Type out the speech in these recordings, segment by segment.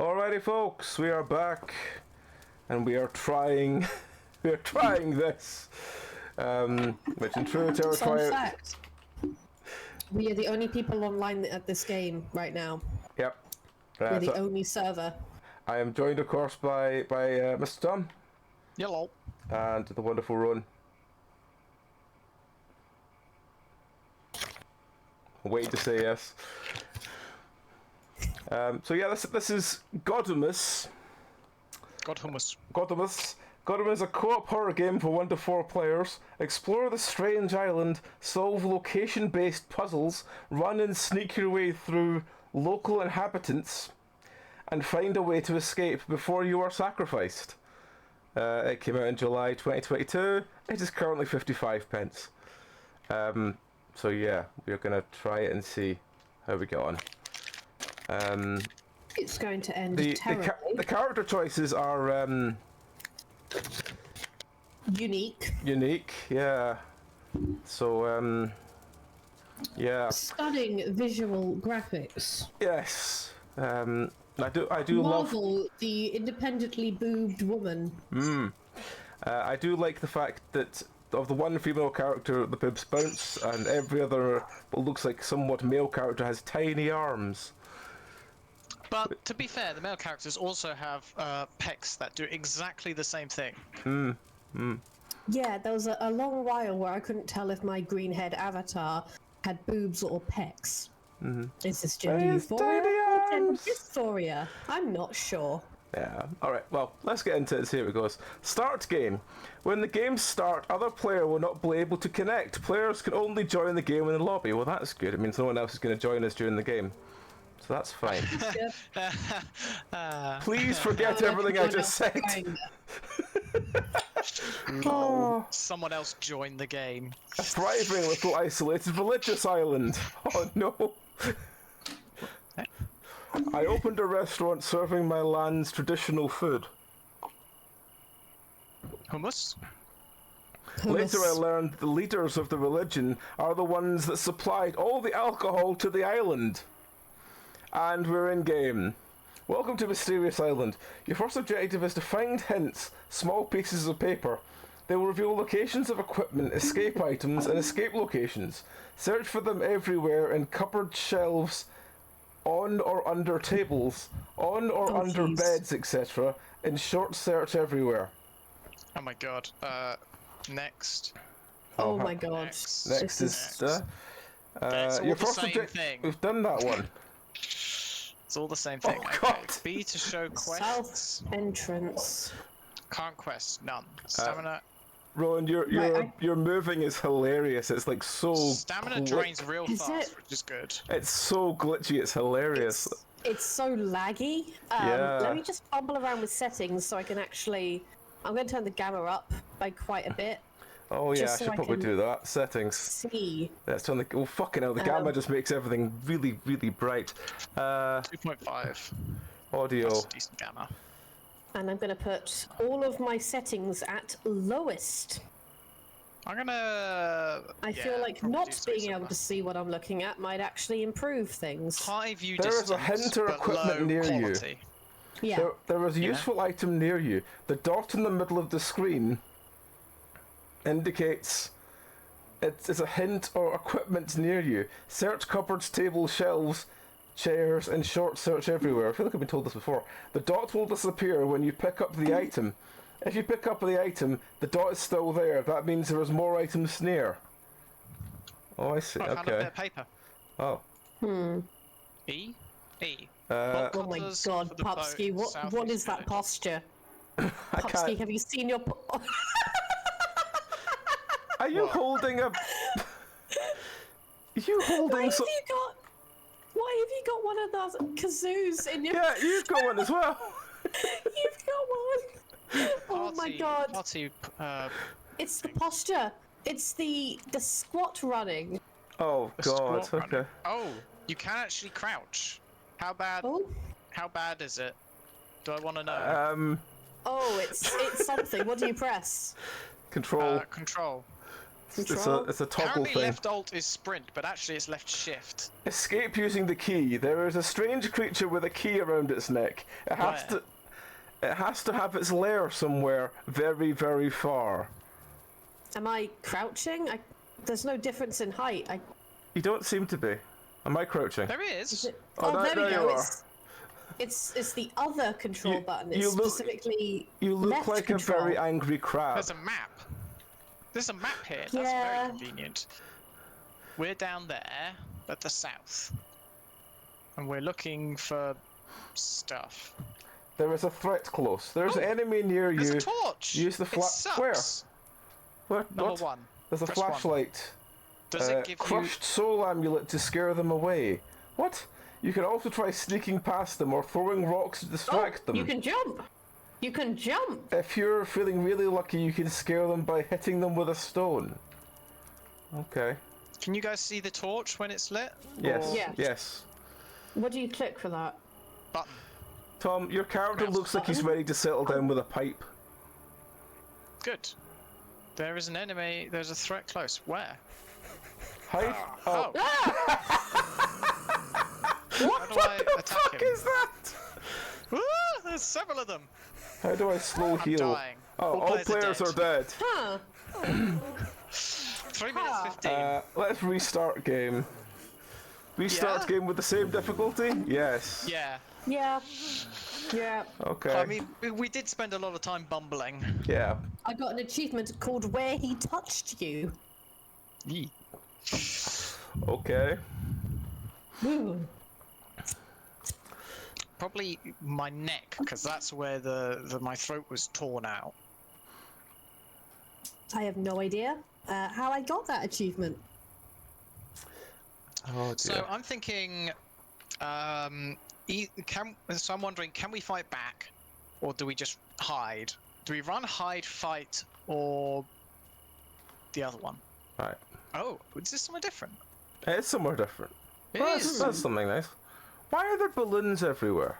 Alrighty, folks, we are back, and we are trying. We are trying this. Which in true Fun territory. fact. We are the only people online at this game right now. Yep. We're the only server. I am joined, of course, by Mr. Tom. Hello. And the wonderful Rowan. Waiting to say yes. So yeah, this is Godumas. Godumas. Godumas is a co-op horror game for 1 to 4 players. Explore the strange island, solve location-based puzzles, run and sneak your way through local inhabitants, and find a way to escape before you are sacrificed. It came out in July 2022. It is currently 55 pence. So yeah, we're gonna try it and see how we get on. It's going to end terribly. The character choices are unique. Unique, yeah. So yeah. Stunning visual graphics. Yes. I do Marvel, love the independently boobed woman. I do like the fact that of the one female character, the boobs bounce, and every other what looks like somewhat male character has tiny arms. But to be fair, the male characters also have pecs that do exactly the same thing. Yeah, there was a long while where I couldn't tell if my green-haired avatar had boobs or pecs. Is this gender euphoria or gender dysphoria? I'm not sure. Yeah. Alright, well, let's get into it and see how it goes. Start game. When the game starts, other player will not be able to connect. Players can only join the game in the lobby. Well, that's good. It means no one else is going to join us during the game. So that's fine. Please forget everything I just said. Oh. Someone else joined the game. A thriving little isolated religious island. Oh no. I opened a restaurant serving my land's traditional food. Hummus? Later I learned the leaders of the religion are the ones that supplied all the alcohol to the island. And we're in game. Welcome to Mysterious Island. Your first objective is to find hints, small pieces of paper. They will reveal locations of equipment, escape items, and escape locations. Search for them everywhere in cupboard shelves, on or under tables, on or under beds, etc. In short search everywhere. Oh my god. Next. Oh my god. Next is your first objective. We've done that one. It's all the same thing. Oh, God. Okay. B to show quests. South entrance. Can't quest. None. Stamina. Rowan, your moving is hilarious. It's like so. Stamina drains real fast, which is good. It's so glitchy. It's hilarious. It's so laggy. Yeah. Let me just fumble around with settings so I can actually. I'm going to turn the gamma up by quite a bit. Oh yeah, I should probably do that. Settings. See. Let's turn the. Oh fucking hell! The gamma just makes everything really, really bright. 2.5. Audio. That's a decent gamma. And I'm going to put all of my settings at lowest. I'm gonna. I feel like not being able to see what I'm looking at might actually improve things. High view there distance, is a hint or but equipment low near quality. you. Yeah. There is a useful item near you. The dot in the middle of the screen indicates it's a hint or equipment near you. Search cupboards, tables, shelves, chairs, and short search everywhere. I feel like I've been told this before. The dot will disappear when you pick up the item. If you pick up the item, the dot is still there. That means there is more items near. Oh, I see. I found a bit of paper. Oh. E? E. Oh my god, Pupsky, what is that posture? Pupsky, have you seen your... Are you holding a... Are you holding some... Why have you got one of those kazoos in your... Yeah, you've got one as well. You've got one. Oh my god. It's the posture. It's the squat running. Oh god, okay. Oh, you can actually crouch. How bad? Oh. How bad is it? Do I want to know? Oh, it's something. What do you press? Control. Control. Control? It's a toggle Apparently thing. left alt is sprint, but actually it's left shift. Escape using the key. There is a strange creature with a key around its neck. It has to have its lair somewhere very, very far. Am I crouching? There's no difference in height. You don't seem to be. Am I crouching? There is. Oh, there we you go. are. It's the other control button. It's you look- specifically You look left like control. a very angry crab. There's a map. There's a map here. That's Yeah. very convenient. We're down there at the south. And we're looking for stuff. There is a threat close. There's an enemy near There's you. a torch. Use the It sucks. Where? Number What? 1. There's a Press 1. flashlight. Does it give crushed soul amulet to scare them away. What? You can also try sneaking past them or throwing rocks to distract them. You can jump. You can jump. If you're feeling really lucky, you can scare them by hitting them with a stone. Okay. you... Can you guys see the torch when it's lit? Yes. Or- Yeah. Yes. What do you click for that? Button. Tom, your character Mouse looks like he's button? ready to settle down with a pipe. Good. There is an enemy. There's a threat close. Where? Hide. Oh. How do I attack What him? is that? Ah, there's several of them. How do I slow I'm heal? dying. Oh, all players are dead. Huh. 3 minutes 15. Let's restart game. Restart Yeah? game with the same difficulty? Yes. Yeah. Yeah. Yeah. Okay. I mean, we did spend a lot of time bumbling. yeah. I got an achievement called Where He Touched You. Okay. Ooh. Probably my neck, because that's where my throat was torn out. I have no idea how I got that achievement. Oh dear. So I'm thinking, so I'm wondering, can we fight back, or do we just hide? Do we run, hide, fight, or the other one? Right. Oh, is this somewhere different? It's somewhere different. It Well, is. that's something nice. Why are there balloons everywhere?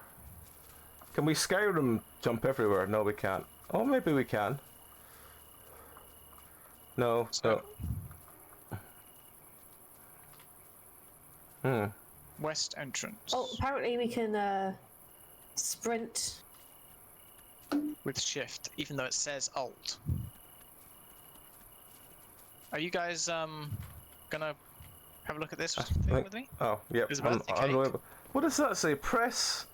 Can we Skyrim jump everywhere? No, we can't. Oh, maybe we can. No, So- no. West entrance. Oh, apparently we can sprint. With shift, even though it says alt. Are you guys gonna have a look at this thing with me? Oh, yep. There's a birthday cake. unreliable. What does that say? Press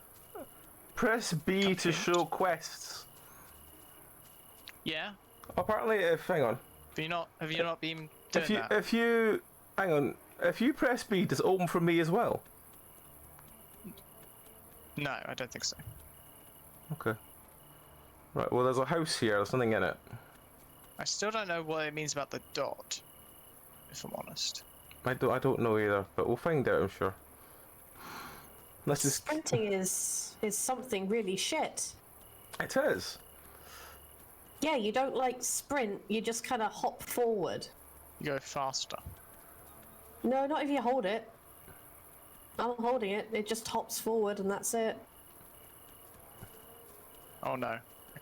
B to show quests. Yeah. Apparently, hang on. Have you not been doing that? Hang on. If you press B, does it open for me as well? No, I don't think so. Okay. Right. Well, there's a house here. There's nothing in it. I still don't know what it means about the dot, if I'm honest. I don't know either, but we'll find out, I'm sure. Let's just. Sprinting is something really shit. It is. Yeah, you don't like sprint, you just kind of hop forward. You go faster. No, not if you hold it. I'm holding it, it just hops forward and that's it. Oh no.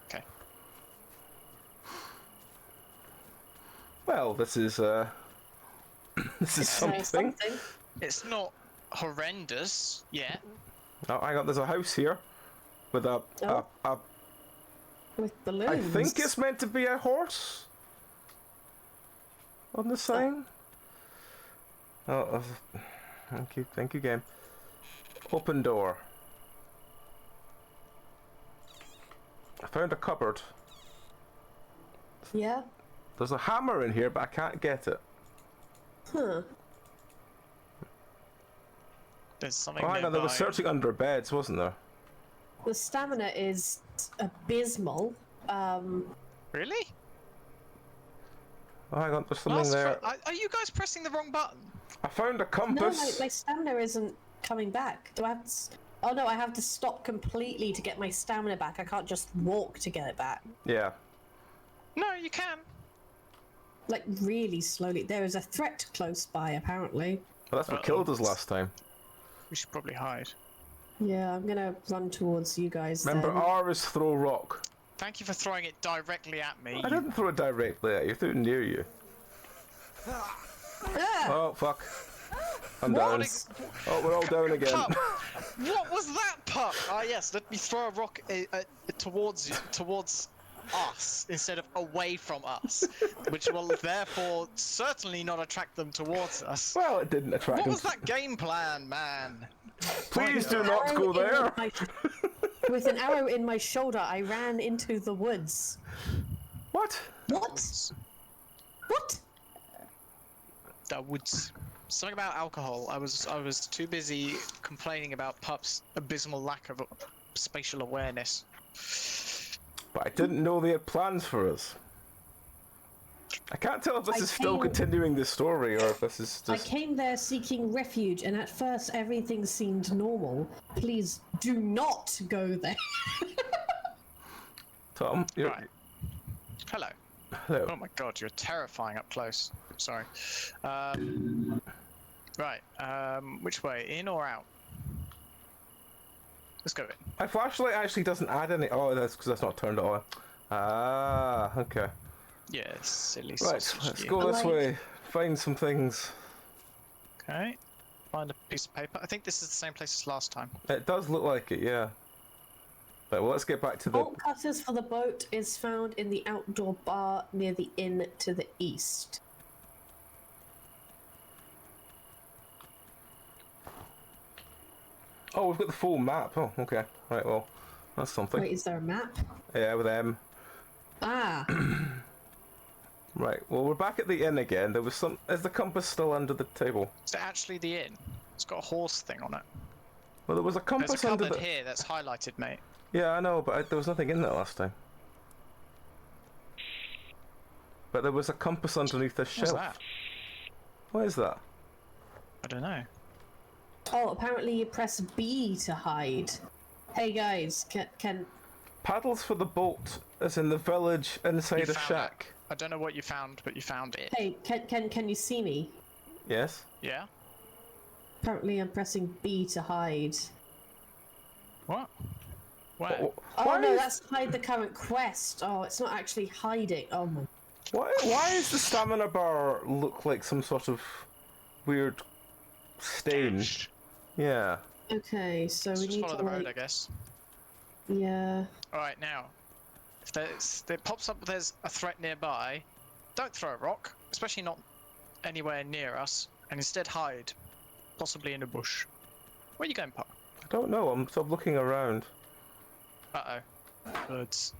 Okay. Well, this is this is So something. It's not horrendous yet. Oh, hang on. There's a house here with a With balloons. I think it's meant to be a horse on the sign. Oh, thank you, game. Open door. I found a cupboard. Yeah? There's a hammer in here, but I can't get it. Huh. There's something Oh, hang on. There was nearby. searching under beds, wasn't there? The stamina is abysmal. Really? Oh, hang on. There's something there. Are you guys pressing the wrong button? I found a No, compass. my stamina isn't coming back. Do I have to... Oh no, I have to stop completely to get my stamina back. I can't just walk to get it back. Yeah. No, you can. Like, really slowly. There is a threat close by, apparently. Well, that's what killed us last time. We should probably hide. Yeah, I'm gonna run towards you guys Remember, then. R is throw rock. Thank you for throwing it directly at me. I didn't throw it directly at you. I threw it near you. Ah! Oh, fuck. I'm down. Oh, we're all down again. Pup! What was that, pup? Ah, yes. Let me throw a rock towards us instead of away from us, which will therefore certainly not attract them towards us. Well, it didn't attract What them. was that game plan, man? Please do With an not arrow go in there. with an arrow in my shoulder, I ran into the woods. What? What? What? The woods. Something about alcohol. I was too busy complaining about Pup's abysmal lack of spatial awareness. But I didn't know they had plans for us. I can't tell if this is still came- continuing the story or if this is I just... came there seeking refuge, and at first everything seemed normal. Please do not go there. Tom, you're... Right. Hello. Hello. Oh my god, you're terrifying up close. Sorry. Right. Which way? In or out? Let's go in. My flashlight actually doesn't add any... Oh, that's because that's not turned on. Ah, okay. Yeah, silly Right, sausage. let's you. go this Like- way. Find some things. Okay. Find a piece of paper. I think this is the same place as last time. It does look like it, yeah. Right, well, let's get back to the... Bolt cutters for the boat is found in the outdoor bar near the inn to the east. Oh, we've got the full map. Oh, okay. Right, well, that's something. Wait, is there a map? Yeah, with M. Ah, Right, well, we're back at the inn again. There was some... Is the compass still under the table? Is it actually the inn? It's got a horse thing on it. Well, there was a There's compass a under cupboard the... here that's highlighted, mate. Yeah, I know, but there was nothing in there last time. But there was a compass underneath this What's shelf. that? What is that? I don't know. oh, apparently you press B to hide. Hey guys, can Paddles for the boat is in the village inside You a found shack. I don't know what you found, but you found it. hey can you see me? Yes? Yeah? Apparently I'm pressing B to hide. What? Where? Oh, Oh why no, is- that's hide the current quest. Oh, it's not actually hiding. Oh my. Why does the stamina bar look like some sort of weird stain? Dash. Yeah. Okay, so we Just need follow to the road, I like, guess. yeah. Alright, now. If it pops up there's a threat nearby, don't throw a rock, especially not anywhere near us, and instead hide. Possibly in a bush. Where are you going, Pup? I don't know, I'm sort of looking around. Uh-oh. Birds.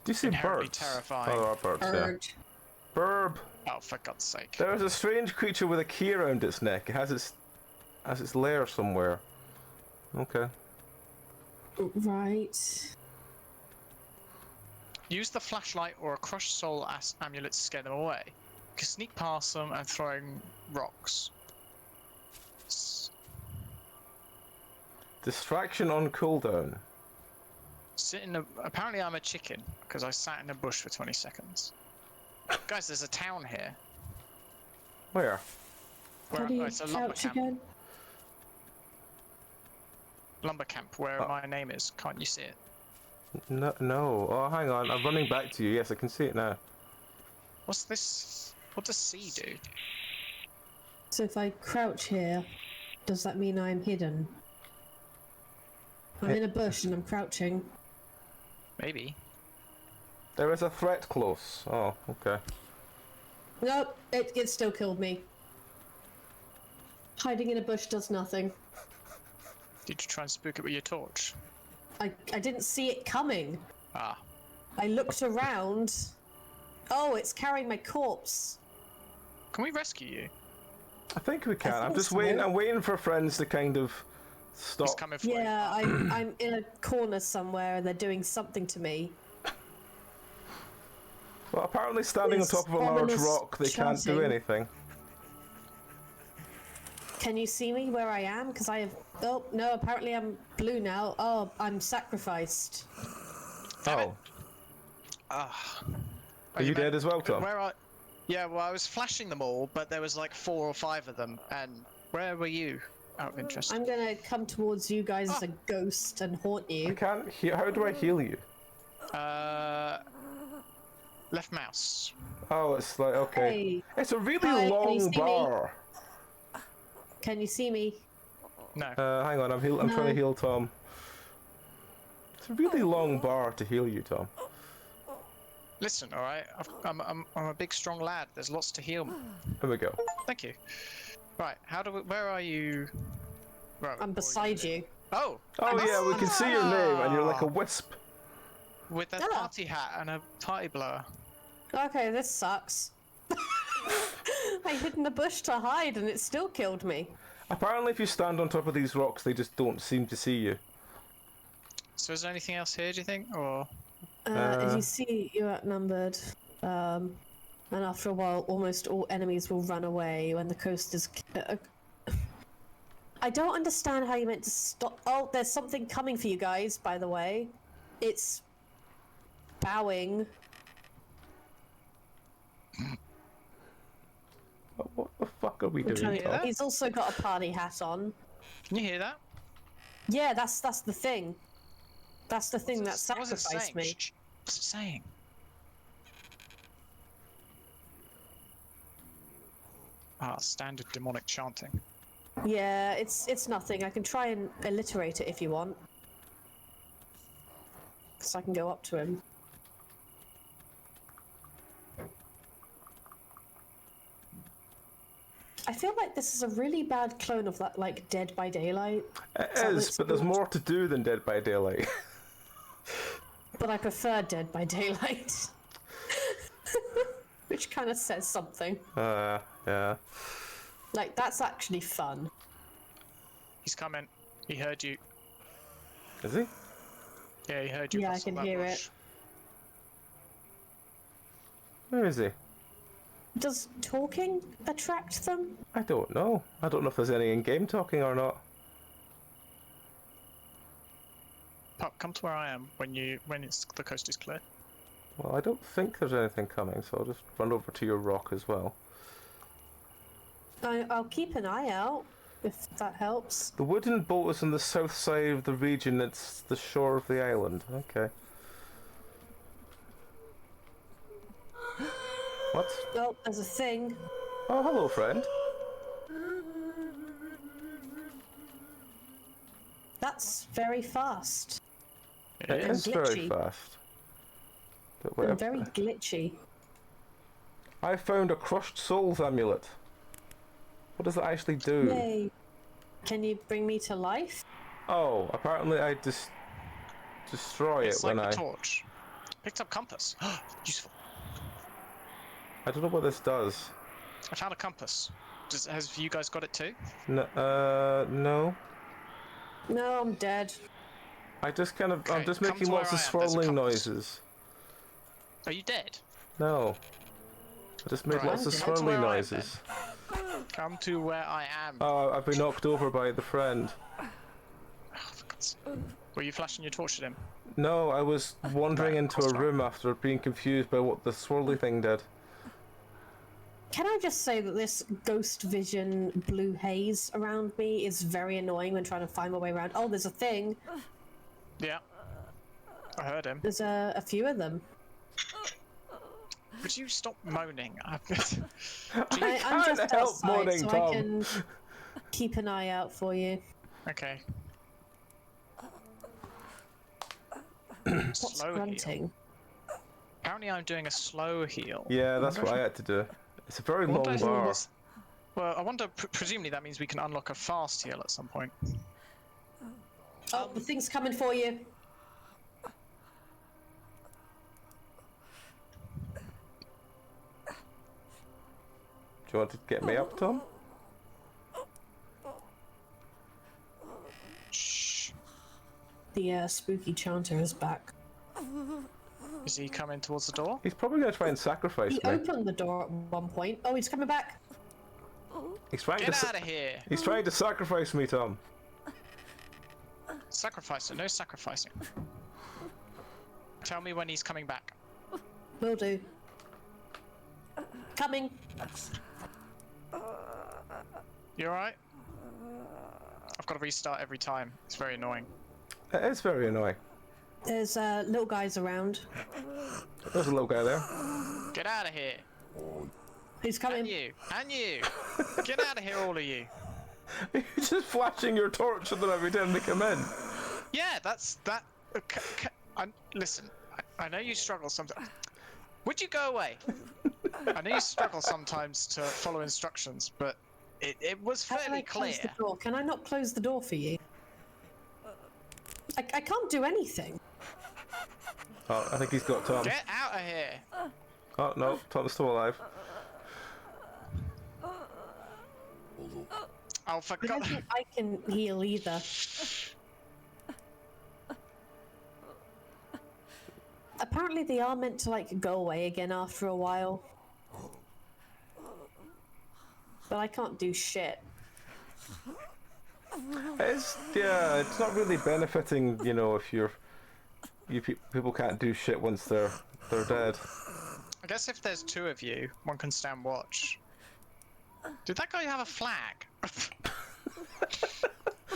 Do you see Inherently birds? terrifying. Oh, there are birds, Bird. yeah. Burb! Oh, for God's sake. There is a strange creature with a key around its neck. It has its lair somewhere. Okay. Right. Use the flashlight or a crushed soul amulet to scare them away. You can sneak past them and throwing rocks. Distraction on cooldown. Apparently I'm a chicken, because I sat in a bush for 20 seconds. Guys, there's a town here. Where? How do you it's a lumber couch camp. again? Lumber camp, where my name is. Can't you see it? No, no. Oh, hang on. I'm running back to you. Yes, I can see it now. What's this? What does C do? So if I crouch here, does that mean I'm hidden? I'm in a bush and I'm crouching. Maybe. There is a threat close. Oh, okay. Nope, it still killed me. Hiding in a bush does nothing. Did you try and spook it with your torch? I didn't see it coming. Ah. I looked around. Oh, it's carrying my corpse. Can we rescue you? I think we can. I'm think just so. waiting. I'm waiting for friends to kind of He's stop. coming for you. Yeah, I'm in a corner somewhere and they're doing something to me. Well, apparently standing on It's top of a large ominous rock, they can't do shouting. anything. Can you see me where I am? Because I have... Oh, no, apparently I'm blue now. Oh, I'm sacrificed. Damn it. Oh, Ah. are you dead as well, Tom? Where are... Yeah, well, I was flashing them all, but there was like 4 or 5 of them, and where were you? Out of interest. I'm gonna come towards you guys as a ghost and haunt I you. can't hear. How do I heal you? Left mouse. Oh, it's like, okay. Hey. It's a really Hi, can you long see me? bar. Can you see me? No. Hang on, I'm trying to No. heal Tom. It's a really long bar to heal you, Tom. Listen, all right. I'm a big, strong lad. There's lots to heal. Here we go. Thank you. Right. Where are you? I'm beside you. Oh. Oh yeah, we can see your name, and you're like a wisp. With a Ah. party hat and a party blower. Okay, this sucks. I hid in the bush to hide and it still killed me. Apparently, if you stand on top of these rocks, they just don't seem to see you. So is there anything else here, do you think? Or As you see, you're outnumbered. And after a while, almost all enemies will run away when the coast is... I don't understand how you meant to stop... Oh, there's something coming for you guys, by the way. It's... bowing. What the fuck are we Trying doing, to hear Tom? that? He's also got a party hat on. can you hear that? Yeah, that's the thing. That's the thing that What's it sacrificed saying? me. Shh. What's it saying? Ah, standard demonic chanting. Yeah, it's nothing. I can try and alliterate it if you want. Because I can go up to him. I feel like this is a really bad clone of that, like, Dead by Daylight. It that what is, it's but there's called? more to do than Dead by Daylight. But I prefer Dead by Daylight. Which kind of says something. Yeah. Like, that's actually fun. He's coming. He heard you. Is he? Yeah, he heard you. Yeah, I rustle can that hear bush. it. Where is he? Does talking attract them? I don't know. I don't know if there's any in-game talking or not. Pup, come to where I am when the coast is clear. Well, I don't think there's anything coming, so I'll just run over to your rock as well. I'll keep an eye out, if that helps. The wooden boat is on the south side of the region. It's the shore of the island. Okay. What? Oh, there's a thing. Oh, hello, friend. That's very fast. It It is is. very glitchy. fast. But And wait, very glitchy. I found a crushed souls amulet. What does that actually do? Yay. Can you bring me to life? Oh, apparently I just destroy It's it when like I... the torch. Picked up compass. Useful. I don't know what this does. I found a compass. Have you guys got it too? No. No, I'm dead. I just kind of... I'm Okay, just come making to where lots of I am, there's a swirling compass. noises. Are you dead? No. I just made Right, lots of I'm dead. Come to swirling where I am, noises. Come to where I am. Oh, I've been knocked over by the friend. Oh, for God's sake. Were you flashing your torch at him? No, I was wandering Right, into I'll a stop. room after being confused by what the swirly thing did. Can I just say that this ghost vision blue haze around me is very annoying when trying to find my way around? Oh, there's a thing. Yeah. I heard him. There's a few of them. Would you stop moaning? I'm can't just help outside, moaning, so Tom. I can keep an eye out for you. Okay. What's Slow heal. grunting? Apparently I'm doing a slow heal. Yeah, that's what I had to do. It's a very I wonder long if bar. this- Well, I wonder, presumably that means we can unlock a fast heal at some point. Oh, the thing's coming for you. Do you want to get me up, Tom? Shh. The spooky chanter is back. Is he coming towards the door? He's probably going to try and sacrifice He me. opened the door at one point. Oh, he's coming back. He's trying Get to. out of here! He's trying to sacrifice me, Tom. Sacrifice it, no sacrificing. Tell me when he's coming back. Will do. Coming. You alright? I've got to restart every time. It's very annoying. It is very annoying. There's little guys around. There's a little guy there. Get out of here! He's coming. And you! Get out of here, all of you! You're just flashing your torch at them every time they come in. Yeah, that's that. Listen, I know you struggle sometimes. Would you go away? I know you struggle sometimes to follow instructions, but it was fairly clear. Close the door? Can I not close the door for you? I can't do anything. Oh, I think he's got Tom. Get out of here! Oh no, Tom's still alive. Oh, for I don't God! think I can heal either. Apparently they are meant to like go away again after a while. But I can't do shit. It's not really benefiting, you know, if people can't do shit once they're dead. I guess if there's two of you, one can stand watch. Did that guy have a flag?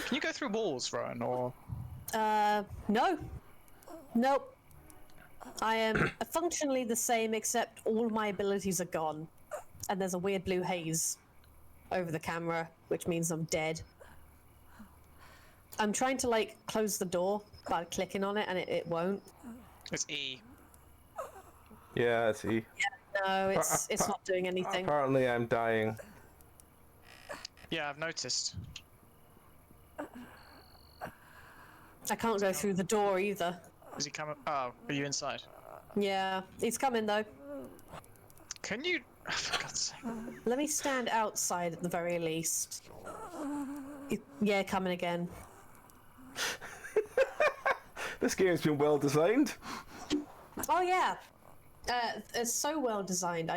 Can you go through walls, Rowan, or? No. Nope. I am functionally the same, except all my abilities are gone. And there's a weird blue haze over the camera, which means I'm dead. I'm trying to, like, close the door by clicking on it, and it won't. It's E. Yeah, it's E. No, it's not doing anything. Apparently I'm dying. Yeah, I've noticed. I can't go through the door either. Is he coming? Oh, are you inside? Yeah, he's coming though. Can you? Oh, for God's sake. Let me stand outside at the very least. Yeah, coming again. This game's been well designed. Oh yeah, it's so well designed.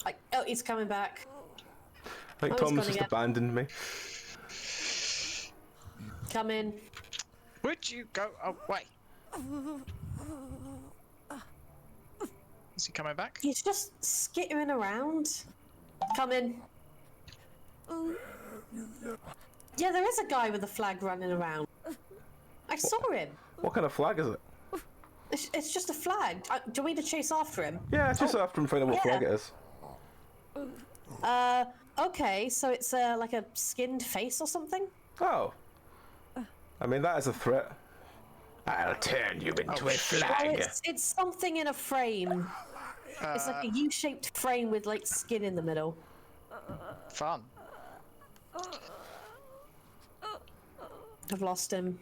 Oh, he's coming back. I think Oh, he's Tom's gone just again. abandoned me. Come in. Would you go away? Is he coming back? He's just skittering around. Come in. Yeah, there is a guy with a flag running around. I saw him. What kind of flag is it? It's just a flag. Do you want me to chase after him? Yeah, just after him, find out what yeah. flag it is. Okay, so it's like a skinned face or something? Oh. I mean, that is a threat. I'll turn you into a flag. Oh, it's something in a frame. It's like a U-shaped frame with like skin in the middle. Fun. I've lost him.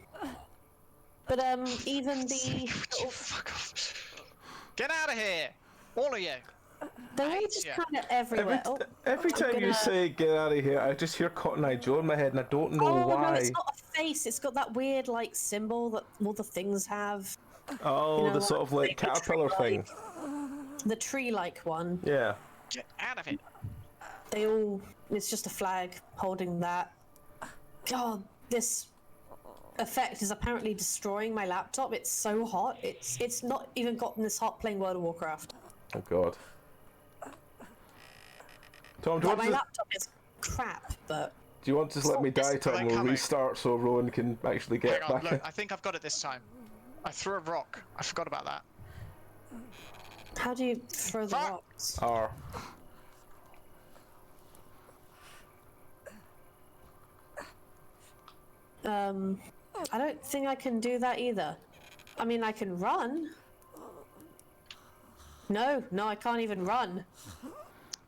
But even the Fuck off. Get out of here, all of you. they're all just kind of everywhere. Every time you say get out of here, I just hear Cotton Eye Joe in my head and I don't know Oh why. no, it's not a face. It's got that weird like symbol that all the things have. Oh, You know, the sort of like the caterpillar thing. The tree-like one. Yeah. Get out of it. They all. It's just a flag holding that. God, this effect is apparently destroying my laptop. It's so hot. It's not even gotten this hot playing World of Warcraft. Oh god. Tom, do you Like, want my to laptop is crap, but do you want to just let me die, Tom? They're We'll coming. restart so Rowan can actually get Hang on, back. look, I think I've got it this time. I threw a rock. I forgot about that. how do you throw the Fuck. rocks? R. I don't think I can do that either. I mean, I can run. No, I can't even run.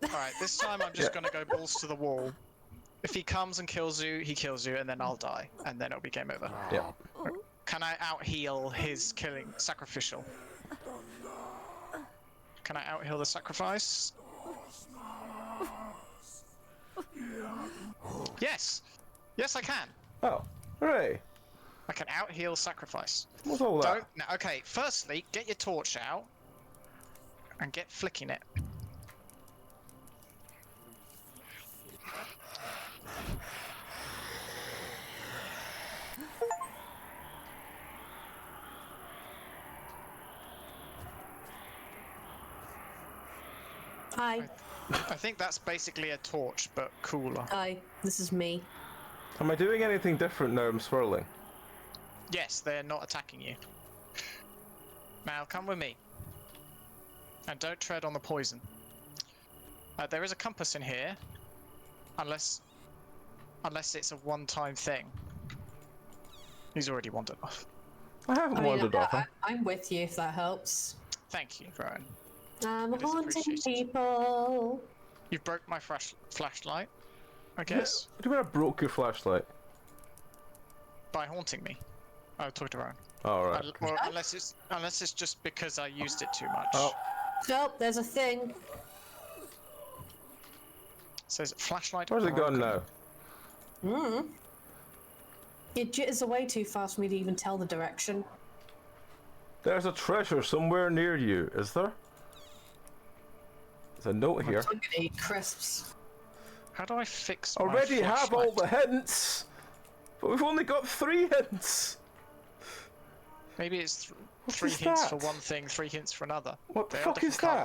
Alright, this time I'm just gonna go balls to the wall. If he comes and kills you, he kills you, and then I'll die, and then it'll be game over. Yeah. Can I out-heal his killing sacrificial? Can I out-heal the sacrifice? Yes! Yes, I can! Oh, hooray! I can out-heal sacrifice. What's all that? Don't... No, okay, firstly, get your torch out and get flicking it. Hi. I think that's basically a torch, but cooler. Hi. This is me. Am I doing anything different now I'm swirling? Yes, they're not attacking you. Now, come with me. And don't tread on the poison. There is a compass in here, unless it's a one-time thing. He's already wandered off. I haven't wandered off. I'm with you if that helps. Thank you, Rowan. I'm It is haunting appreciated. people. You've broke my flashlight, I guess, What do you mean I broke your flashlight? by haunting me. Oh, talk to Rowan. All right. Well, unless it's just because I used it too much. Oh. Oh, there's a thing. It says flashlight. Where's it gone now? It jitters away too fast for me to even tell the direction. There's a treasure somewhere near you, is there? There's a note here. I'm gonna eat crisps. How do I fix? Already my have all flashlight? the hints, but we've only got 3 hints. Maybe it's What 3 is hints that? for one thing, 3 hints for another. What the They are fuck is different that?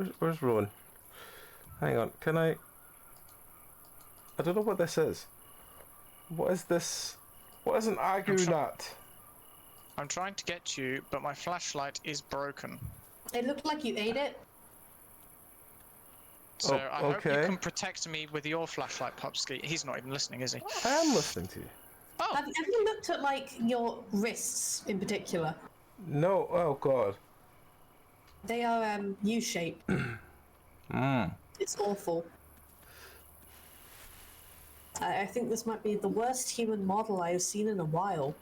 colours. Where's Rowan? Hang on, can I don't know what this is. What is this? What is an agu nut? I'm trying to get you, but my flashlight is broken. It looked like you ate it. So Oh, I hope you okay. can protect me with your flashlight, Popsky. He's not even listening, is he? I am listening to you. Oh, Have you looked at like your wrists in particular? No, oh god. They are U-shaped. It's awful. I think this might be the worst human model I've seen in a while.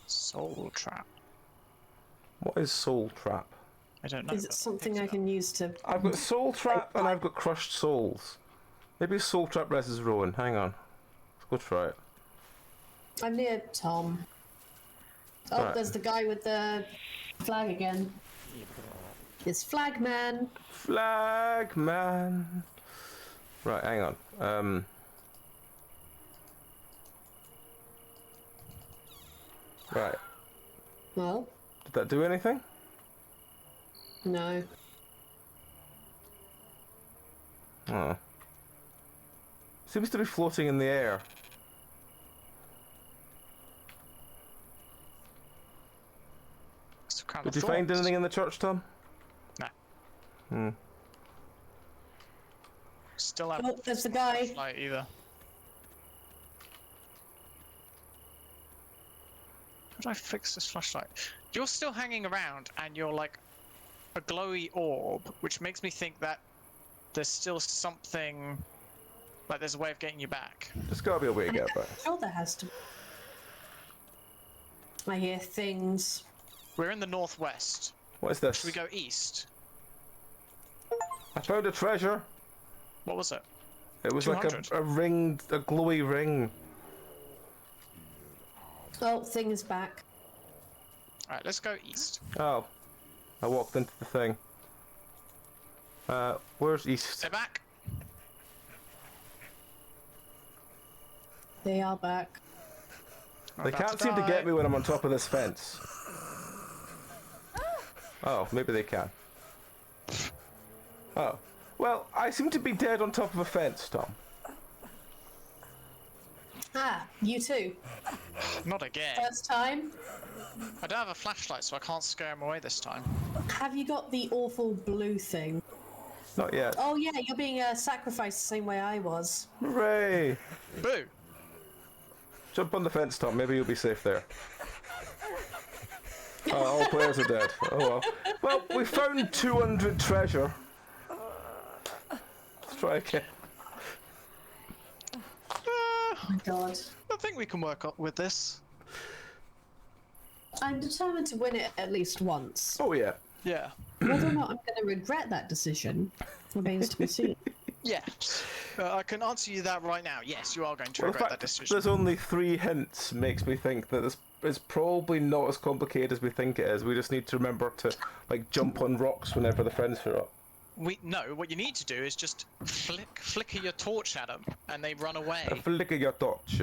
soul trap. What is soul trap? I don't know. Is it but something picked I it can use to... I've got soul trap and I've got crushed souls. Maybe soul trap rests Rowan. Hang on. Let's go try it. I'm near Tom. Oh, Right. there's the guy with the flag again. It's Flag Man. Flag man. Right, hang on. Right. Well, Did that do anything? no. Oh. Seems to be floating in the air. It's kind Did of you find thoughts. anything in the church, Tom? No. Still haven't Oh, there's the guy. flashlight either. How do I fix this flashlight? You're still hanging around, and you're like a glowy orb, which makes me think that there's still something. Like there's a way of getting you back. There's gotta be a way to get back. Sure there has to... I hear things. We're in the northwest. What is this? Should we go east? I found a treasure. What was it? It was 200. like a ring, a glowy ring. Oh, thing is back. Alright, let's go east. Oh. I walked into the thing. Where's east? They're back. They are back. I'm They about can't seem to die. get me when I'm on top of this fence. Oh, maybe they can. Oh. Well, I seem to be dead on top of a fence, Tom. Ah, you too. Not again. First time. I don't have a flashlight, so I can't scare him away this time. Have you got the awful blue thing? Not yet. Oh yeah, you're being sacrificed the same way I was. Hooray! Boo! Jump on the fence, Tom. Maybe you'll be safe there. Oh, all players are dead. Oh well. Well, we found 200 treasure. Let's try again. Oh my god. I think we can work up with this. I'm determined to win it at least once. Oh yeah. Yeah. Whether or not I'm going to regret that decision remains to be seen. Yes. I can answer you that right now. Yes, you are going to Well, the regret fact that that decision. there's only 3 hints makes me think that this is probably not as complicated as we think it is. We just need to remember to like jump on rocks whenever the friends are up. What you need to do is just flicker your torch at them, and they run away. Flicker your torch.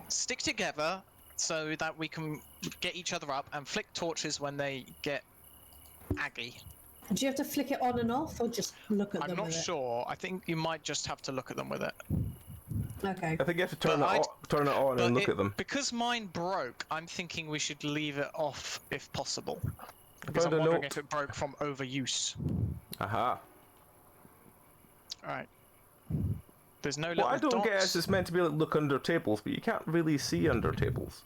Stick together so that we can get each other up and flick torches when they get aggy. Do you have to flick it on and off, or just look at them I'm not with sure. I think you might just have to look at them with it. it? Okay. I think you have to turn But turn it on and look at them. Because mine broke, I'm thinking we should leave it off if possible. Because found I'm a wondering note. if it broke from overuse. Aha. Alright. There's no What little I don't get is dots. it's meant to be like look under tables, but you can't really see under tables.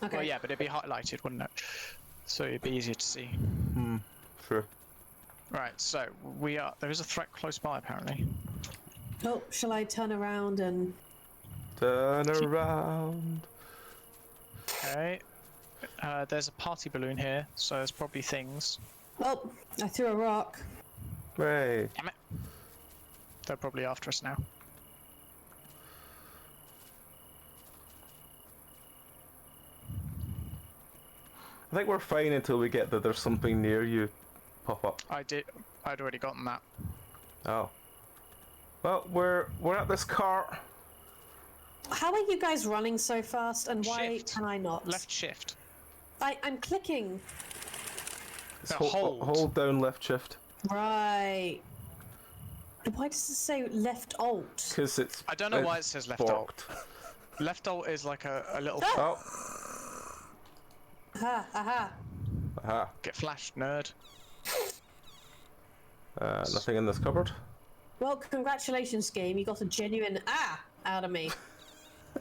Okay. Well, yeah, but it'd be highlighted, wouldn't it? So it'd be easier to see. True. Right, so there is a threat close by apparently. Oh, shall I turn around and... Turn around. Okay. There's a party balloon here, so there's probably things. Oh, I threw a rock. Hooray. Damn it. They're probably after us now. I think we're fine until we get that there's something near you pop up. I'd already gotten that. Oh. Well, we're at this cart. How are you guys running so fast, and why Shift. can I not? Left shift. I'm clicking. It's No, hold. hold down left shift. Right. Why does it say left alt? Because it's... I don't know why it says left alt. borked. Left alt is like a little Oh. Aha, aha. Aha. get flashed, nerd. Nothing in this cupboard. Well, congratulations, game. You got a genuine out of me.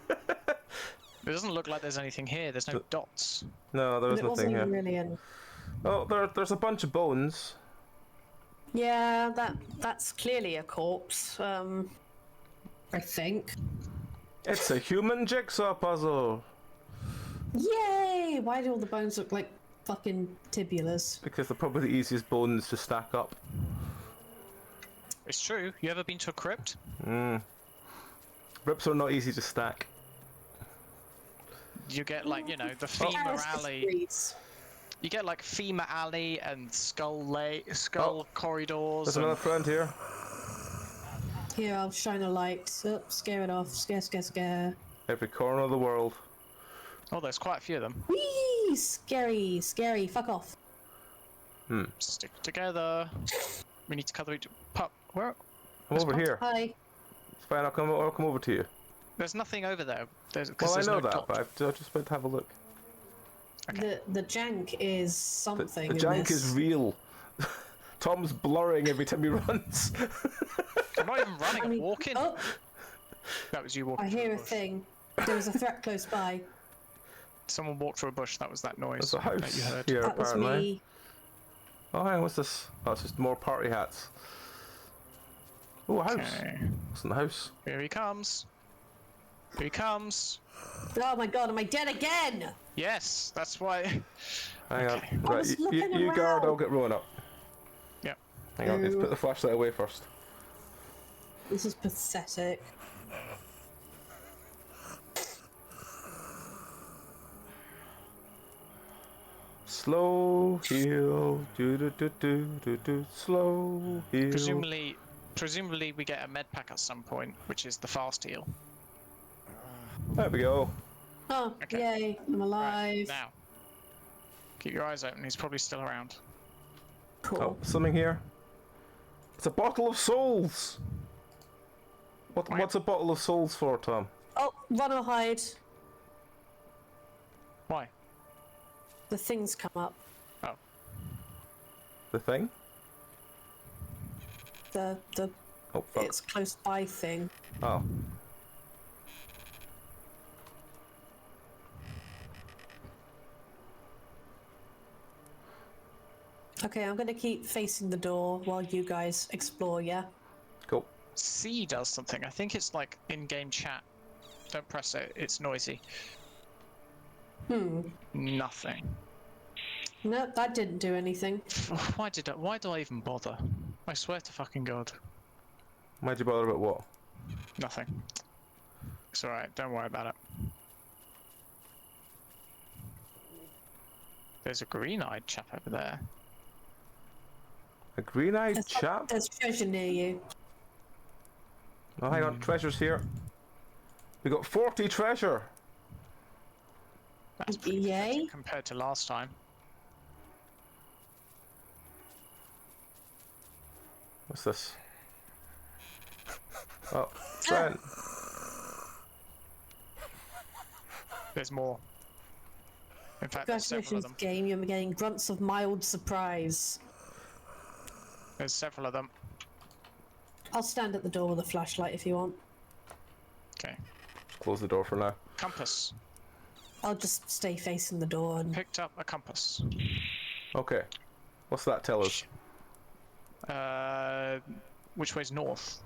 It doesn't look like there's anything here. There's no dots. No, there was It nothing wasn't here. even really in. Oh, there's a bunch of bones. Yeah, that's clearly a corpse. I think. It's a human jigsaw puzzle. Yay! Why do all the bones look like fucking tibulas? Because they're probably the easiest bones to stack up. It's true. You ever been to a crypt? Rips are not easy to stack. You get like, you know, the femur alley. Aristocrates. You get like femur alley and skull corridors. There's another friend here. Here, I'll shine a light. Oh, scare it off. Scare, scare, scare. Every corner of the world. Oh, there's quite a few of them. Whee! Scary, scary. Fuck off. Stick together. We need to cover each. Pup, where? I'm over here. Hi. It's fine, I'll come over to you. There's nothing over there. Well, I know no that, dot. but I just went to have a look. The jank is something. The in jank this. is real. Tom's blurring every time he runs. I'm not even running. I I'm mean, walking. oh, That was you walking. I through hear a bush. thing. There was a threat close by. Someone walked through a bush. That was that noise There's a house that you heard. here, That was apparently. me. Oh, hang on, what's this? Oh, it's just more party hats. Oh, a house. Okay. What's in the house? Here he comes. Here he comes. Oh my god, am I dead again? Yes, that's why. Hang on. Okay. Right, was you looking guard, around. I'll get Rowan up. Yep. Hang on, let's Ew. put the flashlight away first. This is pathetic. Slow heal, do, slow heal. Presumably we get a med pack at some point, which is the fast heal. There we go. Oh, Okay. yay, I'm alive. Right, now. Keep your eyes open. He's probably still around. Cool. Oh, something here. It's a bottle of souls. What's a bottle of souls for, Tom? Oh, run or hide. Why? The things come up. Oh. The thing? The Oh, fuck. it's close by thing. Oh. Okay, I'm gonna keep facing the door while you guys explore, yeah? Cool. C does something. I think it's like in-game chat. Don't press it. It's noisy. Nothing. No, that didn't do anything. Why do I even bother? I swear to fucking God. Why'd you bother about what? Nothing. It's alright. Don't worry about it. There's a green-eyed chap over there. A green-eyed chap? There's treasure near you. Oh, hang on. Treasure's here. We got 40 treasure. That's pretty Yay. pathetic compared to last time. What's this? Oh, Trent. There's more. In fact, there's several of Congratulations, them. game. You're getting grunts of mild surprise. There's several of them. I'll stand at the door with a flashlight if you want. Okay. Close the door for now. Compass. I'll just stay facing the door and... Picked up a compass. Okay. What's that tell us? Which way's north?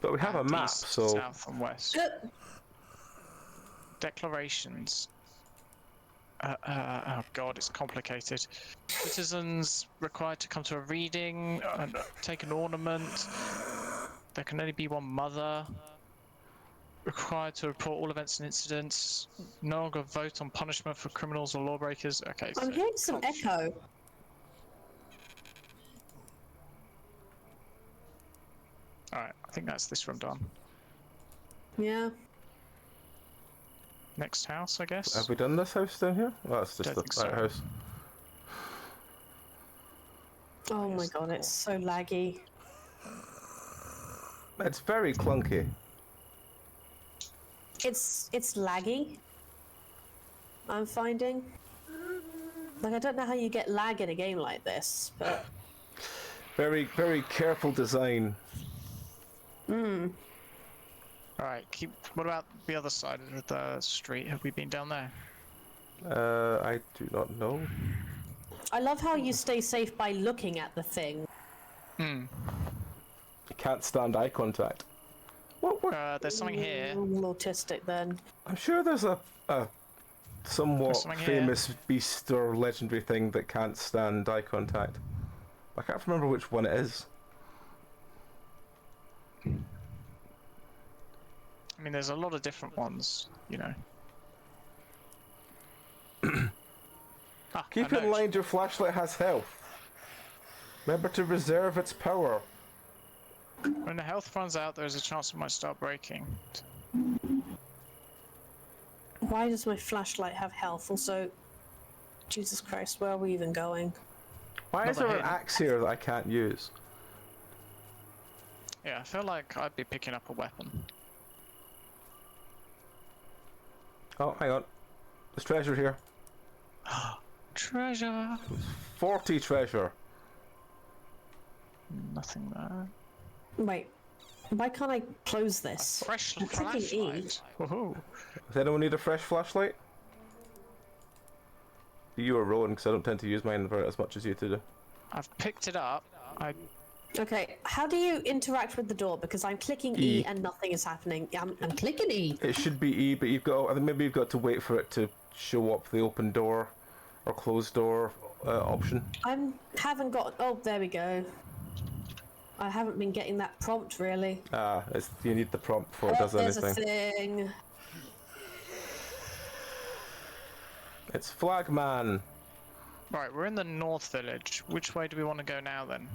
But we have a And map, east, so... south and west. Declarations. Oh god, it's complicated. Citizens required to come to a reading, take an ornament. There can only be one mother. Required to report all events and incidents. No longer vote on punishment for criminals or lawbreakers. Okay. I'm hearing some echo. Alright, I think that's this room done. Yeah. Next house, I guess. Have we done this house down here? Oh, it's just Don't think the so. house. Oh my god, it's so laggy. It's very clunky. It's laggy. I'm finding. Like, I don't know how you get lag in a game like this, but... Very, very careful design. Hmm. Alright, what about the other side of the street? Have we been down there? I do not know. I love how you stay safe by looking at the thing. Hmm. You can't stand eye contact. What? There's something here. I'm autistic then. I'm sure there's a somewhat something here. famous beast or legendary thing that can't stand eye contact. I can't remember which one it is. I mean, there's a lot of different ones, you know. Keep in mind your flashlight has health. Remember to reserve its power. When the health runs out, there's a chance it might start breaking. Why does my flashlight have health? Also, Jesus Christ, where are we even going? Why is Another there an hint. axe here that I can't use? Yeah, I feel like I'd be picking up a weapon. Oh, hang on. There's treasure here. Treasure! 40 treasure. Nothing there. Wait, why can't I close this? Fresh I'm clicking E. flashlight. Woohoo! Does anyone need a fresh flashlight? You or Rowan, because I don't tend to use mine very as much as you two do. I've picked it up. Okay, how do you interact with the door? Because I'm clicking E, and nothing is happening. I'm clicking E. It should be E, but you've got. I think maybe you've got to wait for it to show up the open door or closed door option. Haven't got. Oh, there we go. I haven't been getting that prompt really. Ah, you need the prompt before it does there's anything. a thing. It's Flagman. Right, we're in the North Village. Which way do we want to go now then?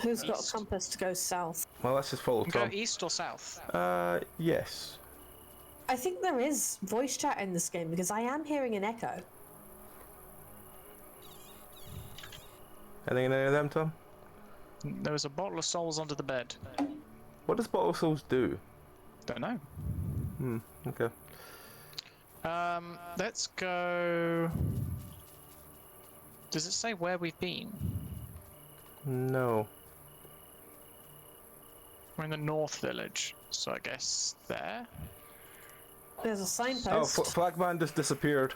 Who's got a East. compass to go south? Well, let's just follow Go Tom. east or south? Yes. I think there is voice chat in this game because I am hearing an echo. Anything in any of them, Tom? There was a bottle of souls under the bed. What does Bottle of Souls do? Don't know. Okay. Let's go... Does it say where we've been? No. We're in the North Village, so I guess there. There's a Oh, signpost. Flagman just disappeared.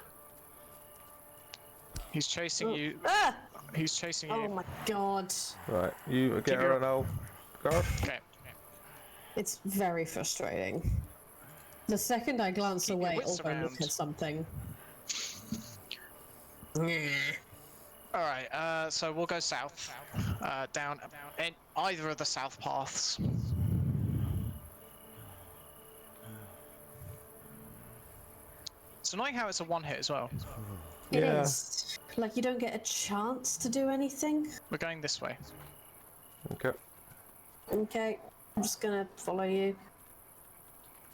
He's chasing you. Ah! He's chasing Oh you. my god. Right, you get Keep her your- and I'll guard. Okay. It's very frustrating. The second I glance Keep your away wits or go look around. at something. Alright, so we'll go south. Down in either of the south paths. It's annoying how it's a one hit as well. It Yeah. is. Like, you don't get a chance to do anything. We're going this way. Okay. Okay, I'm just gonna follow you.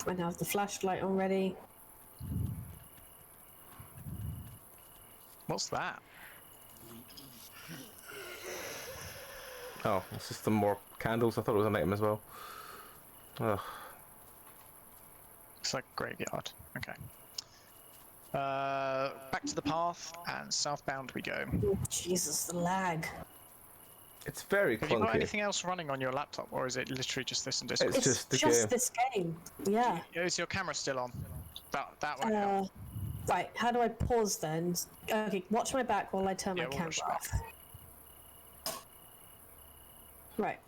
I now have the flashlight on ready. What's that? Oh, it's just some more candles. I thought it was an item as well. Ugh. Looks like a graveyard. Okay. Back to the path and southbound we go. Oh, Jesus, the lag. It's very Have you got clunky. anything else running on your laptop, or is it literally just this and Discord? It's just the just game. this game. Yeah. Is your camera still on? That won't help. Right, how do I pause then? Okay, watch my back while I turn my Yeah, we'll camera watch your off. Right.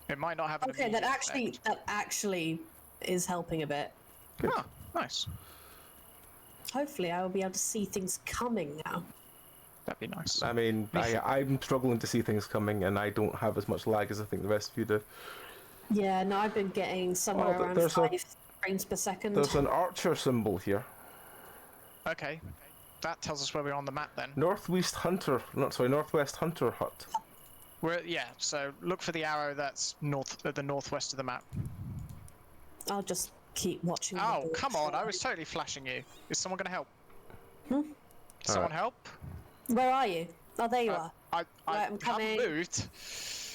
It might not have an Okay, immediate that actually is helping a bit. effect. Oh, nice. Hopefully I will be able to see things coming now. That'd be nice. I mean, I'm struggling to see things coming, and I don't have as much lag as I think the rest of you do. Yeah, no, I've been getting somewhere Oh, around there's 5 frames per second. There's an archer symbol here. Okay. That tells us where we're on the map then. Northwest Hunter Hut. Yeah, so look for the arrow that's the northwest of the map. I'll just keep watching. the Oh, board. come on, I was totally flashing you. Is someone gonna help? Hmm? Someone help? Where are you? Oh, there you are. I Right, I'm haven't coming. moved.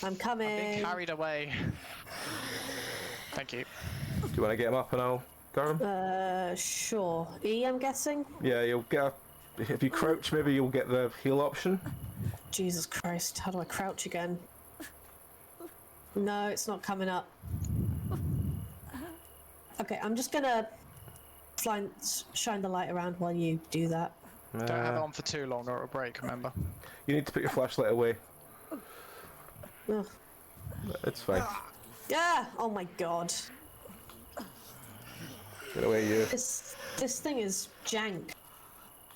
I'm I'm coming. being carried away. Thank you. Do you want to get him up and I'll guard him? Sure. E, I'm guessing? Yeah, you'll get. If you crouch, maybe you'll get the heal option. Jesus Christ, how do I crouch again? No, it's not coming up. Okay, I'm just gonna shine the light around while you do that. Don't have it on for too long or it'll break, remember? You need to put your flashlight away. Ugh. It's fine. Yeah! Oh my god. Get away, you. This thing is jank.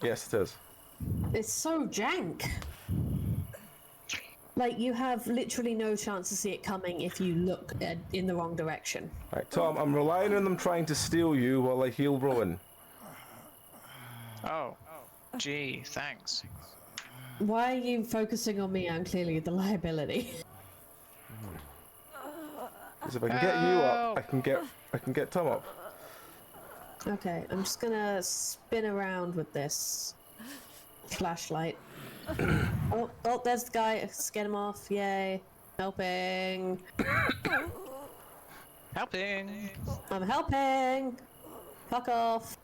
Yes, it is. It's so jank. Like, you have literally no chance to see it coming if you look in the wrong direction. Right, Tom, I'm relying on them trying to steal you while I heal Rowan. Oh. Gee, thanks. Why are you focusing on me? I'm clearly the liability. Because if I can get you up, I can get Tom up. Okay, I'm just gonna spin around with this flashlight. Oh, there's the guy. Let's get him off. Yay. Helping. Helping! I'm helping. Fuck off.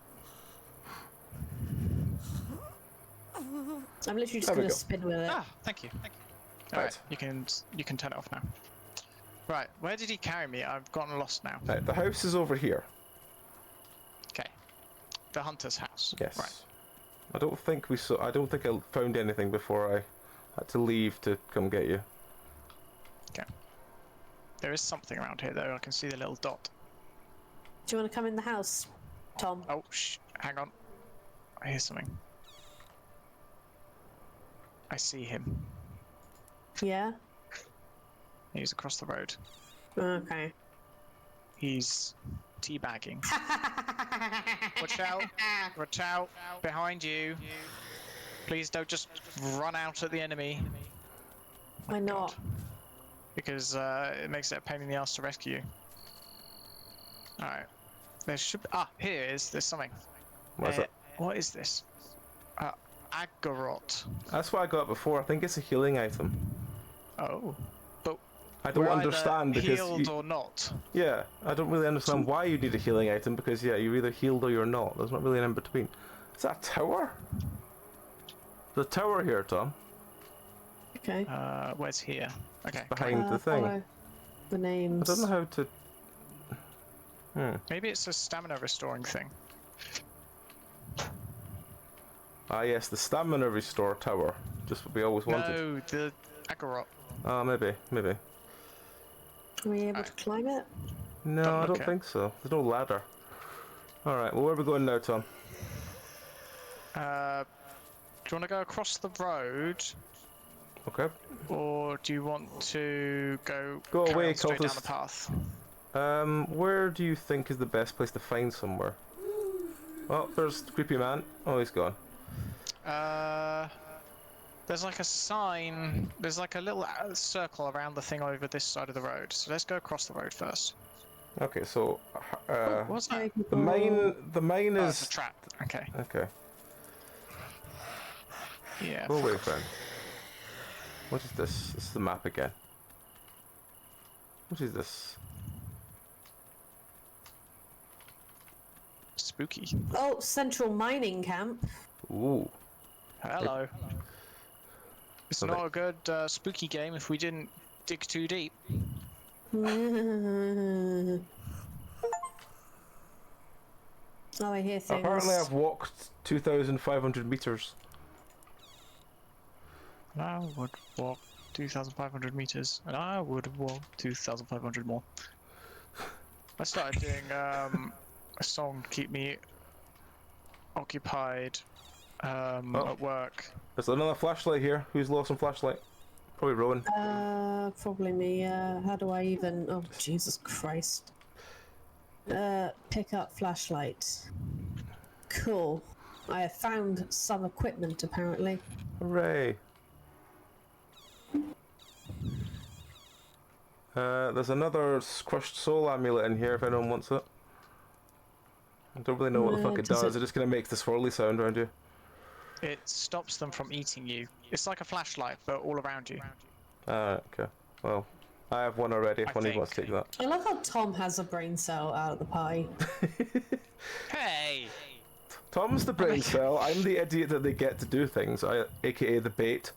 I'm literally just There we gonna go. spin with it. Ah, thank you. Thank you. Alright, you can turn it off now. Right, where did he carry me? I've gotten lost now. Right, the house is over here. Okay. The hunter's house. Yes. Right. I don't think I found anything before I had to leave to come get you. Okay. There is something around here though, I can see the little dot. Do you want to come in the house, Tom? Oh, hang on. I hear something. I see him. Yeah? He's across the road. Okay. He's teabagging. Watch out! Watch out! Behind you! Please don't just run out at the enemy. Why not? Because it makes it a pain in the ass to rescue you. Alright. There should be... Ah, here it is. There's something. What is it? What is this? Agorot. That's what I got before. I think it's a healing item. Oh. But I don't we're understand either because healed or not. yeah, I don't really understand why you need a healing item because yeah, you're either healed or you're not. There's not really an in between. Is that a tower? There's a tower here, Tom. Okay. Where's here? Okay. Behind the thing. Follow the I names. don't know how to. Maybe it's a stamina restoring thing. Ah yes, the stamina restore tower. Just what we always wanted. No, the Agorot. Oh, maybe. Are we able to climb it? No, Don't I look don't it. think so. There's no ladder. Alright, well where are we going now, Tom? Do you want to go across the road, Okay. or do you want to go Go carry away, on straight down cultist. the path? Where do you think is the best place to find somewhere? Oh, there's the creepy man. Oh, he's gone. There's like a sign. There's like a little circle around the thing over this side of the road. So let's go across the road first. Okay, so What's that? the mine Oh, it's a is trap. Okay. okay. Yeah. Go away, friend. What is this? This is the map again. What is this? Spooky. Oh, Central Mining Camp. Ooh. Hello. It's Okay. not a good spooky game if we didn't dig too deep. Oh, I hear things. Apparently I've walked 2,500 meters. And I would walk 2,500 meters, and I would walk 2,500 more. I started doing a song to keep me occupied at work. There's another flashlight here. Who's lost some flashlight? Probably Rowan. Probably me. How do I even? Oh, Jesus Christ. Pick up flashlight. Cool. I have found some equipment apparently. Hooray. There's another crushed soul amulet in here if anyone wants it. I don't really know what the fuck it does does. it- It just kind of makes this swirly sound around you. It stops them from eating you. It's like a flashlight, but all around you. Okay. Well, I have one already if I one of you wants to think. take that. I love how Tom has a brain cell out of the pie. Hey! Tom's the brain cell. I'm the idiot that they get to do things, aka the bait.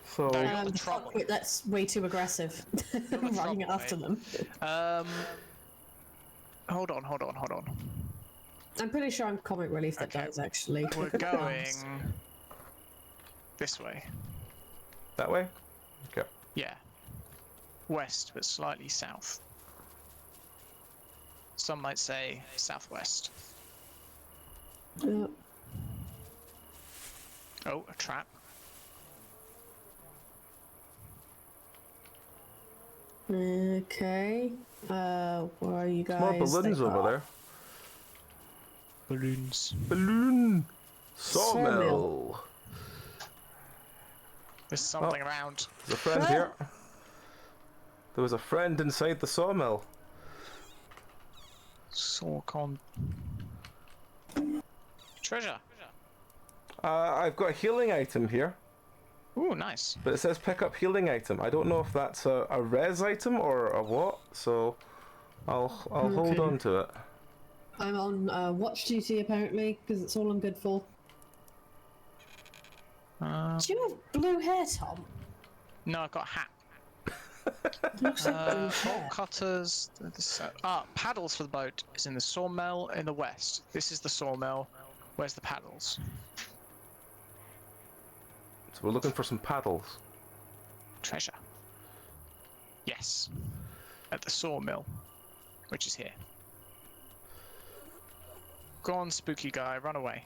So, No, you're the fuck, trouble. wait, that's way too aggressive. I'm running trouble, after them. Hold on. I'm pretty sure I'm comic relief that Okay. does actually. We're going this way. that way? Okay. Yeah. West, but slightly south. Some might say southwest. Uh, Oh, a trap. okay. Where are you guys? More balloons They over are- there. Balloons. Balloon! Sawmill. Sawmill! There's something around. There's a friend here. There was a friend inside the sawmill. Sawcon. Treasure. I've got a healing item here, Ooh, nice. but it says pick up healing item. I don't know if that's a res item or a what, so I'll hold on to it. I'm on watch duty apparently because it's all I'm good for. Do you have blue hair, Tom? No, I've got a hat. Looks like blue Bolt hair. cutters. Paddles for the boat is in the sawmill in the west. This is the sawmill. Where's the paddles? So we're looking for some paddles. Treasure. Yes. At the sawmill, which is here. Go on, spooky guy, run away.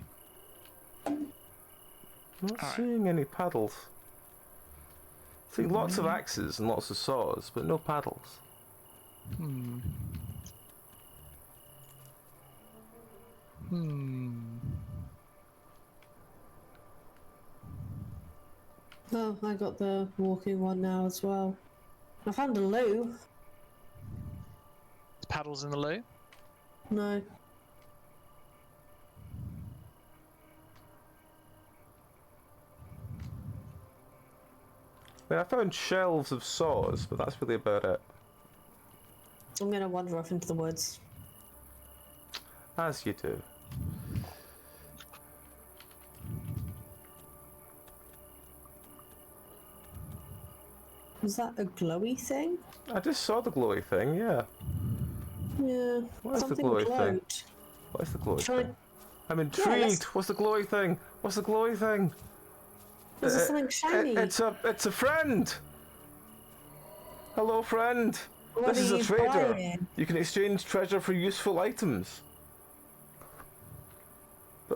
Not Alright. seeing any paddles. Seeing lots of axes and lots of saws, but no paddles. Oh, I got the walking one now as well. I found a loo. Paddles in the loo? No. I mean, I found shelves of saws, but that's really about it. I'm gonna wander off into the woods. As you do. Was that a glowy thing? I just saw the glowy thing, yeah. Yeah. What is the something glowy thing? glowed. What is the glowy Try- thing? I'm let's- intrigued! What's the glowy thing? What's the glowy thing? Is there something shiny? It's a friend! Hello, friend! What This is are a you trader. buying? You can exchange treasure for useful items.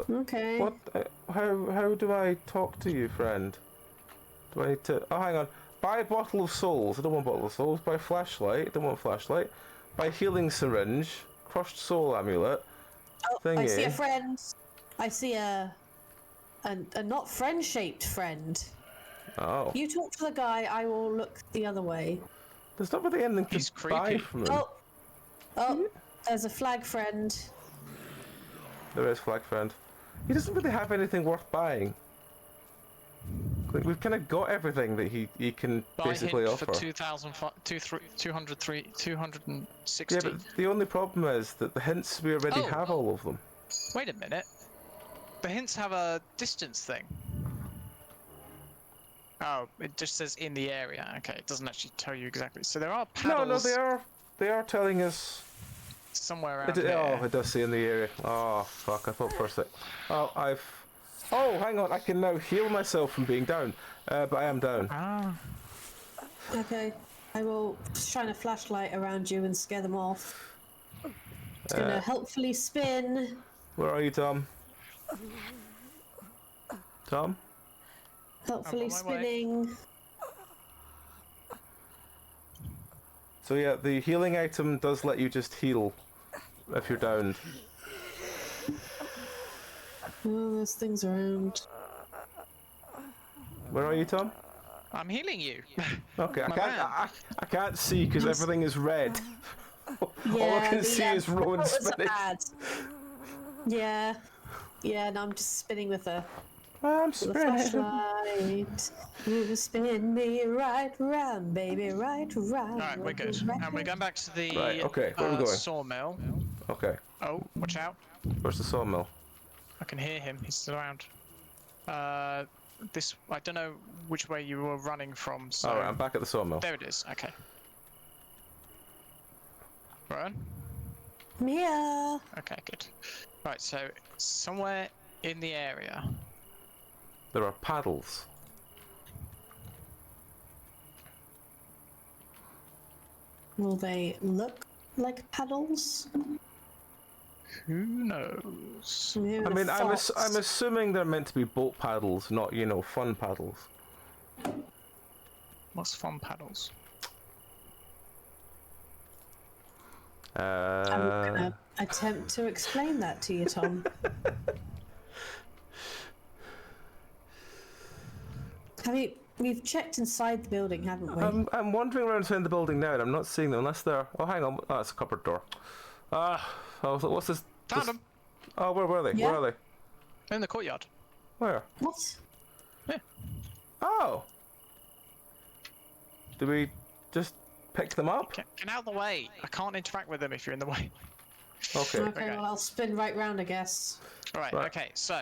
Okay. What? How do I talk to you, friend? Do I need to? Oh, hang on. Buy a bottle of souls. I don't want a bottle of souls. Buy flashlight. I don't want flashlight. Buy healing syringe. Crushed soul amulet. Oh, Thingy. I see a friend. I see a not friend-shaped friend. Oh, You talk to the guy. I will look the other way. there's not really anything He's to buy creepy. from him. Oh, there's a flag friend. There is flag friend. He doesn't really have anything worth buying. We've kind of got everything that he can Buy basically hint offer. for 260. Yeah, but the only problem is that the hints, we already Oh. have all of them. Wait a minute. The hints have a distance thing. Oh, it just says in the area. Okay, it doesn't actually tell you exactly. So there are paddles. No, they are telling us. Somewhere around It, here. oh, it does say in the area. Oh, fuck, I thought for a sec. Oh, oh, hang on, I can now heal myself from being down. But I am down. Ah. Okay, I will shine a flashlight around you and scare them off. It's gonna helpfully spin. Where are you, Tom? Tom? Helpfully I'm on my way. spinning. So yeah, the healing item does let you just heal if you're downed. Oh, there's things around. Where are you, Tom? I'm healing you. Okay, My man. I can't see because everything is red. All I can see is Rowan spinning. Yeah. Yeah, no, I'm just spinning with the I'm the spinning. flashlight. You spin me right round, baby, right round. Alright, we're good. And we're going back to the Right, okay, where are we going? sawmill. Okay, Oh, watch out. where's the sawmill? I can hear him. He's still around. This. I don't know which way you were running from. So Alright, I'm back at the sawmill. there it is. Okay. Rowan? I'm here. Okay, good. Right, so somewhere in the area. There are paddles. Will they look like paddles? Who knows? I mean, I'm assuming they're meant to be boat paddles, not, you know, fun paddles. What's fun paddles? I'm gonna attempt to explain that to you, Tom. We've checked inside the building, haven't we? I'm wandering around inside the building now and I'm not seeing them unless they're... Oh, hang on. Oh, it's a cupboard door. What's this? Found them! Oh, where were they? Yeah. Where are they? In the courtyard. Where? What? Yeah. Oh! Do we just pick them up? Get out of the way! I can't interact with them if you're in the way. Okay. Okay, well, I'll spin right round, I guess. Right, Right. okay, so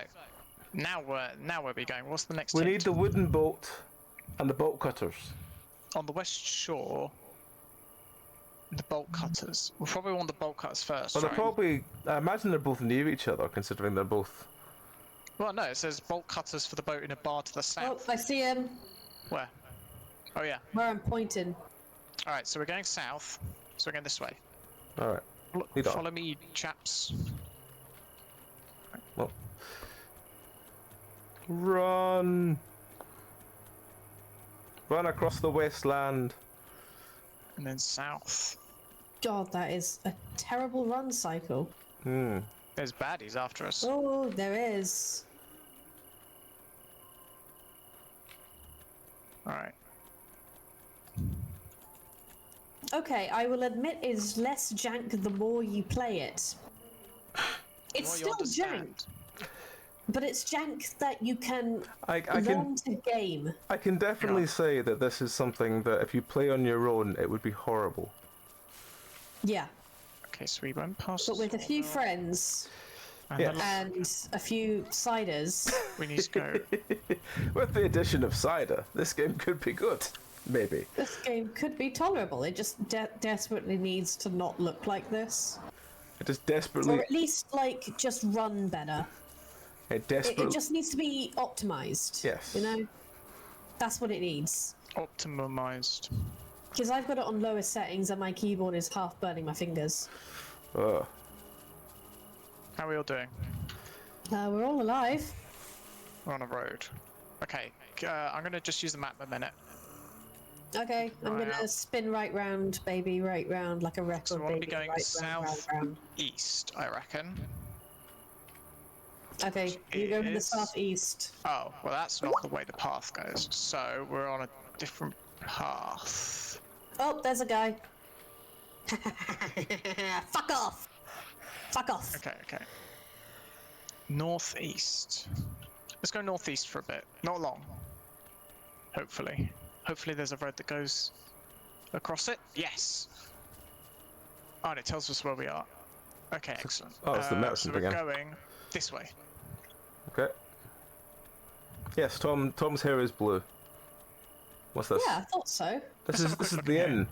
now where are we going? What's the next We hint? need the wooden boat and the bolt cutters. On the west shore, the bolt cutters. We'll probably want the bolt cutters first, Well, they're right? probably... I imagine they're both near each other, considering they're both... Well, no, it says bolt cutters for the boat in a bar to the Oh, south. I see him. Where? Oh, yeah. Where I'm pointing. Alright, so we're going south. So we're going this way. Alright. Lead on. Follow me, chaps. Well. Run! Run across the wasteland. And then south. God, that is a terrible run cycle. Hmm. There's baddies after us. Oh, there is. Alright. Okay, I will admit it's less jank the more you play it. It's Well, you still understand. jank, but it's jank that you can I learn to game. I can definitely say that this is something that if you play on your own, it would be horrible. Yeah, Okay, so we went past. but with a few sawmill, friends and Yes. then and a few ciders. we need to go. With the addition of cider, this game could be good. Maybe. This game could be tolerable. It just desperately needs to not look like this, It just or desperately... at least like just run better. It desperately... It just needs to be optimized. Yes. You know, that's what it needs. Optimized. Because I've got it on lower settings and my keyboard is half burning my fingers. Ugh. How are we all doing? We're all alive. We're on a road. Okay, I'm gonna just use the map a minute. Okay, I'm Right gonna out. spin right round, baby, right round like a record. So we want to baby, be going right south round. east, I reckon. Okay, you go to the Is- southeast. Oh, well that's not the way the path goes. So we're on a different path. Oh, there's a guy. Fuck off! Fuck off! Okay, okay. Northeast. Let's go northeast for a bit. Not long. Hopefully. Hopefully there's a road that goes across it. Yes! Oh, and it tells us where we are. Okay, excellent. Oh, it's the merchant so we're again. going this way. Okay. Yes, Tom's hair is blue. What's this? Yeah, I thought so. This Let's have is a quick look the in here. inn.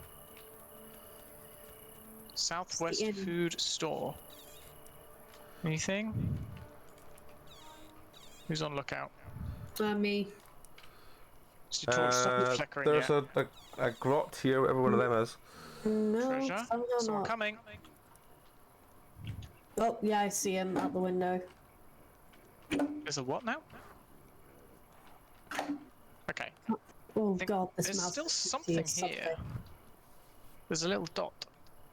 Southwest inn. Food Store. Anything? Who's on lookout? Me. Is your torch stop flickering There's yet? a grot here, whatever one of them is. No, Treasure? somehow Someone not. coming. Oh, yeah, I see him out the window. There's a what now? Okay. Oh think god, this There's mouse still is something here. There's a little dot.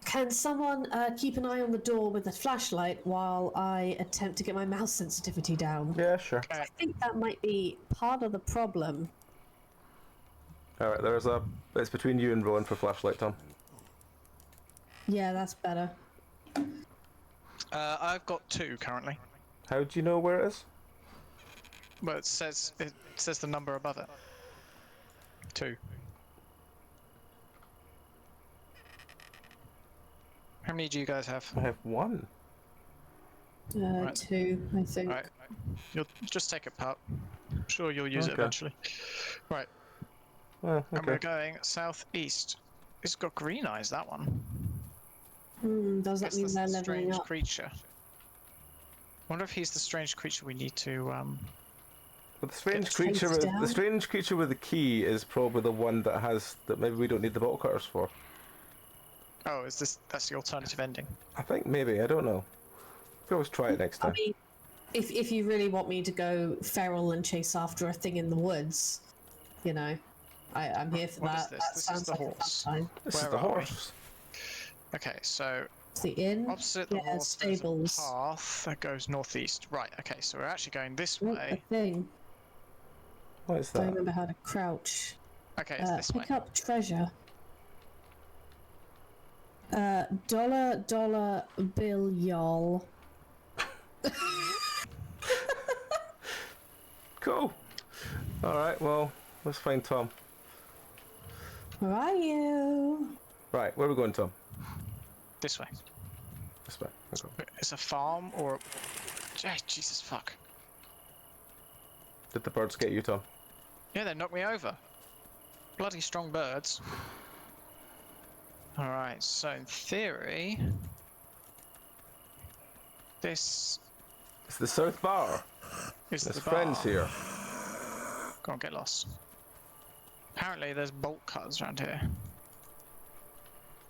Can someone keep an eye on the door with a flashlight while I attempt to get my mouse sensitivity down? Yeah, sure. Okay. I think that might be part of the problem. Alright, it's between you and Rowan for flashlight, Tom. Yeah, that's better. I've got 2 currently. How do you know where it is? Well, it says the number above it. 2. How many do you guys have? I have 1. Right. 2, I think. Right. You'll just take it, pup. I'm sure you'll use it Okay. eventually. Right. Oh, And we're okay. going southeast. It's got green eyes, that one. Does that Guess mean that's they're the leveling strange up? creature. Wonder if he's the strange creature we need to But the strange Get creature chased with down? the strange creature with the key is probably the one that maybe we don't need the bolt cutters for. Oh, that's the alternative ending. I think maybe, I don't know. We can always try it next I time. mean, if you really want me to go feral and chase after a thing in the woods, you know, I'm here for What is that. this? That This is sounds the like horse. a fun time. This is Where the are we? horse. Okay, so It's the inn. opposite the Yeah, horse there's a stables. path that goes northeast. Right, okay, so we're actually going this Oh, a way. thing. What is Don't that? remember how to crouch. Okay, it's this way. Pick up treasure. Dollar bill, y'all. Cool. Alright, well, let's find Tom. Where are you? Right, where are we going, Tom? This way. This way. Okay. It's a farm or... Jesus fuck. Did the birds get you, Tom? Yeah, they knocked me over. Bloody strong birds. Alright, so in theory... This It's the South Bar. is There's the friends bar. here. Go on, get lost. Apparently there's bolt cutters around here.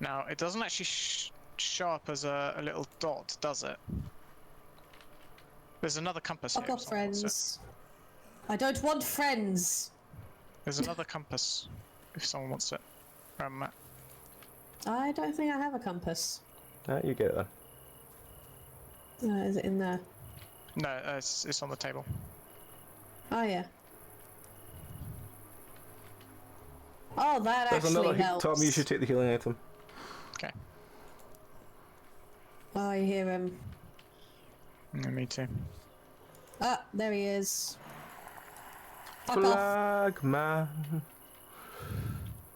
Now, it doesn't actually show up as a little dot, does it? There's another compass Fuck here. off, if someone wants it. friends. I don't want friends. There's another compass, if someone wants it. I don't think I have a compass. You get it then. Is it in there? No, it's on the table. Oh yeah. Oh, that There's actually another helps. Tom, you should take the healing item. Okay. Oh, I hear him. Yeah, me too. Ah, there he is. Fuck off. Flag man.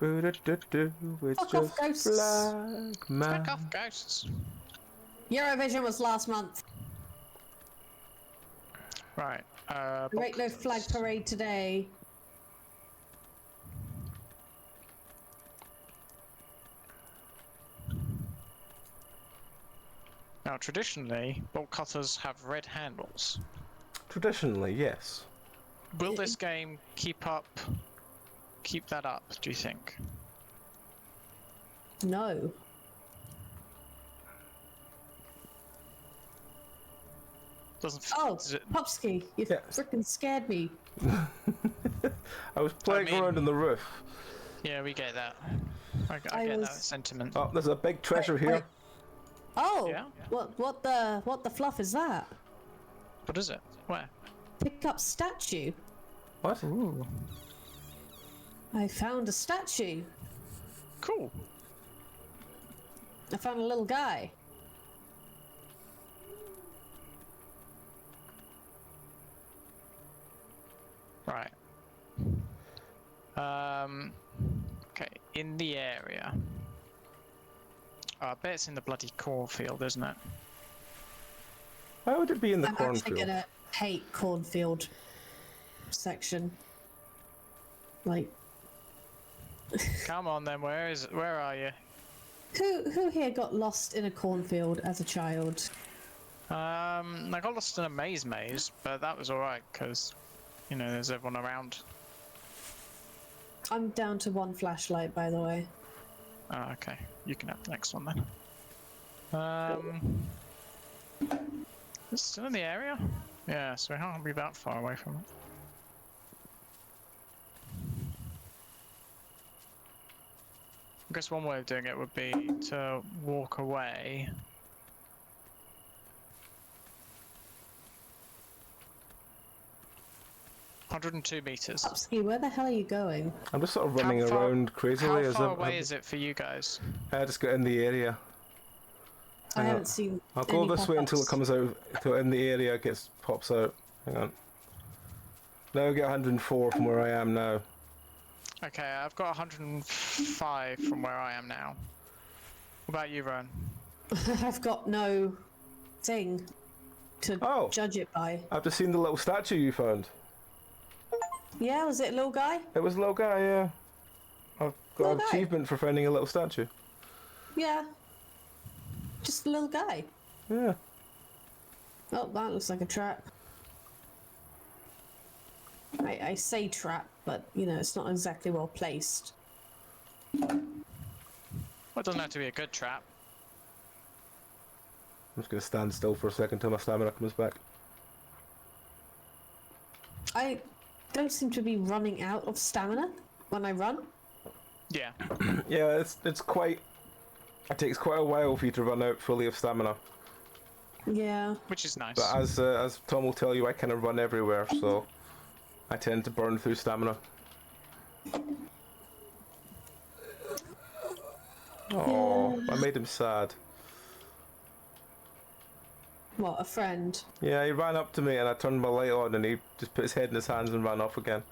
Boo-doo-doo-doo, it's Fuck off, just ghosts. flag man. Back off, ghosts. Eurovision was last month. Right. There ain't no flag parade today. Now, traditionally, bolt cutters have red handles. Traditionally, yes. Will this game keep that up, do you think? No. Doesn't Oh, does it- Popsky, you Yeah. frickin' scared me. I was playing mean- around on the roof. Yeah, we get that. I I get that was- sentiment. Oh, there's a big treasure Wait, here. wait. Oh, Yeah? what the fluff is that? What is it? Where? Pick up statue. What? Ooh. I found a statue. Cool. I found a little guy. Right. Okay, in the area. Oh, I bet it's in the bloody cornfield, isn't it? Why would it be in the I'm actually cornfield? gonna hate cornfield section. Like, Come on then, where are you? who here got lost in a cornfield as a child? I got lost in a maze, but that was alright, because, you know, there's everyone around. I'm down to 1 flashlight, by the way. Oh, okay. You can have the next one then. It's still in the area? Yeah, so we can't be that far away from it. I guess one way of doing it would be to walk away. $102 meters. Upski, where the hell are you going? I'm just sort of running around crazily. How far away is it for you guys? I just got in the area. I haven't seen. I'll go any this way until it pop-ups. comes out, till in the area pops out. Hang on. Now I get 104 from where I am now. Okay, I've got 105 from where I am now. What about you, Rowan? I've got no thing to Oh. judge it by. I've just seen the little statue you found. Yeah, was it a little guy? It was a little guy, yeah. I've got an Little guy? achievement for finding a little statue. Yeah. Just a little guy. Yeah. Oh, that looks like a trap. I say trap, but, you know, it's not exactly well placed. Well, it doesn't have to be a good trap. I'm just going to stand still for a second till my stamina comes back. I don't seem to be running out of stamina when I run. Yeah. Yeah, it's quite... It takes quite a while for you to run out fully of stamina. Yeah. Which is nice. But as Tom will tell you, I kind of run everywhere, so I tend to burn through stamina. Oh, I made him sad. What, a friend? Yeah, he ran up to me and I turned my light on and he just put his head in his hands and ran off again.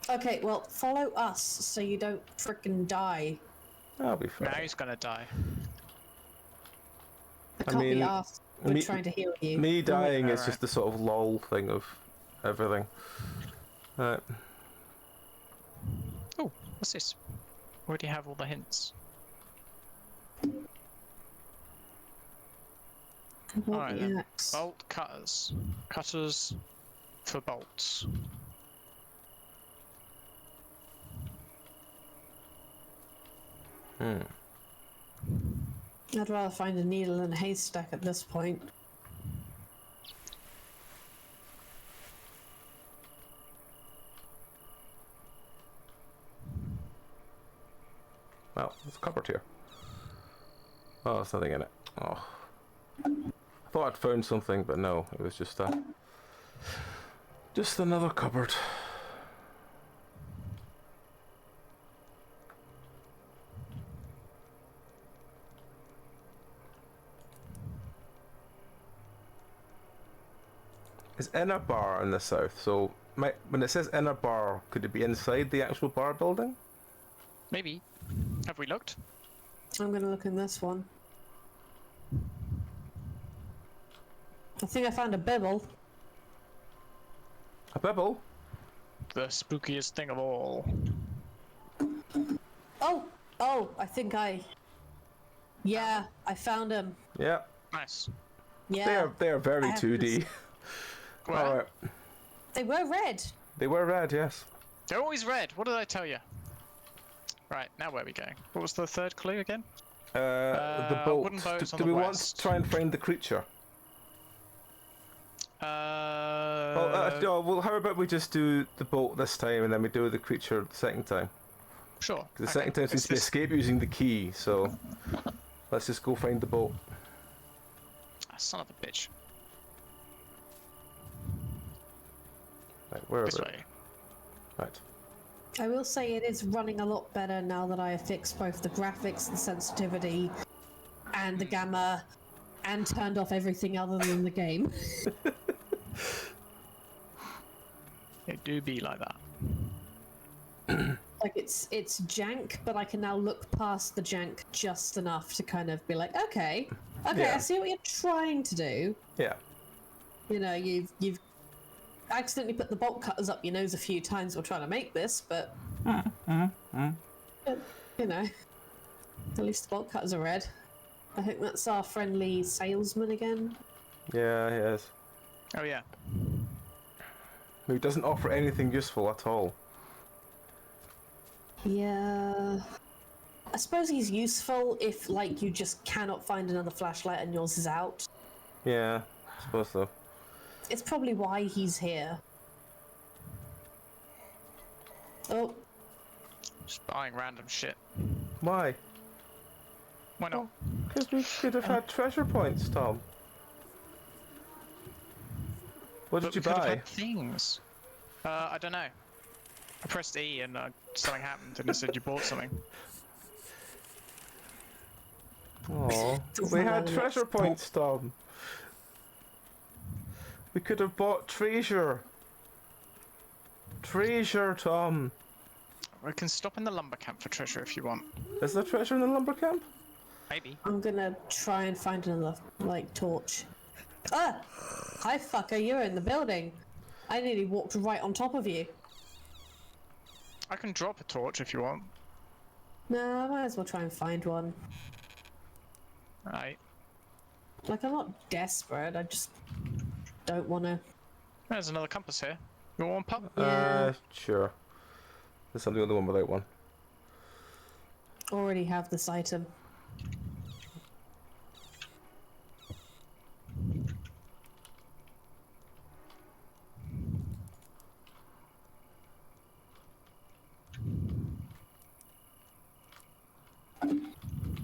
Okay, well, follow us so you don't frickin' die. That'll be fine. Now he's gonna die. I can't be mean, asked. We're me- trying to heal you. Me dying is Alright. just the sort of lol thing of everything. Right. Oh, what's this? Already have all the hints. What Alright the then. axe? Bolt cutters. Cutters for bolts. I'd rather find a needle in a haystack at this point. Well, there's a cupboard here. Oh, there's nothing in it. Oh. I thought I'd found something, but no, it was just another cupboard. Is in a bar in the south, so when it says in a bar, could it be inside the actual bar building? Maybe. Have we looked? I'm gonna look in this one. I think I found a bibble. A bibble? The spookiest thing of all. Oh, I think yeah, I found him. Yeah. Nice. Yeah. They are very I have 2D. Well, Alright. They were red. They were red, yes. they're always red. What did I tell you? Right, now where are we going? What was the third clue again? The boat. wooden boats on Do the we want west. to try and find the creature? Well, how about we just do the boat this time and then we do the creature the second time? Sure. 'Cause the second time seems to be escape using the key, so let's just go find the boat. Son of a bitch. Right, where This are we? way. Right. I will say it is running a lot better now that I have fixed both the graphics, the sensitivity, and the gamma, and turned off everything other than the game. It do be like that. Like it's jank, but I can now look past the jank just enough to kind of be like, okay, Yeah. I see what you're trying to do. Yeah. You know, you've accidentally put the bolt cutters up your nose a few times while trying to make this, but you know, at least the bolt cutters are red. I think that's our friendly salesman again. Yeah, he is. Oh yeah. Who doesn't offer anything useful at all. Yeah. I suppose he's useful if, like, you just cannot find another flashlight and yours is out. Yeah, I suppose so. It's probably why he's here. Oh, Just buying random shit. Why? Why not? Because we could have had treasure points, Tom. What did But you we could have buy? had things. I don't know. I pressed E and something happened and it said you bought something. Oh, we had treasure points, Tom. We could have bought treasure. Treasure, Tom. We can stop in the lumber camp for treasure if you want. Is there treasure in the lumber camp? Maybe. I'm gonna try and find another, like, torch. Ah! Hi, fucker, you're in the building. I nearly walked right on top of you. I can drop a torch if you want. No, I might as well try and find one. Right. Like, I'm not desperate, I just don't want to... There's another compass here. You want one, pup? Yeah. Sure. This I'm the only one without one. Already have this item.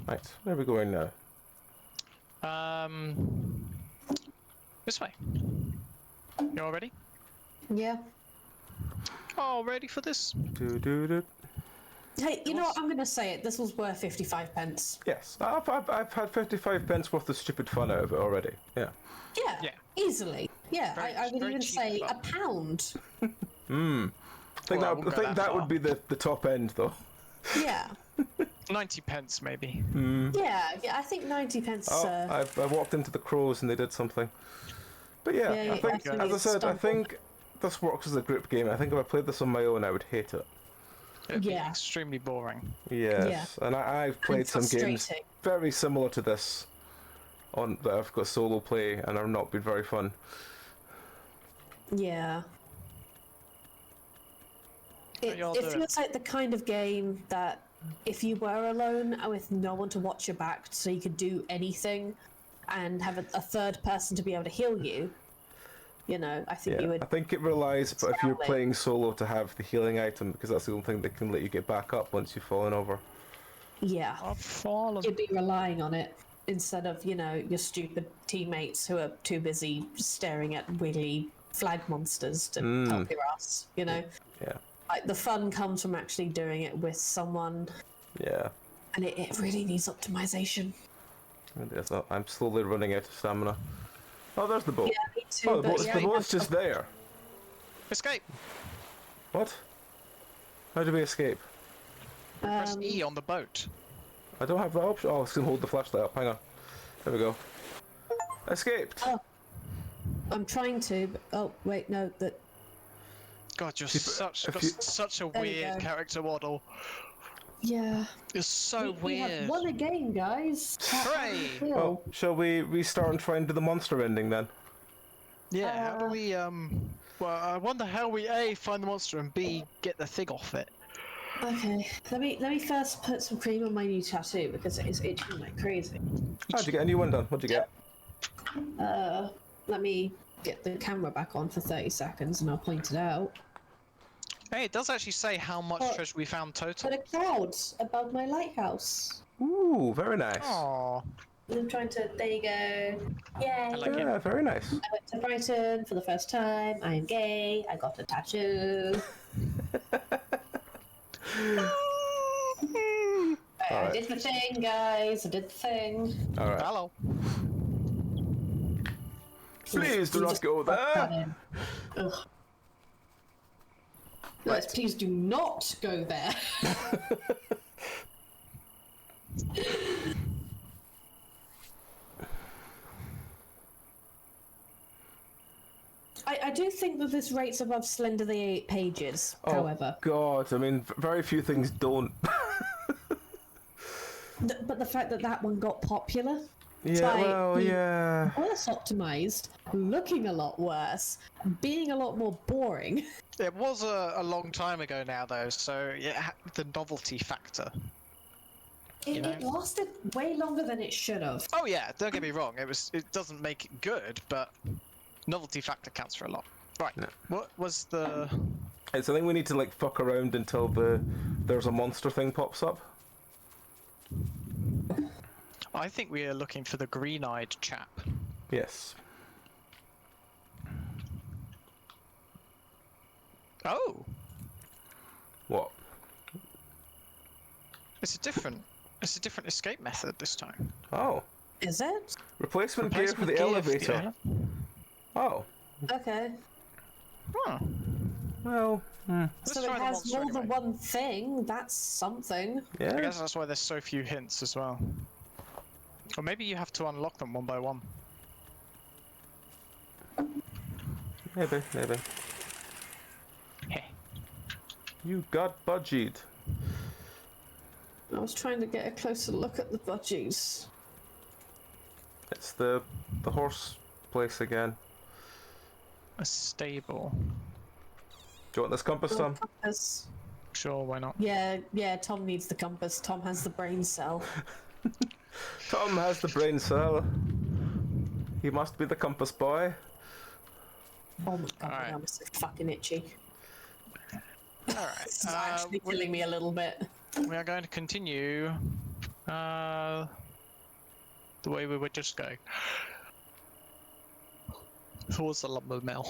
Right, where are we going now? This way. You all ready? Yeah. Oh, ready for this? Do. Hey, you know what? I'm gonna say it. This was worth 55 pence. Yes, I've had 55 pence worth of stupid fun out of it already. Yeah. Yeah. Yeah. Easily. Yeah. Very- I would very even cheap say fun. £1. I think Well, I that, wouldn't I go think that that would far. be the top end, though. Yeah. 90 pence, maybe. Yeah. I think 90 pence. Oh, I walked into the crows and they did something. But yeah, Yeah, I think, yeah, as I said, I stumbled. think this works as a group game. I think if I played this on my own, I would hate it. It'd be Yeah. extremely boring. Yes, and I've played some games frustrating. very similar to this on that I've got solo play and have not been very fun. Yeah. y'all It doing? feels like the kind of game that if you were alone and with no one to watch your back so you could do anything and have a third person to be able to heal you, you know, I think Yeah, you would... I think it relies, but if you're Exactly. playing solo, to have the healing item because that's the only thing that can let you get back up once you've fallen over. Yeah. I've fallen. You'd be relying on it instead of, you know, your stupid teammates who are too busy staring at wiggly flag monsters to help your ass, you know? Yeah, Like, the fun comes from actually doing it with someone, yeah. and it really needs optimization. It is not. I'm slowly running out of stamina. Oh, there's the boat. Yeah, me too, Oh, but the yeah, boat's just there. Escape! What? How do we escape? Press E on the boat. I don't have that option. Oh, I was going to hold the flashlight up. Hang on. There we go. Escaped. Oh. I'm trying to, but... Oh, wait, no, that... God, you're See, such if got you- such a There you weird go. character model. Yeah. You're so We have weird. won a game, guys. Hooray! Well, shall we restart and try and do the monster ending then? Yeah, how do we well, I wonder how we A, find the monster, and B, get the thing off it. Okay, let me first put some cream on my new tattoo because it is itching like crazy. How'd you get a new one done? What'd you get? Let me get the camera back on for 30 seconds and I'll point it out. Hey, it does actually say how much Oh. treasure we found total. Put a cloud above my lighthouse. Ooh, very nice. Aww. I'm trying to. There you go. Yay! I like it. Yeah, very nice. I went to Brighton for the first time. I am gay. I got a tattoo. I did the thing, guys. I did the thing. All right. Hello. Please do You not just go pop that there. in. Ugh. Yes, please do not go there. I do think that this rates above Slender the 8 pages, however. God, I mean, very few things don't. But the fact that that one got popular, Yeah, well, yeah. worse optimized, looking a lot worse, being a lot more boring. It was a long time ago now, though, so yeah, the novelty factor. It lasted way longer than it should have. Oh yeah, don't get me wrong. It doesn't make it good, but novelty factor counts for a lot. Right. No. What was the? It's I think we need to like fuck around until there's a monster thing pops up. I think we are looking for the green-eyed chap. Yes. Oh, What? it's a different escape method this time. Oh. Is it? Replacement gear for the gear elevator. Oh. Okay. Huh. Well. Let's So it try the has monster more than anyway. one thing. That's something. Yeah. I guess that's why there's so few hints as well. Or maybe you have to unlock them one by one. Maybe. Heh. You got budgied. I was trying to get a closer look at the budgies. It's the horse place again. A stable. Do you want this compass, Tom? Compass. Sure, why not? Yeah, Tom needs the compass. Tom has the brain cell. Tom has the brain cell. He must be the compass boy. Oh my god, Alright. I'm so fucking itchy. Alright. This is actually killing me a little bit. We are going to continue the way we were just going. Towards the lumber mill.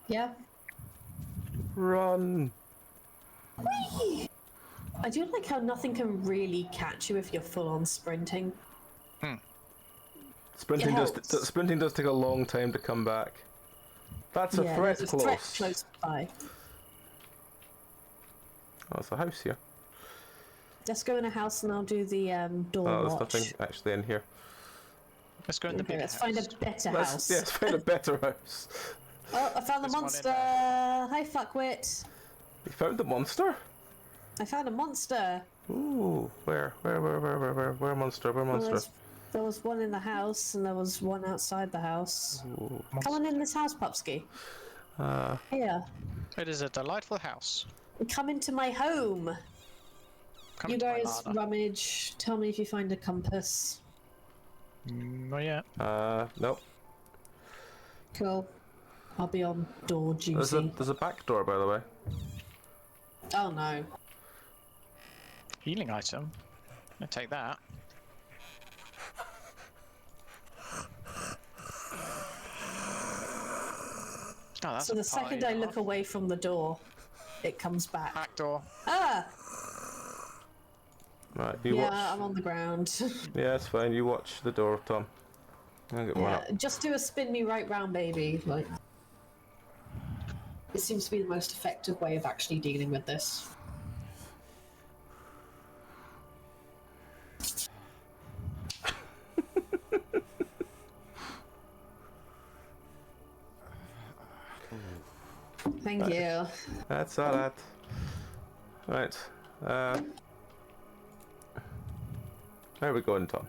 Yeah. Run. I do like how nothing can really catch you if you're full on sprinting. Sprinting It does take a long time to come back. That's a threat there's close. a threat close by. Oh, it's a house here. Let's go in a house and I'll do the door Oh, there's watch. nothing actually in here. Let's go in the Okay, big let's house. find a better house. Let's find a better house. Oh, I found the There's one in monster! there. Hi, fuckwit! You found the monster? I found a monster! Ooh, where monster? Where Well, monster? there was one in the house and there was one outside the house. Ooh. Come on in this house, Pupsky. Here. It is a delightful house. Come into my home! Come You to my guys larder. rummage. Tell me if you find a compass. Not yet. Nope. Cool. I'll be on door duty. There's a back door, by the way. Oh no. Healing item. I'll take that. Oh, that's So a the second I look away from the door, it comes back. Back door. Ah! Right, you Yeah, watch. I'm on the ground. Yeah, it's fine. You watch the door, Tom. I'll get one Yeah, up. just do a spin me right round, baby. Like, it seems to be the most effective way of actually dealing with this. Thank you. That's all that. Right. Where are we going, Tom?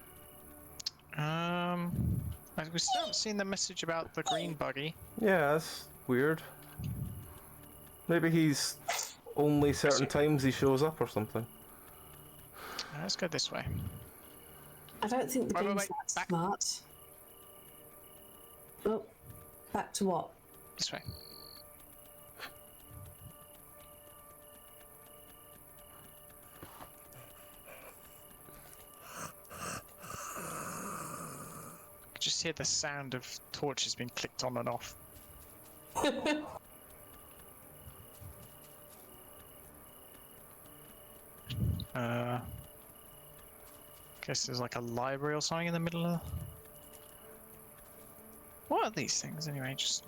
We still haven't seen the message about the green buggy. Yeah, that's weird. Maybe he's only certain times he shows up or something. Let's go this way. I don't think the Wait, game's that back. smart. Oh, back to what? This way. Just hear the sound of torches being clicked on and off. Guess there's like a library or something in the middle of. What are these things anyway? Just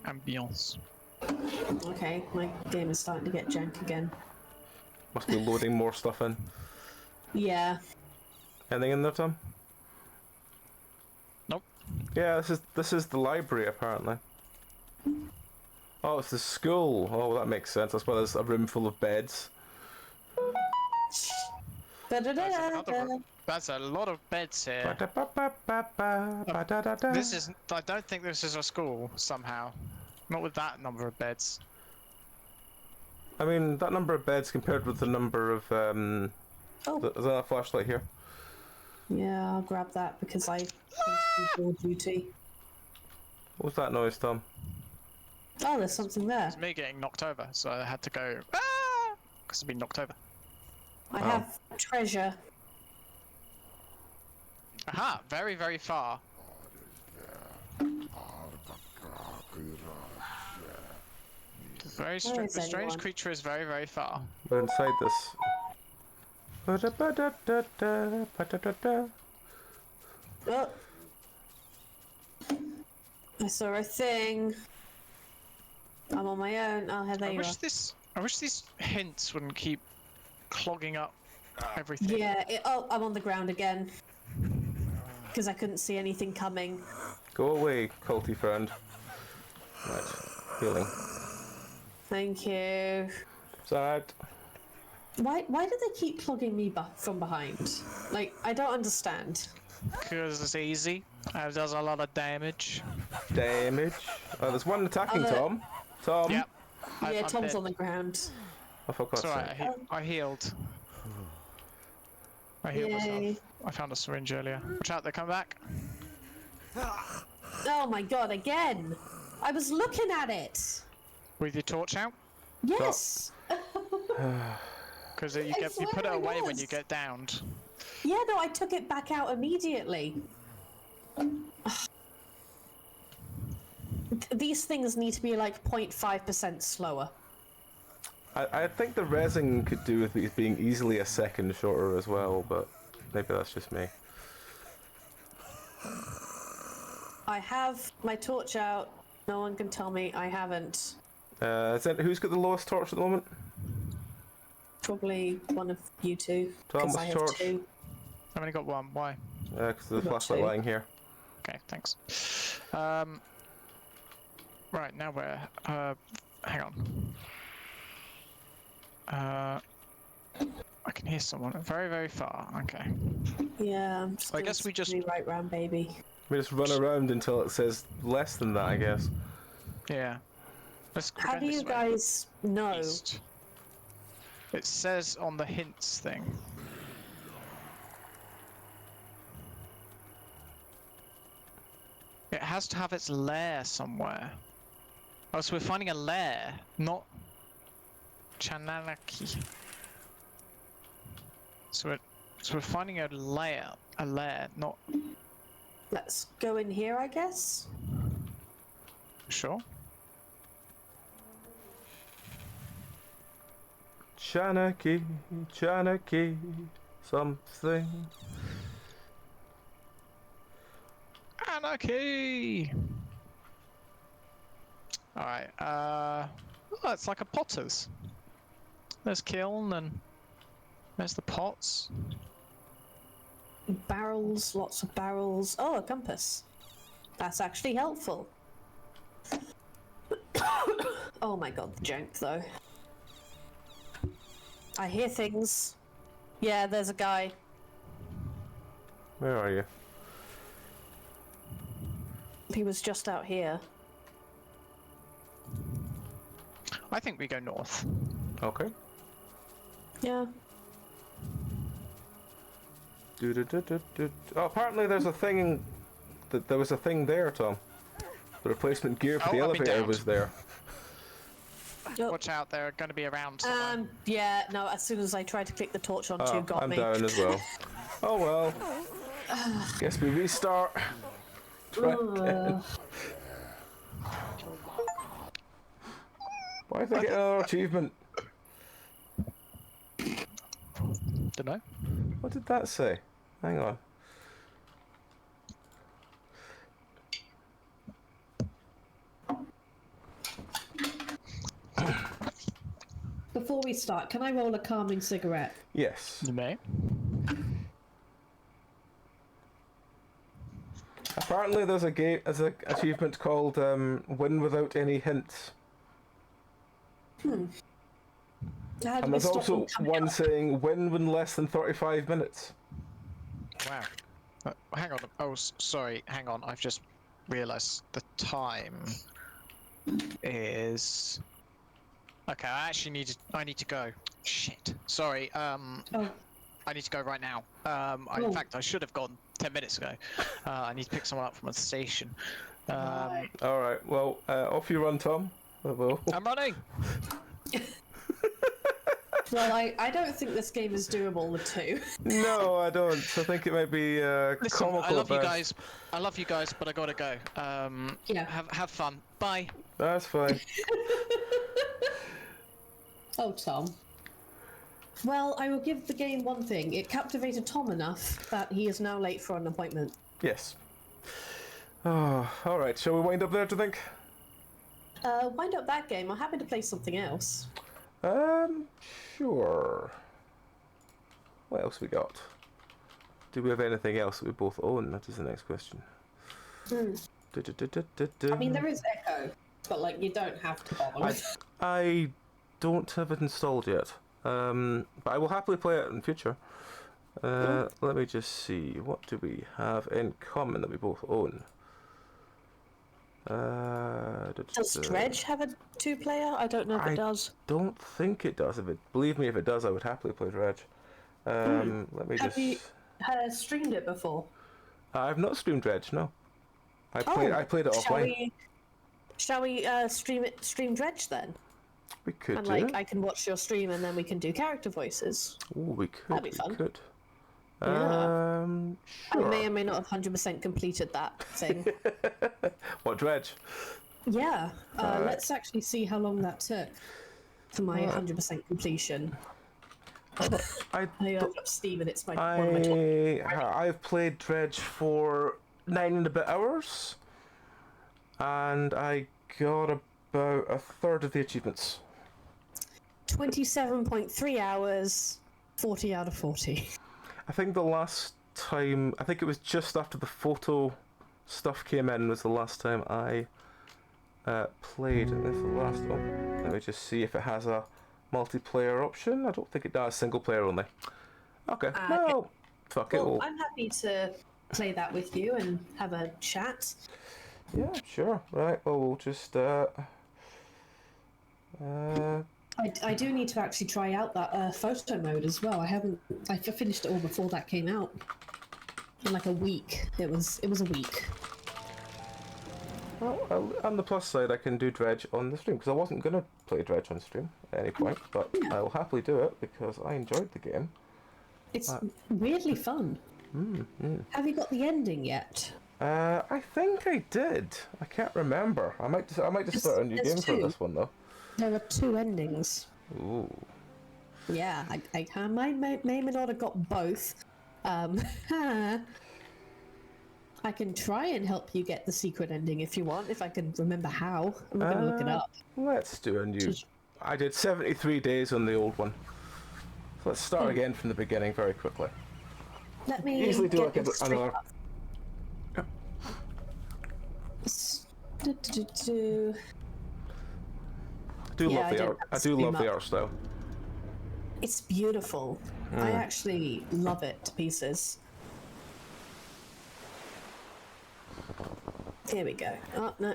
ambience. Okay, my game is starting to get jank again. Must be loading more stuff in. Yeah. Anything in there, Tom? Nope. Yeah, this is the library apparently. Oh, it's the school. Oh, that makes sense. That's why there's a room full of beds. That's a lot of beds here. Ba-da-ba-ba-ba-ba, This is. I don't think this is a school somehow. Not with that number of beds. I mean, that number of beds compared with the number of Oh. Is that a flashlight here? Yeah, I'll grab that because I tend to do duty. What was that noise, Tom? Oh, there's something there. It's me getting knocked over, so I had to go. Ah! Because I've been knocked over. I have treasure. Aha! Very, very far. The strange anyone? creature is very, very far. We're inside this. Ba-da-ba-da-da-da, ba-da-da-da. Oh. I saw a thing. I'm on my own. Oh, there you are. I wish these hints wouldn't keep clogging up everything. Yeah, oh, I'm on the ground again. Because I couldn't see anything coming. Go away, culty friend. Right, healing. Thank you. Sad. Why do they keep clogging me from behind? Like, I don't understand. Because it's easy. It does a lot of damage. Damage. Oh, there's one attacking Tom. Tom. Yep. Yeah, I'm Tom's dead. on the ground. I forgot. It's alright, I healed. I healed Yay. myself. I found a syringe earlier. Watch out, they come back. Oh my god, again! I was looking at it! With your torch out. Yes! Because you swear put it I away when was. you get downed. Yeah, no, I took it back out immediately. These things need to be like 0.5% slower. I think the resin could do with these being easily a second shorter as well, but maybe that's just me. I have my torch out. No one can tell me I haven't. Who's got the lowest torch at the moment? Probably one of you two. Tom, Because what's I have torch? two. I've only got one. Why? Because there's a I've got flashlight two. lying here. Okay, thanks. Right, now we're... hang on. I can hear someone very, very far. Okay. Yeah, I'm just I guess we just... right round, baby. We just run around until it says less than that, I guess. Yeah. Let's go How do this you way. guys know? East. It says on the hints thing. It has to have its lair somewhere. Oh, so we're finding a lair, not Chananaki. So we're finding a lair, not Let's go in here, I guess. sure. Chanaki, Chanaki, something. Anarchy. All right. Oh, it's like a potter's. There's kiln and there's the pots. Barrels, lots of barrels. Oh, a compass. That's actually helpful. Oh my god, the junk though. I hear things. Yeah, there's a guy. Where are you? He was just out here. I think we go north. Okay. Yeah. Oh, apparently there's a thing. There was a thing there, Tom. The replacement gear for the I've been elevator downed. was there. Oh, Watch out, they're going to be around somewhere. yeah, no, as soon as I tried to click the torch on two, got I'm me. down as well. Oh well. Guess we restart. Try again. Why did I get another achievement? Dunno. What did that say? Hang on. before we start, can I roll a calming cigarette? Yes. You may. Apparently, there's an achievement called "Win Without Any Hints," How do and we there's stop also them coming one up? saying "Win in less than 35 minutes." Wow. Hang on. Oh, sorry. Hang on. I've just realised the time is. Okay, I need to go. Shit. Sorry. Oh, I need to go right now. In Oh. fact, I should have gone 10 minutes ago. I need to pick someone up from the station. right. All right. Well, off you run, Tom. Well, I'm running. Well, I don't think this game is doable with two. no, I don't. I think it might be Listen, comical. I love at you best. guys. I love you guys, but I gotta go. Yeah. Have fun. Bye. That's fine. Oh, Tom. Well, I will give the game one thing. It captivated Tom enough that he is now late for an appointment. Yes. Oh, all right. Shall we wind up there? Do you think? Wind up that game. I'm happy to play something else. Sure. What else we got? Do we have anything else that we both own? That is the next question. I mean, there is Echo, but like you don't have to bother with. I don't have it installed yet. But I will happily play it in future. Let me just see. What do we have in common that we both own? Does Dredge have a two-player? I don't know if it does. Don't think it does. Believe me, if it does, I would happily play Dredge. Let me Have just. you streamed it before? I've not streamed Dredge. No. I played it offline. Shall we stream Dredge then? We could And do. like I can watch your stream and then we can do character voices. Ooh, we could. That'd be fun. We could. Yeah. I Sure. may or may not have 100% completed that thing. What Dredge? Yeah. Let's actually see how long that took for my 100% completion. I I opened up Steam and it's one of my top. I've played Dredge for 9 and a bit hours, and I got about a third of the achievements. 27.3 hours, 40 out of 40. I think the last time, I think it was just after the photo stuff came in, was the last time I played. And this is the last. Oh, let me just see if it has a multiplayer option. I don't think it does. Single player only. Okay. Well, fuck it. Well, I'm happy to play that with you and have a chat. Yeah, sure. Right. Well, we'll just. I do need to actually try out that photo mode as well. I finished it all before that came out. In like a week. It was a week. Well, on the plus side, I can do Dredge on the stream, because I wasn't going to play Dredge on stream at any point, but I will happily do it because I enjoyed the game. It's weirdly fun. Have you got the ending yet? I think I did. I can't remember. I might just start a new There's game for two. this one though. There are 2 endings. Ooh. Yeah, I may not have got both. I can try and help you get the secret ending if you want, if I can remember how. I'm not going to look it up. Let's do a new. I did 73 days on the old one. So let's start again from the beginning very quickly. Let me Easily do get like this another. straight up. I do love the art. I do love the stream art style. It's beautiful. I actually love it to pieces. Here we go. Oh, no.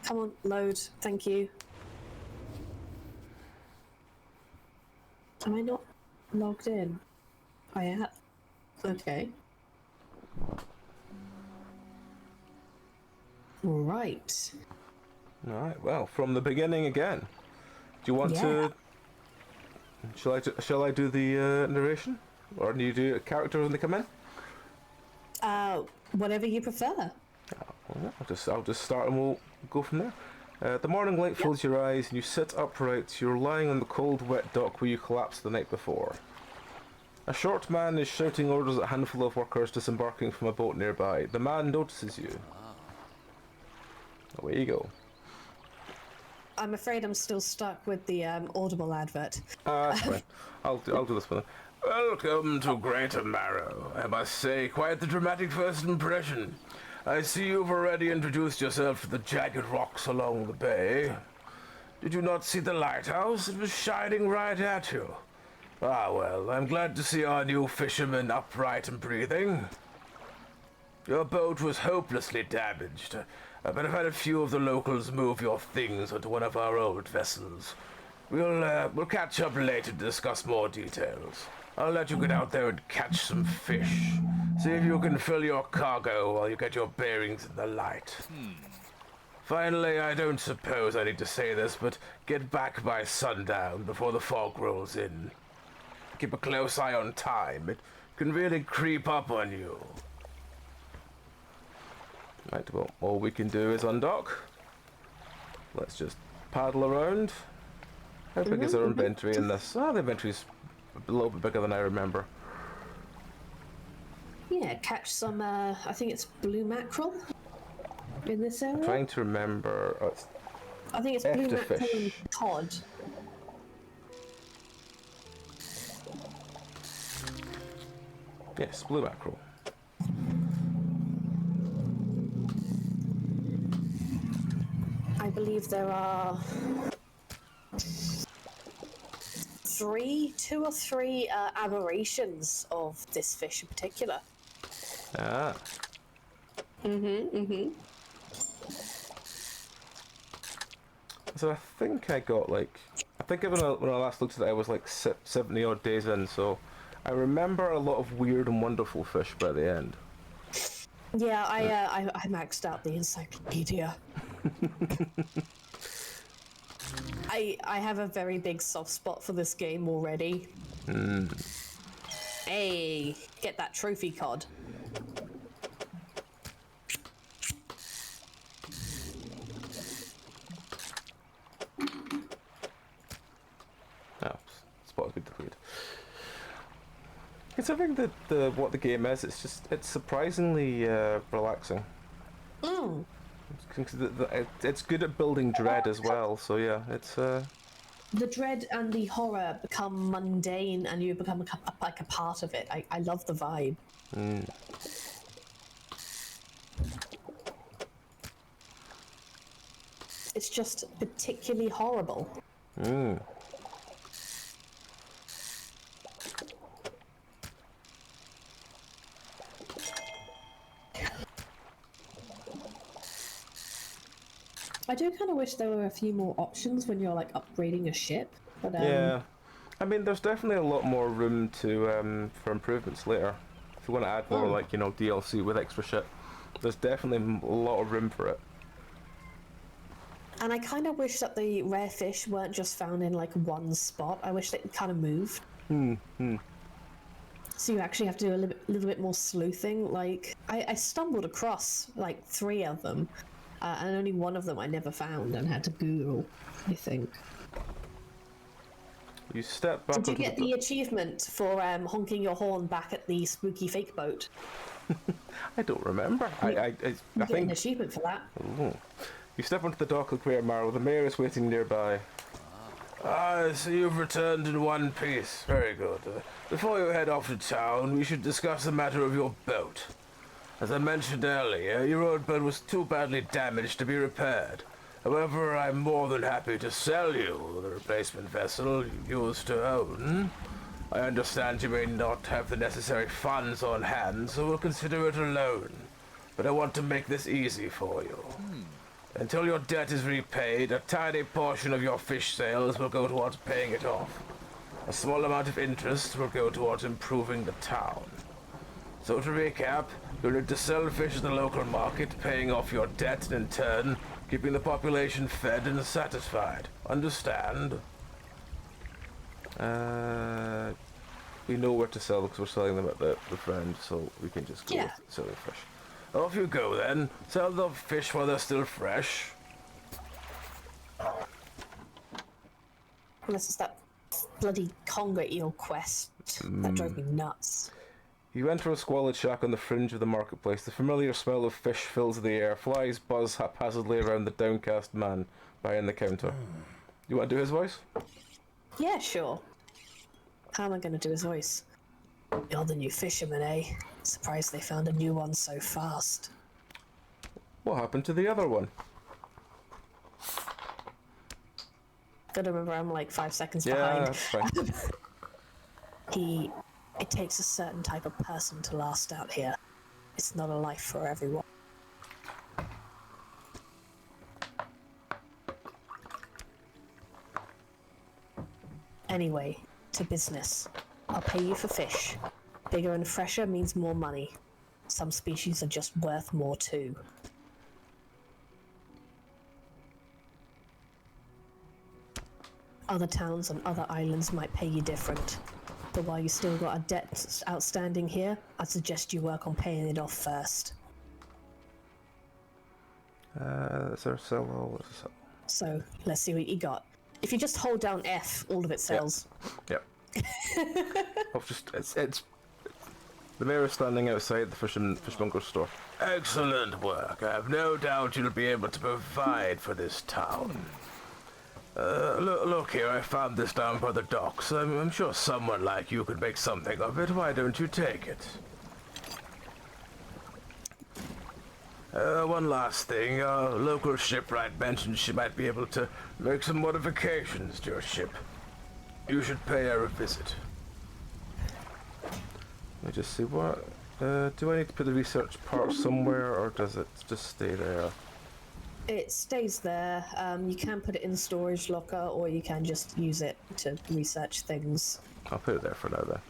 Come on, load. Thank you. Am I not logged in? I am. Okay. Right. All right. Well, from the beginning again. Do you want to? Shall I do the narration, or do you do a character when they come in? Whatever you prefer. Well, I'll just start and we'll go from there. The morning light fills your eyes and you sit upright. You're lying on the cold, wet dock where you collapsed the night before. A short man is shouting orders at a handful of workers disembarking from a boat nearby. The man notices you. Away you go. I'm afraid I'm still stuck with the Audible advert. That's fine. I'll do this one. Welcome to Greater Marrow. I must say, quite the dramatic first impression. I see you've already introduced yourself to the jagged rocks along the bay. Did you not see the lighthouse? It was shining right at you. Ah, well, I'm glad to see our new fisherman upright and breathing. Your boat was hopelessly damaged, but I've had a few of the locals move your things onto one of our old vessels. We'll catch up later to discuss more details. I'll let you get out there and catch some fish. See if you can fill your cargo while you get your bearings in the light. Finally, I don't suppose I need to say this, but get back by sundown before the fog rolls in. Keep a close eye on time. It can really creep up on you. Right, well, all we can do is undock. Let's just paddle around. How big is our inventory in this? Oh, the inventory's a little bit bigger than I remember. Yeah, catch some, I think it's blue mackerel in this area. I'm trying to remember. Oh, I think it's blue mackerel and cod. Yes, blue mackerel. I believe there are two or three aberrations of this fish in particular. Ah. So I think I got like, when I last looked at it, I was like 70 odd days in, so I remember a lot of weird and wonderful fish by the end. Yeah, I maxed out the encyclopedia. I have a very big soft spot for this game already. Hey, get that trophy cod. Oh, spot's been deleted. Considering what the game is, it's surprisingly relaxing. It's good at building dread as well, so yeah, it's The dread and the horror become mundane and you become like a part of it. I love the vibe. It's just particularly horrible. I do kind of wish there were a few more options when you're like upgrading a ship, but yeah. I mean, there's definitely a lot more room to for improvements later. If you want to add more, like, you know, DLC with extra shit, there's definitely a lot of room for it. And I kind of wish that the rare fish weren't just found in like one spot. I wish they kind of moved. So you actually have to do a little bit more sleuthing. Like, I stumbled across like 3 of them. And only one of them I never found and had to Google, I think. You step back. Did you get the achievement for honking your horn back at the spooky fake boat? I don't remember. I think an achievement for that. Ooh. You step onto the dock of Queer Marrow. The mayor is waiting nearby. Ah, so you've returned in one piece. Very good. Before you head off to town, we should discuss the matter of your boat. As I mentioned earlier, your old boat was too badly damaged to be repaired. However, I'm more than happy to sell you the replacement vessel you used to own. I understand you may not have the necessary funds on hand, so we'll consider it a loan. But I want to make this easy for you. Until your debt is repaid, a tiny portion of your fish sales will go towards paying it off. A small amount of interest will go towards improving the town. So to recap, you'll need to sell fish in the local market, paying off your debt, and in turn, keeping the population fed and satisfied. Understand? We know where to sell because we're selling them at the friend, so we can just go with selling fish. Off you go then. Sell the fish while they're still fresh. Unless it's that bloody conger eel quest that drove me nuts. You enter a squalid shack on the fringe of the marketplace. The familiar smell of fish fills the air. Flies buzz haphazardly around the downcast man. behind the counter. You want to do his voice? Yeah, sure. How am I going to do his voice? You're the new fisherman, eh? Surprised they found a new one so fast. What happened to the other one? Gotta remember I'm like 5 seconds Yeah, behind. that's fine. It takes a certain type of person to last out here. It's not a life for everyone. Anyway, to business. I'll pay you for fish. Bigger and fresher means more money. Some species are just worth more too. Other towns on other islands might pay you different. But while you still got a debt outstanding here, I'd suggest you work on paying it off first. Is there a sell? Oh, what's a sell? So, let's see what you got. If you just hold down F, all of it sells. Yep. I've just it's the mayor is standing outside the fishmonger store. Excellent work. I have no doubt you'll be able to provide for this town. Look here, I found this down by the docks. I'm sure someone like you could make something of it. Why don't you take it? One last thing. Local shipwright mentioned she might be able to make some modifications to your ship. You should pay her a visit. Let me just see what... do I need to put the research part somewhere, or does it just stay there? It stays there. You can put it in the storage locker, or you can just use it to research things. I'll put it there for now then.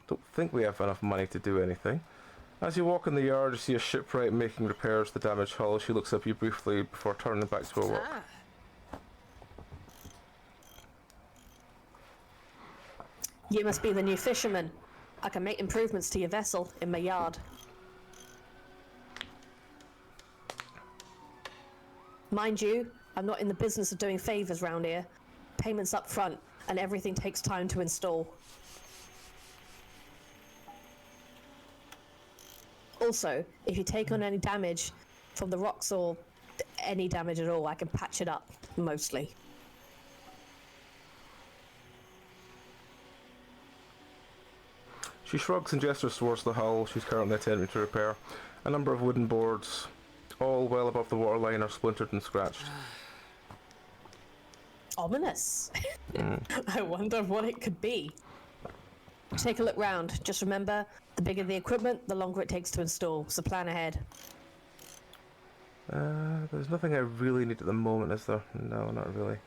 Don't think we have enough money to do anything. As you walk in the yard, you see a shipwright making repairs to the damaged hull. She looks up at you briefly before turning back to her work. You must be the new fisherman. I can make improvements to your vessel in my yard. Mind you, I'm not in the business of doing favors round here. Payments up front, and everything takes time to install. Also, if you take on any damage from the rocks or any damage at all, I can patch it up, mostly. She shrugs and gestures towards the hull she's currently attempting to repair. A number of wooden boards, all well above the waterline, are splintered and scratched. Ominous. I wonder what it could be. Take a look round. Just remember, the bigger the equipment, the longer it takes to install, so plan ahead. There's nothing I really need at the moment, is there? No, not really.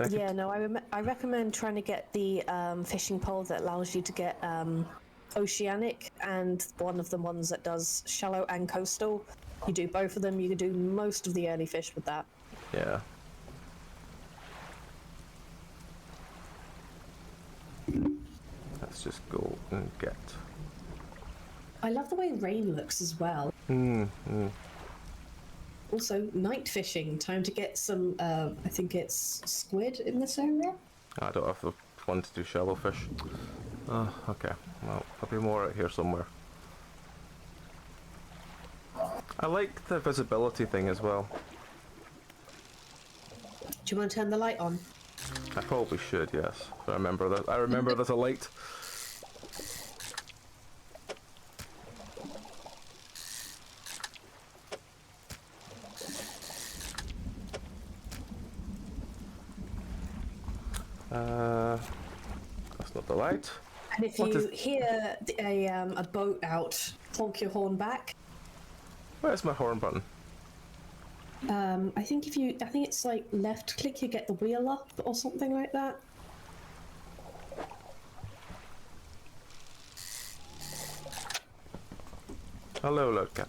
Yeah, no, I recommend trying to get the fishing pole that allows you to get oceanic, and one of the ones that does shallow and coastal. You do both of them, you can do most of the early fish with that. Yeah. Let's just go and get... I love the way rain looks as well. Also, night fishing. Time to get some, I think it's squid in this area? I don't have the one to do shallow fish. Okay. Well, there'll be more out here somewhere. I like the visibility thing as well. Do you want to turn the light on? I probably should, yes. I remember that. I remember there's a light. That's not the light. And if you hear a boat out, honk your horn back. Where's my horn button? I think it's like left click, you get the wheel up or something like that. Hello, little cat.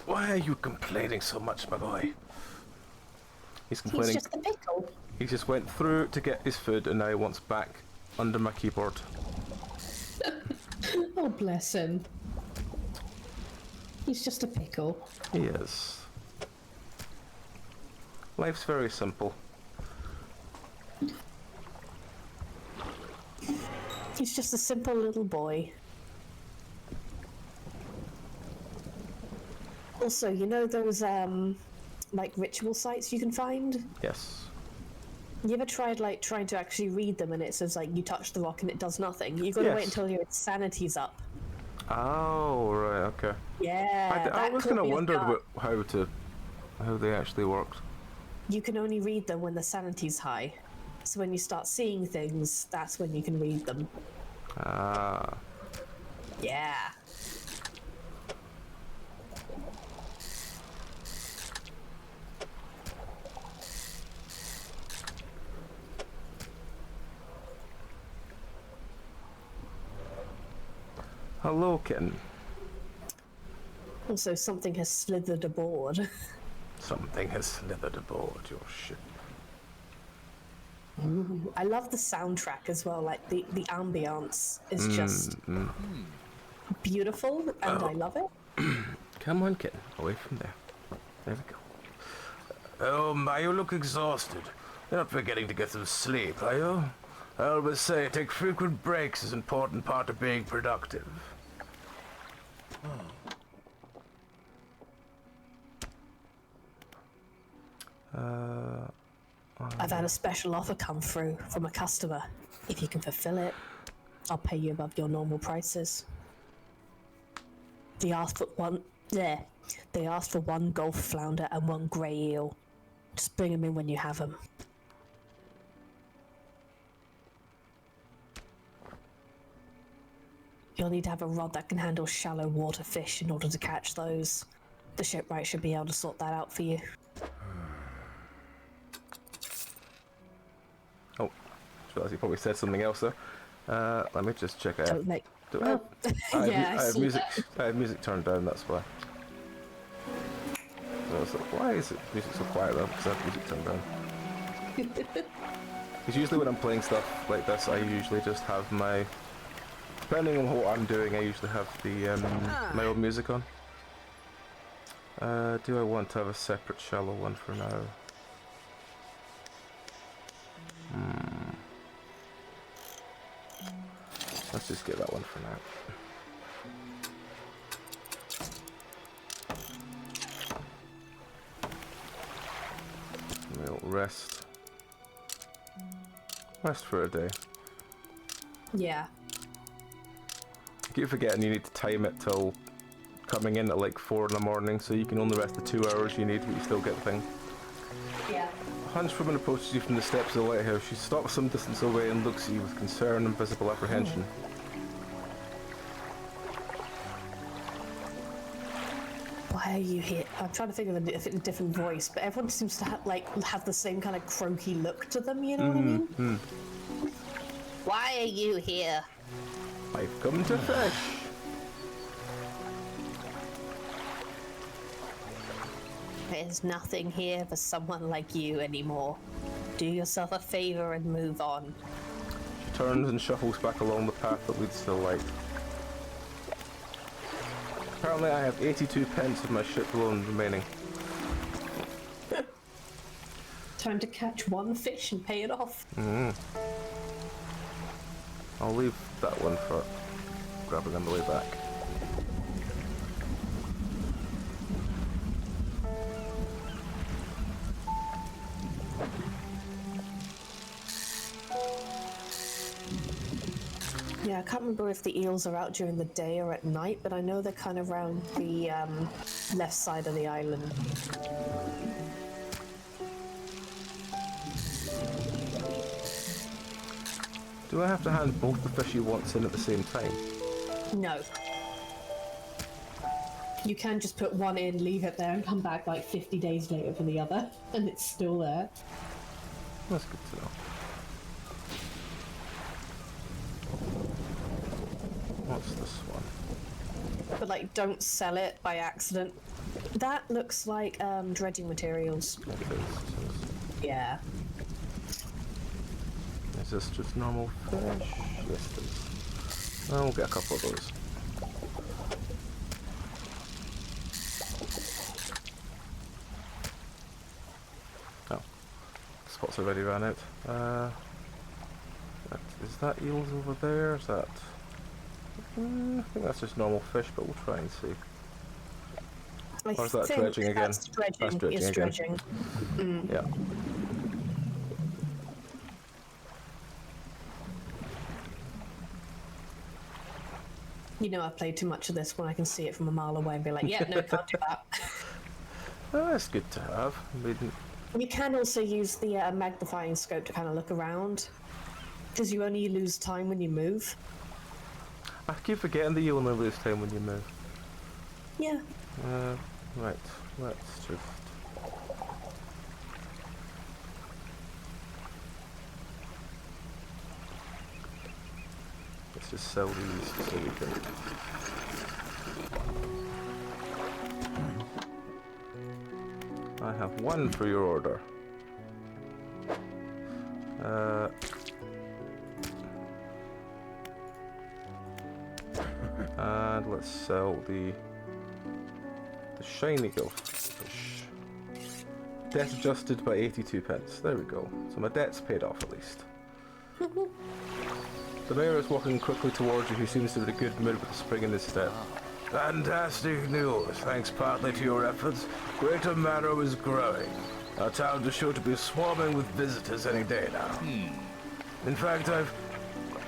Why are you complaining so much, my boy? He's complaining. He's just a pickle. He just went through to get his food and now he wants back under my keyboard. Oh, bless him. He's just a pickle. He is. Life's very simple. He's just a simple little boy. Also, you know those, like, ritual sites you can find? Yes. You ever tried, like, trying to actually read them and it says, like, you touch the rock and it does nothing? You've got to wait until your sanity's up. Oh, right, okay. Yeah, I was kind of wondered how they actually worked. You can only read them when the sanity's high. So when you start seeing things, that's when you can read them. Ah. Yeah. Hello, kitten. Also, something has slithered aboard. Something has slithered aboard your ship. Ooh, I love the soundtrack as well. Like the ambiance is just beautiful, and I love it. Come on, kitten. Away from there. There we go. Oh, my, you look exhausted. You're not forgetting to get some sleep, are you? I always say take frequent breaks is an important part of being productive. I've had a special offer come through from a customer. If you can fulfill it, I'll pay you above your normal prices. They asked for one Gulf flounder and one grey eel. Just bring them in when you have them. You'll need to have a rod that can handle shallow water fish in order to catch those. The shipwright should be able to sort that out for you. Oh, I realised you probably said something else there. Let me just check out. Do I have, I have music. I have music turned down. That's why. So I was like, why is it music so quiet though? Because I have music turned down. Because usually when I'm playing stuff like this, I usually just have my. Depending on what I'm doing, I usually have the my own music on. Do I want to have a separate shallow one for now? Let's just get that one for now. We'll rest. Rest for a day. Yeah. I keep forgetting you need to time it till coming in at like 4 in the morning, so you can only rest the 2 hours you need, but you still get the thing. Yeah. A hunchwoman approaches you from the steps of the lighthouse. She stops some distance away and looks at you with concern and visible apprehension. Why are you here? I'm trying to think of a different voice, but everyone seems to have the same kind of croaky look to them, you know what I mean? Why are you here? I've come to fish. There's nothing here for someone like you anymore. Do yourself a favor and move on. She turns and shuffles back along the path that leads to the light. Apparently I have 82 pence of my ship loan remaining. Time to catch one fish and pay it off. I'll leave that one for grabbing on the way back. Yeah, I can't remember if the eels are out during the day or at night, but I know they're kind of around the left side of the island. Do I have to hand both the fish you want in at the same time? No. You can just put one in, leave it there, and come back like 50 days later for the other, and it's still there. That's good to know. What's this one? But like, don't sell it by accident. That looks like dredging materials. It is. Yeah. Is this just normal fish? Yes, it is. Well, we'll get a couple of those. Oh. Spots already ran out. Is that eels over there? Is that... I think that's just normal fish, but we'll try and see. Or is that dredging again? That's dredging. That's dredging It's again. dredging. Mm. Yeah. You know I've played too much of this when I can see it from a mile away and be like, yeah, no, can't do that. Oh, that's good to have. You can also use the magnifying scope to kind of look around, because you only lose time when you move. I keep forgetting that you only lose time when you move. Yeah. Right. Let's just... Let's just sell these so we can... I have one for your order. And let's sell the shiny goldfish. Debt adjusted by 82 pence. There we go. So my debt's paid off at least. The mayor is walking quickly towards you. He seems to be in a good mood with a spring in his step. Fantastic news. Thanks partly to your efforts, Greater Manor is growing. Our town is sure to be swarming with visitors any day now. In fact, I've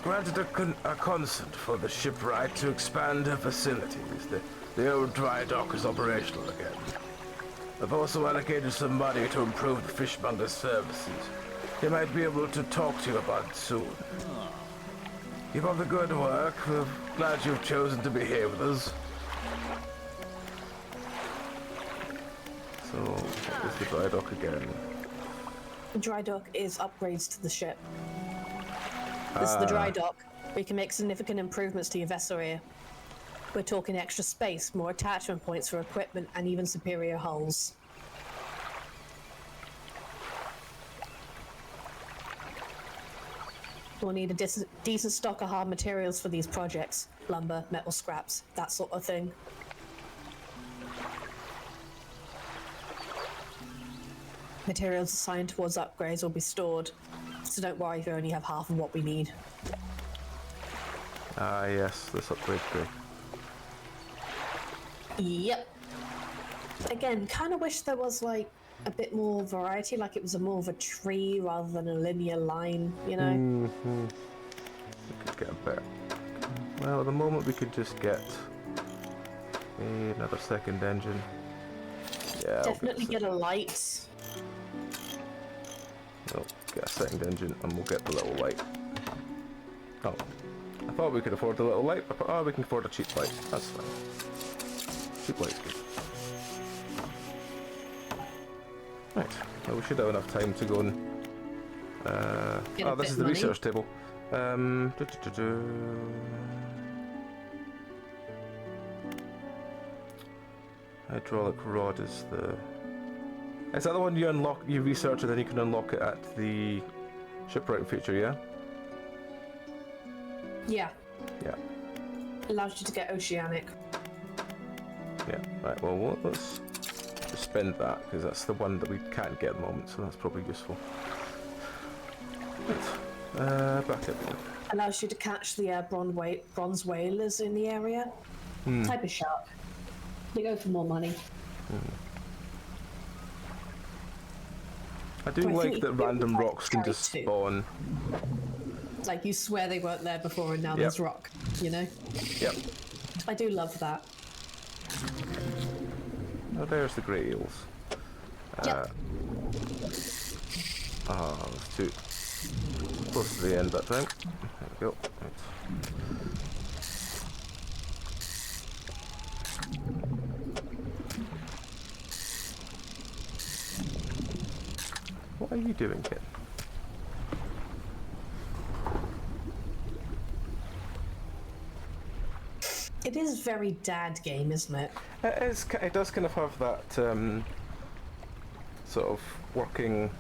granted a consent for the shipwright to expand her facilities. The old dry dock is operational again. I've also allocated some money to improve the fishmonger's services. He might be able to talk to you about it soon. Keep up the good work. We're glad you've chosen to be here with us. So, what is the dry dock again? Dry dock is upgrades to the ship. This is the dry dock. We can make significant improvements to your vessel here. We're talking extra space, more attachment points for equipment, and even superior hulls. We'll need a decent stock of hard materials for these projects. Lumber, metal scraps, that sort of thing. Materials assigned towards upgrades will be stored, so don't worry if you only have half of what we need. Ah yes, this upgrade's great. Yep. Again, kind of wish there was like a bit more variety, like it was more of a tree rather than a linear line, you know? We could get a bit. Well, at the moment we could just get another second engine. Yeah. Definitely get a light. We'll get a second engine and we'll get the little light. Oh, I thought we could afford the little light, but oh, we can afford a cheap light. That's fine. Cheap light's good. Right, well, we should have enough time to go and... oh, this is the research table. Hydraulic rod is the... Is that the one you unlock, you research and then you can unlock it at the shipwright feature, yeah? Yeah. Yeah. Allows you to get oceanic. Yeah, right, well, let's just spend that, because that's the one that we can't get at the moment, so that's probably useful. Right, back up again. Allows you to catch the bronze whalers in the area. Type of shark. They go for more money. I do like that random rocks can just spawn. Like, you swear they weren't there before and now there's rock, you know? Yep. I do love that. Oh, there's the grey eels. Yep. Oh, it's too close to the end that time. There we go. Right. What are you doing, kid? It is very dad game, isn't it? It is. It does kind of have that sort of working.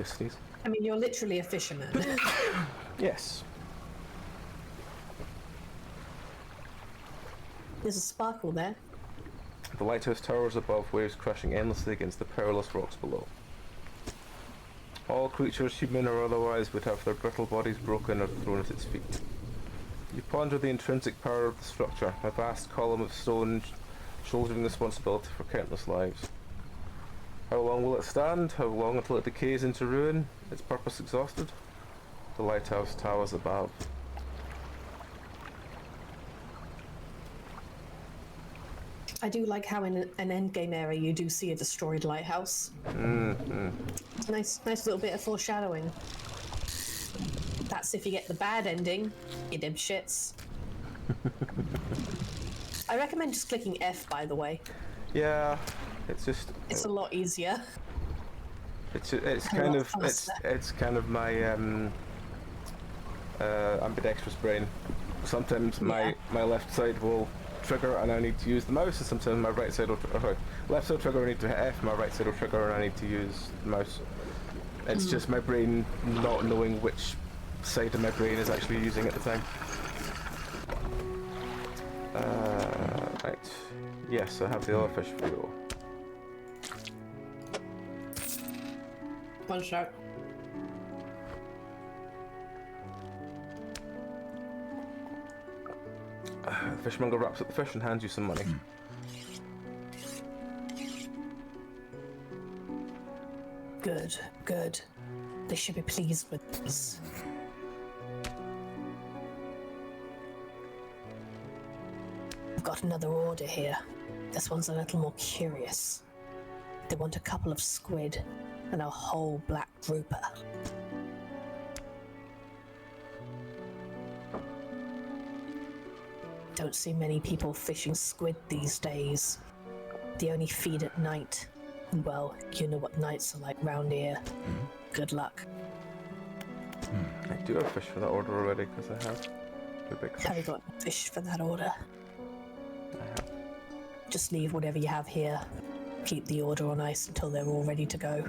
Sneeze. I mean, you're literally a fisherman. Yes. There's a sparkle there. The lighthouse towers above, waves crashing endlessly against the perilous rocks below. All creatures, human or otherwise, would have their brittle bodies broken or thrown at its feet. You ponder the intrinsic power of the structure, a vast column of stone shouldering responsibility for countless lives. How long will it stand? How long until it decays into ruin? Its purpose exhausted? The lighthouse towers above. I do like how in an endgame area you do see a destroyed lighthouse. It's a nice little bit of foreshadowing. That's if you get the bad ending, you dipshits. I recommend just clicking F, by the way. Yeah, it's just... It's a lot easier. It's kind of my ambidextrous brain. Sometimes my left side will trigger and I need to use the mouse, and sometimes my right side will left side trigger I need to hit F, my right side will trigger and I need to use the mouse. It's just my brain not knowing which side of my brain is actually using at the time. Right. Yes, I have the other fish fuel. One shot. The fishmonger wraps up the fish and hands you some money. Good, good. They should be pleased with this. I've got another order here. This one's a little more curious. They want a couple of squid and a whole black grouper. Don't see many people fishing squid these days. They only feed at night. And well, you know what nights are like round here. Good luck. I do have fish for that order already because I have the big fish. Have you got fish for that order? I have. Just leave whatever you have here. Keep the order on ice until they're all ready to go.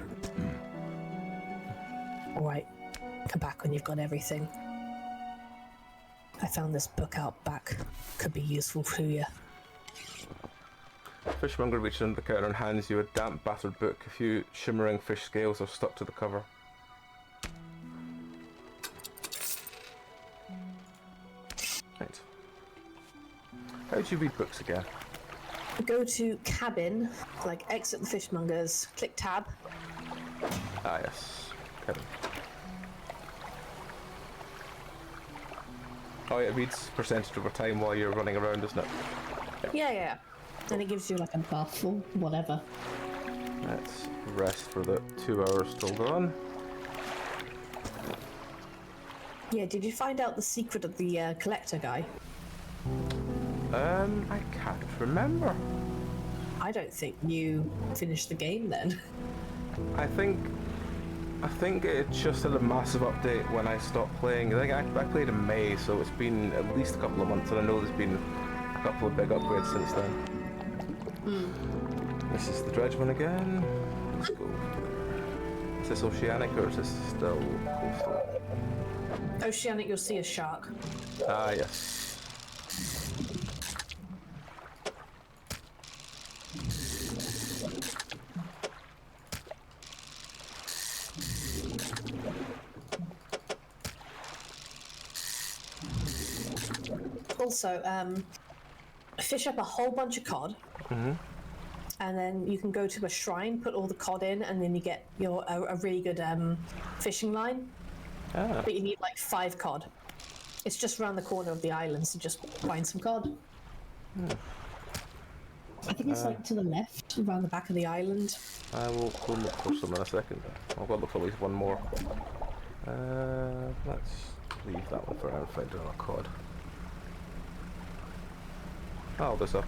Alright, come back when you've got everything. I found this book out back. Could be useful to you. Fishmonger reaches under the counter and hands you a damp, battered book. A few shimmering fish scales are stuck to the cover. Right. How do you read books again? Go to cabin, like exit the fishmongers, click tab. Ah, yes. Kevin. Oh, yeah, it reads percentage over time while you're running around, doesn't it? Yeah. Then it gives you like a buff or whatever. Let's rest for the 2 hours till dawn. Yeah, did you find out the secret of the collector guy? I can't remember. I don't think you finished the game then. I think it just had a massive update when I stopped playing. I think I played in May, so it's been at least a couple of months, and I know there's been a couple of big upgrades since then. This is the Dredge one again. Let's go. Is this oceanic or is this still coastal? Oceanic, you'll see a shark. Ah, yes. Also, fish up a whole bunch of cod, and then you can go to a shrine, put all the cod in, and then you get a really good fishing line. Ah. But you need like 5 cod. It's just around the corner of the island, so just find some cod. I think it's like to the left, around the back of the island. I will go look for some in a second. I'll go look for at least one more. Let's leave that one for now and find another cod. Oh, there's a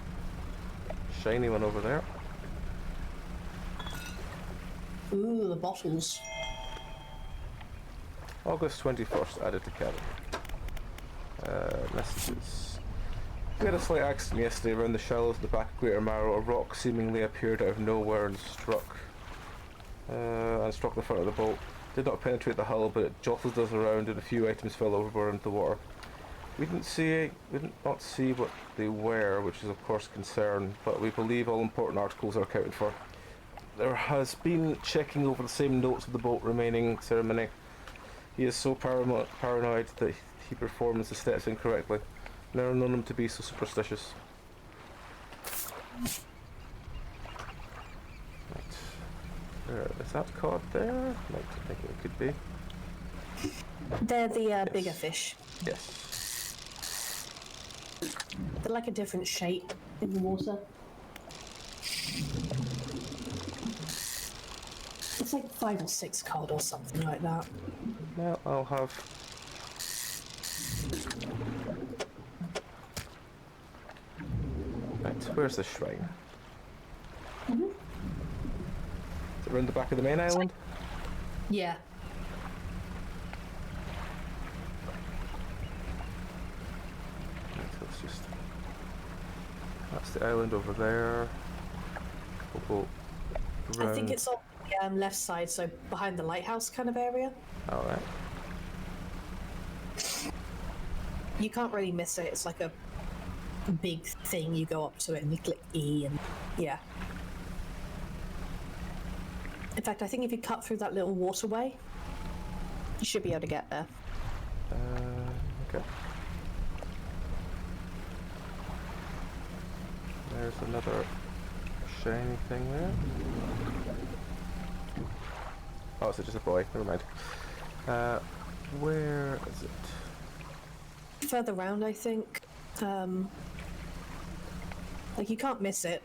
shiny one over there. Ooh, the bottles. August 21st, added to cabin. Messages. We had a slight accident yesterday around the shallows of the back of Greater Marrow. A rock seemingly appeared out of nowhere and struck the front of the boat. Did not penetrate the hull, but it jostled us around and a few items fell overboard into the water. We did not see what they were, which is of course a concern, but we believe all important articles are accounted for. there has been checking over the same notes of the boat remaining ceremony. He is so paranoid that he performs the steps incorrectly. Never known him to be so superstitious. Right. Is that caught there? Like, I think it could be. They're the bigger fish. Yes. They're like a different shape in the water. It's like 5 or 6 cod or something like that. Now I'll have... Right, where's the shrine? Mm-hmm. Is it around the back of the main island? Yeah. Right, let's just... That's the island over there. We'll go around. I think it's on the left side, so behind the lighthouse kind of area. Alright. You can't really miss it. It's like a big thing. You go up to it and you click E and yeah. In fact, I think if you cut through that little waterway, you should be able to get there. Okay. There's another shiny thing there. Oh, is it just a boy? Never mind. Where is it? Further round, I think. Like you can't miss it.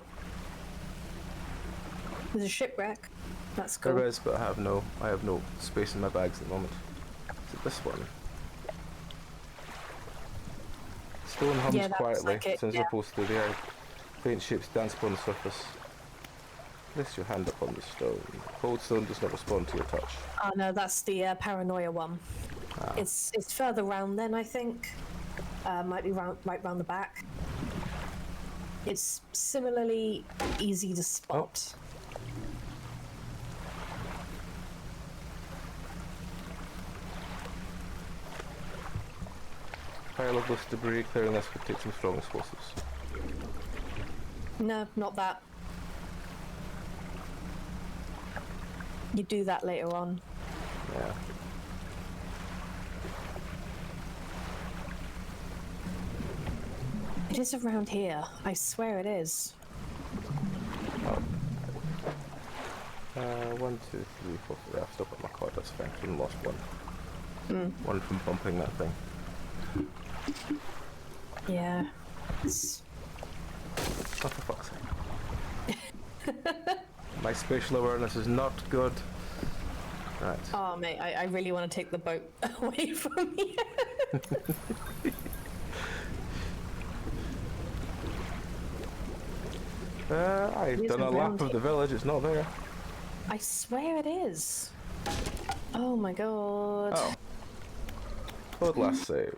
There's a shipwreck. That's cool. There is, but I have no space in my bags at the moment. Is it this one? Stone hums Yeah, that looks quietly, like it, as yeah. opposed to the air. Faint shapes dance upon the surface. Place your hand upon the stone. Cold stone does not respond to your touch. Oh no, that's the paranoia one. Ah. It's further round then, I think. Might be right round the back. It's similarly easy to spot. Pile of loose debris, clearing this could take some strong explosives. No, not that. You do that later on. Yeah. It is around here. I swear it is. Oh. 1, 2, 3, 4. Yeah, I've still got my card, that's fine. I lost one. One from bumping that thing. Yeah. It's... Oh, for fuck's sake. My spatial awareness is not good. Right. Oh, mate, I really want to take the boat away from here. I've done a lap of the village, it's not there. I swear it is. Oh my god. Oh. Load last save.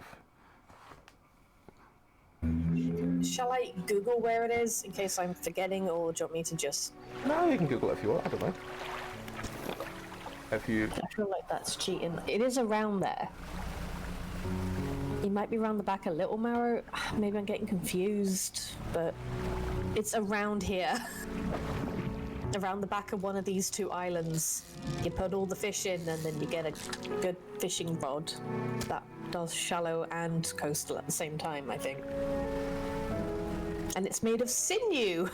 Shall I Google where it is in case I'm forgetting, or do you want me to just... No, you can Google it if you want, I don't know. If you... I feel like that's cheating. It is around there. You might be around the back a little, Marrow. Maybe I'm getting confused, but it's around here. Around the back of one of these 2 islands. You put all the fish in and then you get a good fishing rod that does shallow and coastal at the same time, I think. And it's made of sinew.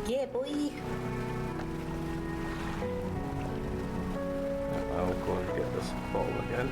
Yeah, boy. I'll go and get this ball again.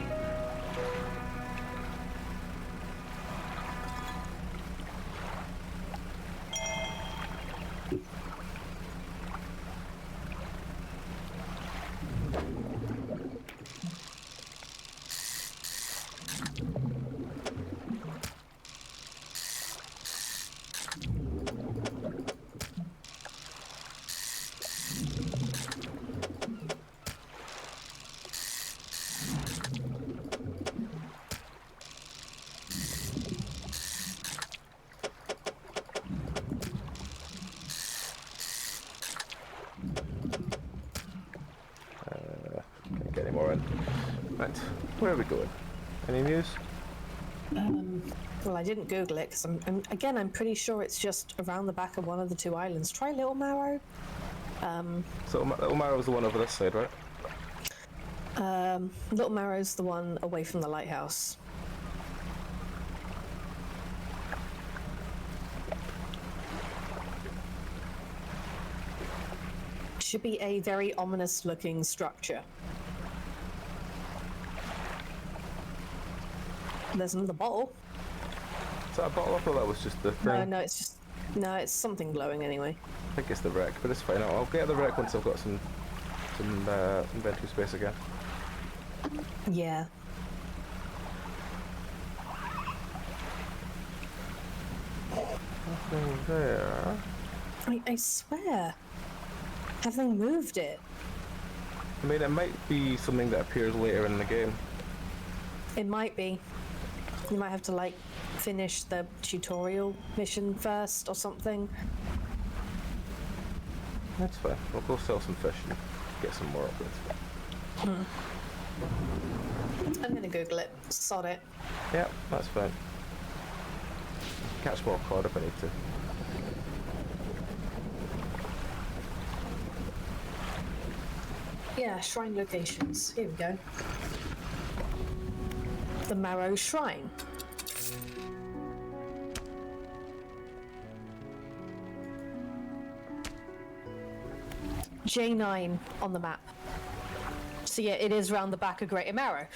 Can't get any more in. Right, where are we going? Any news? Well, I didn't Google it because I'm pretty sure it's just around the back of one of the two islands. Try Little Marrow. So Little Marrow's the one over this side, right? Little Marrow's the one away from the lighthouse. Should be a very ominous looking structure. There's another bottle. Is that a bottle? I thought that was just the thing. No, it's something glowing anyway. I think it's the wreck, but it's fine. I'll get the wreck once I've got some inventory space again. Yeah. Nothing there. I swear. Have they moved it? I mean, it might be something that appears later in the game. It might be. You might have to, like, finish the tutorial mission first or something. That's fine. We'll go sell some fish and get some more upgrades. I'm gonna Google it. Sod it. Yeah, that's fine. Catch more cod if I need to. Yeah, shrine locations. Here we go. The Marrow Shrine. J9 on the map. So yeah, it is round the back of Greater Marrow.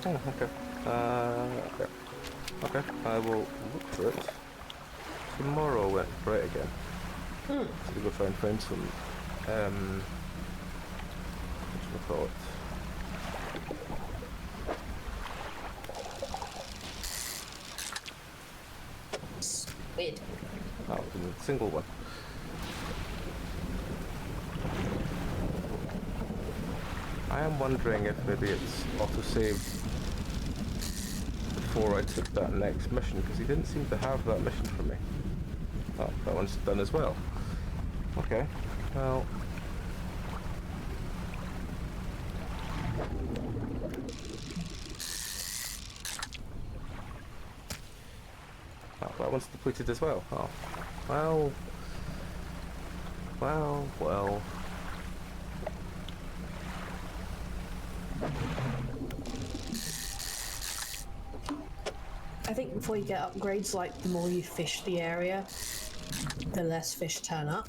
Oh, okay. Okay. Okay, I will look for it. Tomorrow went right again. So we go try and find some, what Weird. Oh, the single one. I am wondering if maybe it's auto-saved before I took that next mission, because he didn't seem to have that mission for me. Oh, that one's done as well. Okay, well... Oh, that one's depleted as well. Oh, well... Well... I think before you get upgrades, like the more you fish the area, the less fish turn up.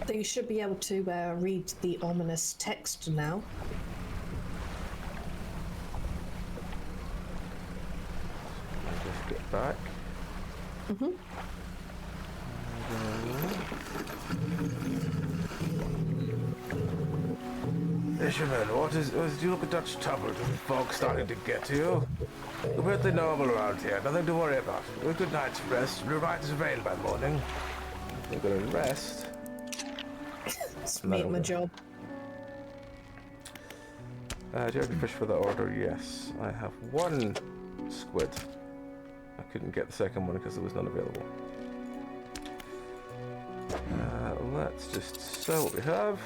So you should be able to read the ominous text now. I'll just get back. Fisherman, what is you look a Dutch troubled? Is the fog starting to get to you? We're perfectly normal around here. Nothing to worry about. A good night's rest. We'll ride as rain by morning. We're gonna rest. It's made my job. Do you have any fish for that order? Yes. I have one squid. I couldn't get the second one because there was none available. Let's just sell what we have.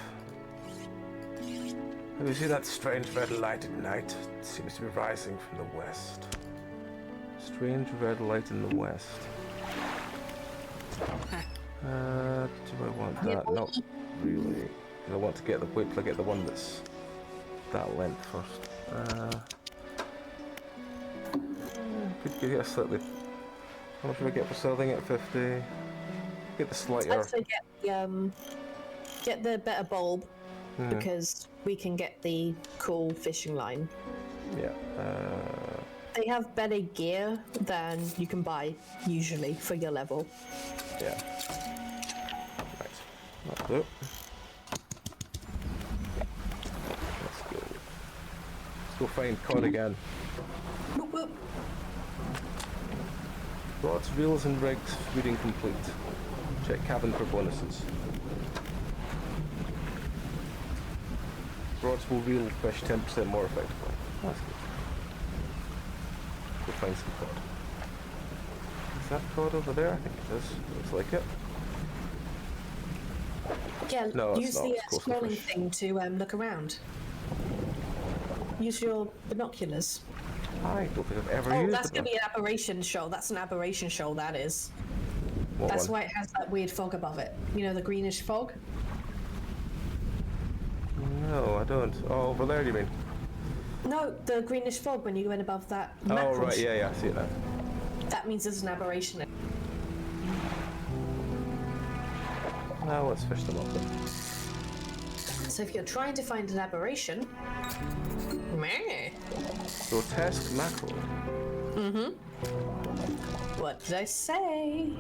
Have you seen that strange red light at night? It seems to be rising from the west. Strange red light in the west. Do I want that? Not really. I want to get the wait till I get the one that's that length first. Could get a slightly. How much do I get for selling at 50? Get the slighter. I'd say get the better bulb because we can get the cool fishing line. Yeah. They have better gear than you can buy usually for your level. Yeah. Right. That'll do. Let's go find cod again. Whoop, whoop. Rods, reels, and rigs. Reading complete. Check cabin for bonuses. Rods will reel fish 10% more effectively. That's good. We'll find some cod. Is that cod over there? I think it is. Looks like it. Yeah, No, it's use not. the It's coastal scrolling fish. thing to look around. Use your binoculars. I don't think I've ever Oh, used that's it. gonna be an aberration shoal. That's an aberration shoal, that is. What That's one? why it has that weird fog above it. You know, the greenish fog? No, I don't. Oh, over there, you mean? No, the greenish fog when you go in above that Oh, mackerel right, yeah, I see it now. That means there's an aberration. Now let's fish them up then. So if you're trying to find an aberration... Meh. Grotesque mackerel. What did I say?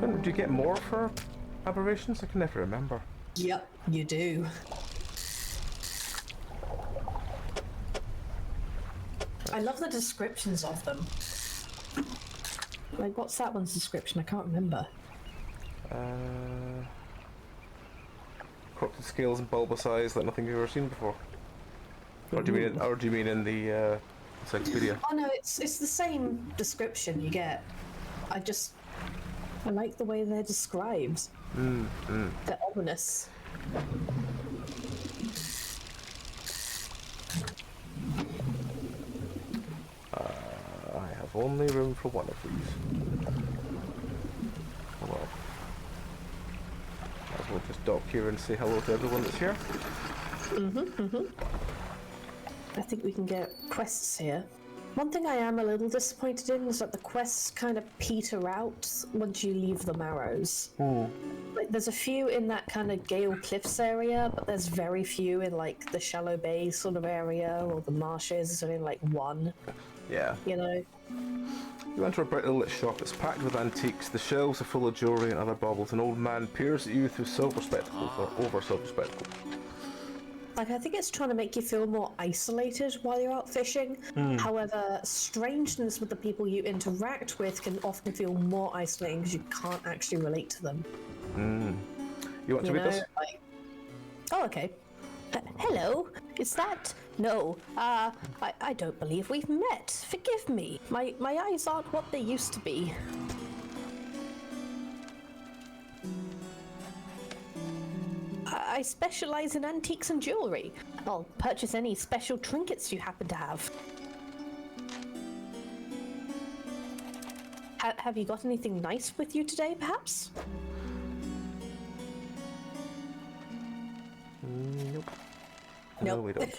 Do you get more for aberrations? I can never remember. Yep, you do. I love the descriptions of them. Like, what's that one's description? I can't remember. Corrupted scales and bulbous eyes like nothing you've ever seen before. Or do you mean in the encyclopedia? Oh no, it's the same description you get. I like the way they're described. They're ominous. I have only room for one of these. Oh well. Might as well just dock here and say hello to everyone that's here. I think we can get quests here. One thing I am a little disappointed in is that the quests kind of peter out once you leave the Marrows. Like, there's a few in that kind of Gale Cliffs area, but there's very few in like the Shallow Bay sort of area or the marshes. There's only like one, Yeah. you know. You enter a bright lit shop. It's packed with antiques. The shelves are full of jewellery and other baubles. An old man peers at you through silver spectacles or over silver spectacles. Like, I think it's trying to make you feel more isolated while you're out fishing. However, strangeness with the people you interact with can often feel more isolating because you can't actually relate to them. You want to read this? Like... Oh, okay. Hello, is that... No, I don't believe we've met. Forgive me. My eyes aren't what they used to be. I specialize in antiques and jewelry. I'll purchase any special trinkets you happen to have. Have you got anything nice with you today, perhaps? Nope. Nope. No, we don't.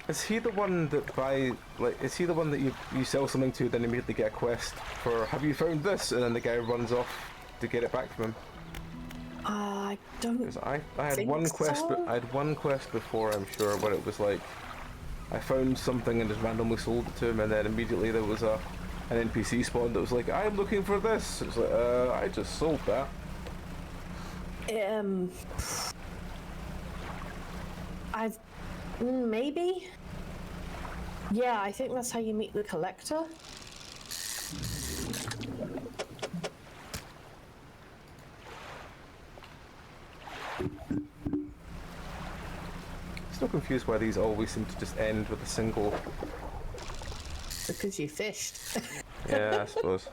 Is he the one that is he the one that you sell something to, then immediately get a quest for, have you found this? And then the guy runs off to get it back from him? I don't. Because I had think one quest, so. but I had one quest before, I'm sure, where it was like, I found something and just randomly sold it to him, and then immediately there was an NPC spawn that was like, I'm looking for this. It's like, I just sold that. I've maybe. Yeah, I think that's how you meet the collector. Still confused why these always seem to just end with a single. Because you fished. Yeah, I suppose.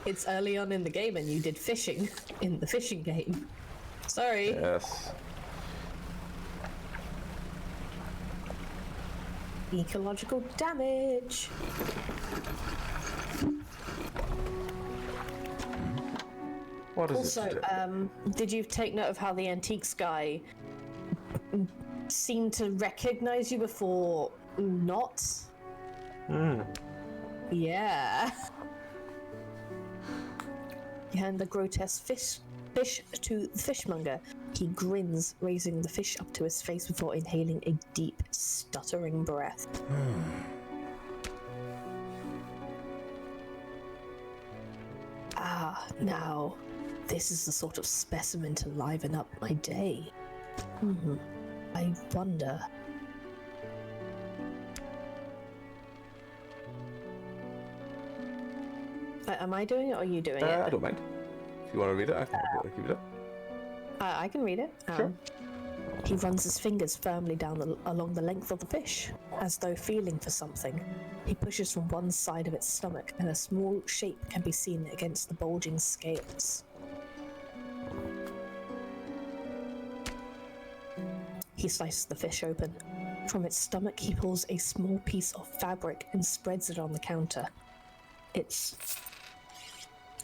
It's early on in the game and you did fishing in the fishing game. Sorry. Yes. Ecological damage. What is Also, it? did you take note of how the antiques guy seemed to recognize you before not? Yeah. You hand the grotesque fish to the fishmonger. He grins, raising the fish up to his face before inhaling a deep, stuttering breath. Now, this is the sort of specimen to liven up my day. I wonder. Am I doing it or are you doing it? I don't mind. If you want to read it, I can keep it up. I can read it. Sure. He runs his fingers firmly down along the length of the fish, as though feeling for something. He pushes from one side of its stomach, and a small shape can be seen against the bulging scales. He slices the fish open. From its stomach, he pulls a small piece of fabric and spreads it on the counter.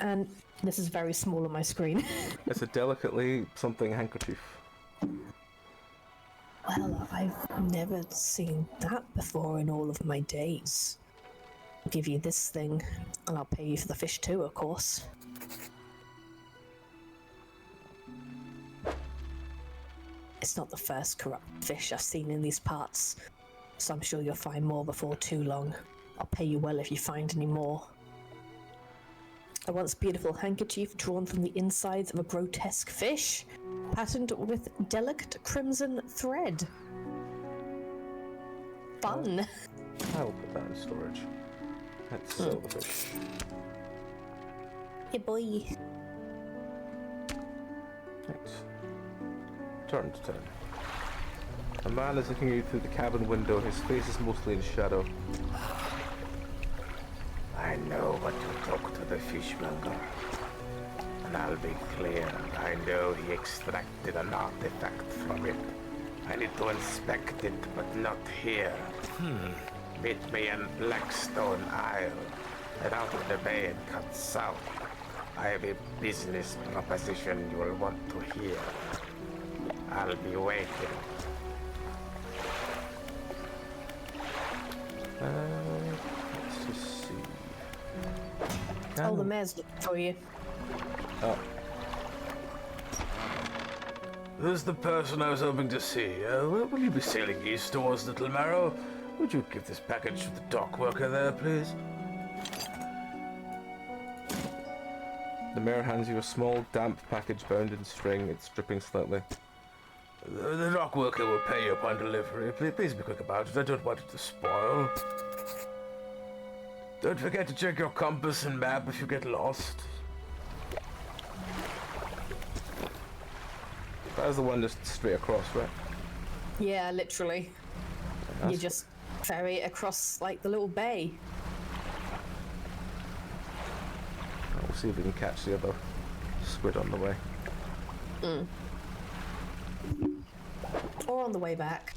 And this is very small on my screen. It's a delicately something handkerchief. Well, I've never seen that before in all of my days. I'll give you this thing, and I'll pay you for the fish too, of course. It's not the first corrupt fish I've seen in these parts, so I'm sure you'll find more before too long. I'll pay you well if you find any more. A once beautiful handkerchief drawn from the insides of a grotesque fish, patterned with delicate crimson thread. Fun! I'll put that in storage. Let's sell the fish. Hey boy. Thanks. Turn to town. A man is looking out through the cabin window. His face is mostly in shadow. I know what to talk to the fishmonger. And I'll be clear, I know he extracted an artifact from it. I need to inspect it, but not here. Meet me in Blackstone Isle, head out of the bay and cut south. I have a business proposition you will want to hear. I'll be waiting. Let's just see. Oh, the mayor's looking for you. Oh. This is the person I was hoping to see. Will you be sailing east towards Little Marrow? Would you give this package to the dock worker there, please? The mayor hands you a small, damp package bound in string. It's dripping slightly. The dock worker will pay you upon delivery. Please be quick about it. I don't want it to spoil. Don't forget to check your compass and map if you get lost. That was the one just straight across, right? Yeah, literally. You just ferry it across, like, the little bay. We'll see if we can catch the other squid on the way. Or on the way back.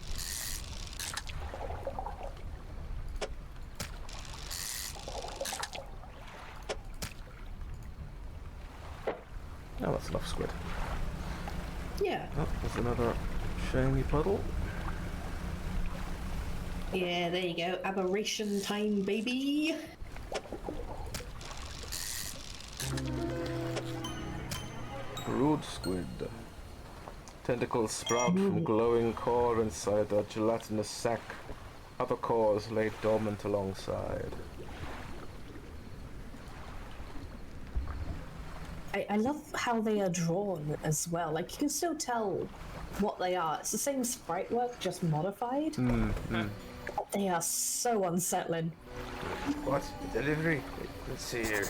Oh, that's enough squid. Yeah. Oh, there's another shiny puddle. Yeah, there you go. Aberration time, baby. Brood squid. Tentacles sprout from glowing core inside a gelatinous sac. Other cores lay dormant alongside. I love how they are drawn as well. Like, you can still tell what they are. It's the same sprite work, just modified. They are so unsettling. What? Delivery? Let's see here.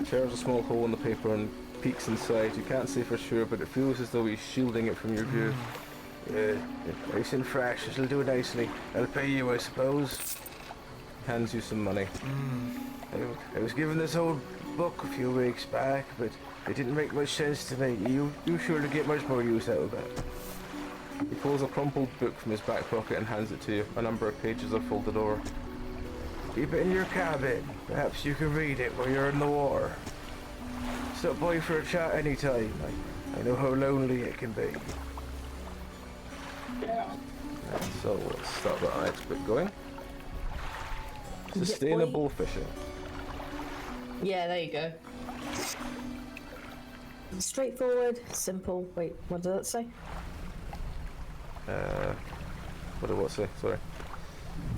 Tears a small hole in the paper and peeks inside. You can't see for sure, but it feels as though he's shielding it from your view. Nice and fresh. It'll do nicely. I'll pay you, I suppose. Hands you some money. I was given this old book a few weeks back, but it didn't make much sense to me. You surely get much more use out of it. He pulls a crumpled book from his back pocket and hands it to you. A number of pages are folded over. Keep it in your cabin. Perhaps you can read it while you're in the water. Stop by for a chat anytime. I know how lonely it can be. So let's start that next bit going. Sustainable fishing. Yeah, there you go. Straightforward, simple. Wait, what did that say? What did what say? Sorry.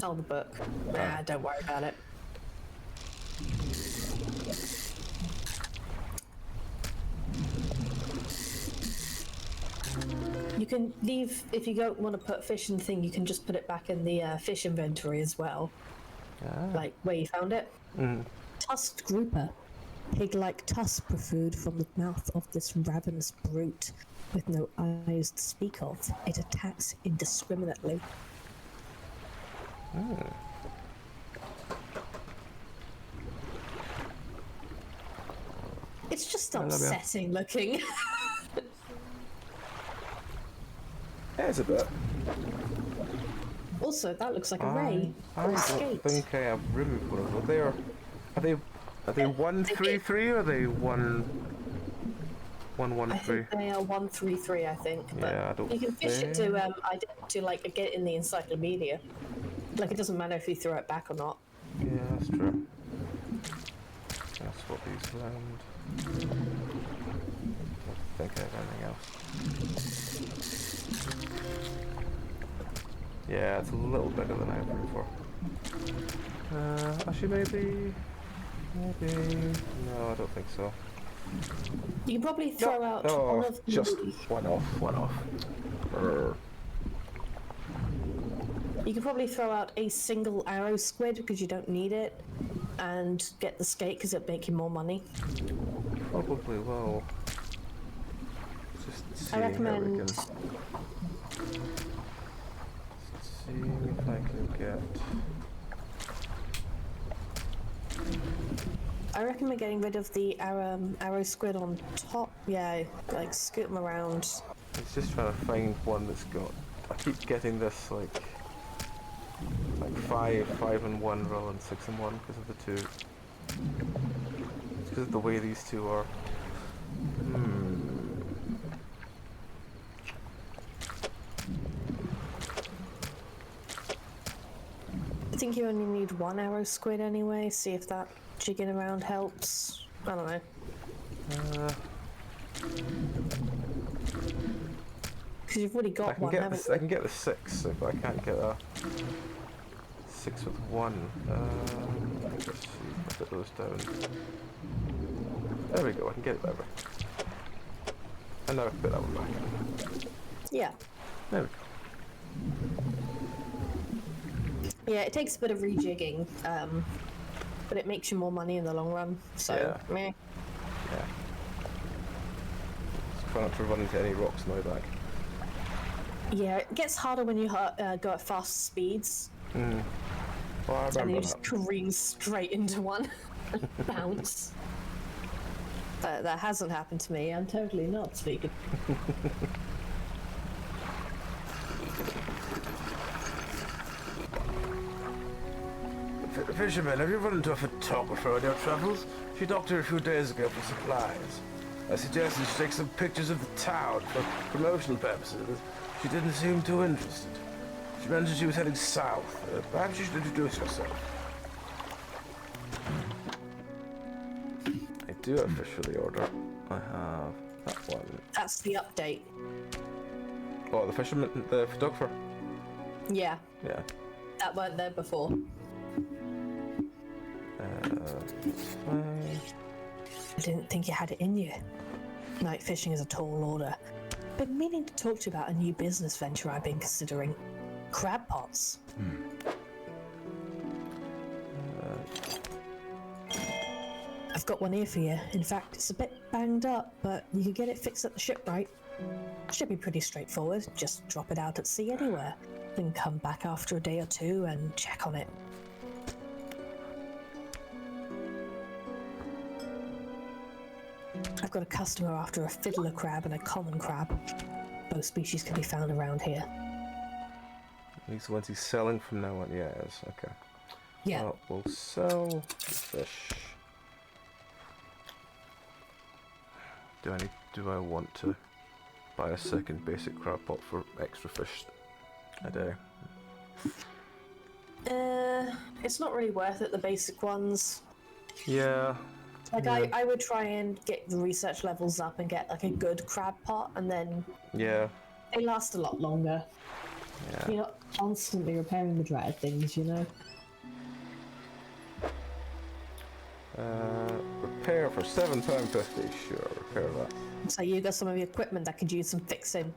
Oh, the book. Nah, don't worry about it. You can leave, if you don't want to put fish in the thing, you can just put it back in the fish inventory as well. Like where you found it. tusked grouper. Pig-like tusks protrude from the mouth of this ravenous brute. With no eyes to speak of, it attacks indiscriminately. It's just upsetting looking. It's a bit. Also, that looks like a ray. I Or a don't skate. think I have room for them. Are they 133 or are they 113? I think they are 133. I think. But Yeah, I don't you can fish it think- to like get it in the encyclopedia. Like it doesn't matter if you throw it back or not. Yeah, that's true. That's what these land. I don't think I have anything else. Yeah, it's a little bigger than I have room for. Actually, maybe. No, I don't think so. You can probably throw out Oh, one of the... just one off. You can probably throw out a single arrow squid because you don't need it, and get the skate because it'll make you more money. Probably will. Just I seeing how we recommend. can. Seeing if I can get. I recommend getting rid of the arrow squid on top. Yeah, like scoot them around. It's just trying to find one that's got. I keep getting this like 5 and 1 rather than 6 and 1 because of the two. It's because of the way these two are. I think you only need one arrow squid anyway. See if that jigging around helps. I don't know. Because you've already I got can one, get haven't this. you? I can get the 6, but I can't get a 6 with 1. Let's see. Put those down. There we go. I can get it over. And now I can put that one back. Yeah. There we go. Yeah, it takes a bit of rejigging, but it makes you more money in the long run. So, Yeah. meh. Yeah. Just try not to run into any rocks on my back. Yeah, it gets harder when you go at fast speeds, Well, I and you remember just that. careen straight into one and bounce. But that hasn't happened to me. I'm totally not speaking. Fisherman, have you run into a photographer on your travels? She docked her a few days ago for supplies. I suggested she take some pictures of the town for promotional purposes. She didn't seem too interested. She mentioned she was heading south. Perhaps you should introduce yourself. I do officially order. I have that one. That's the update. Oh, the fisherman, the photographer. Yeah, Yeah. that weren't there before. That's fine. I didn't think you had it in you. Night fishing is a tall order. Been meaning to talk to you about a new business venture I've been considering. Crab pots. I've got one here for you. In fact, it's a bit banged up, but you could get it fixed at the shipwright. Should be pretty straightforward. Just drop it out at sea anywhere. Then come back after a day or two and check on it. I've got a customer after a fiddler crab and a common crab. Both species can be found around here. These are the ones he's selling from now on. Yeah, yes. Okay. Yeah. Well, we'll sell the fish. Do I want to buy a second basic crab pot for extra fish a day? It's not really worth it, the basic ones. Yeah. Like, I would try and get the research levels up and get, like, a good crab pot, and then Yeah. they last a lot longer. Yeah. You're not constantly repairing the dreaded things, you know? Repair for £7.50. Sure, repair that. So you got some of your equipment that could use some fixing.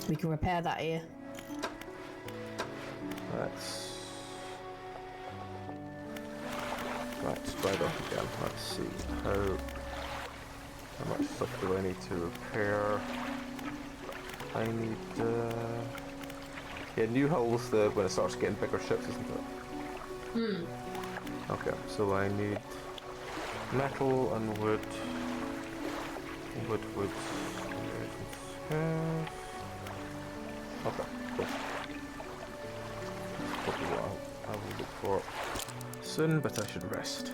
We can repair that here. Let's Right, right off again. Let's see. How much stuff do I need to repair? I need, yeah, new hull's when it starts getting bigger ships, isn't it? Okay, so I need metal and wood. Wood. Okay, cool. That's probably what I will look for soon, but I should rest.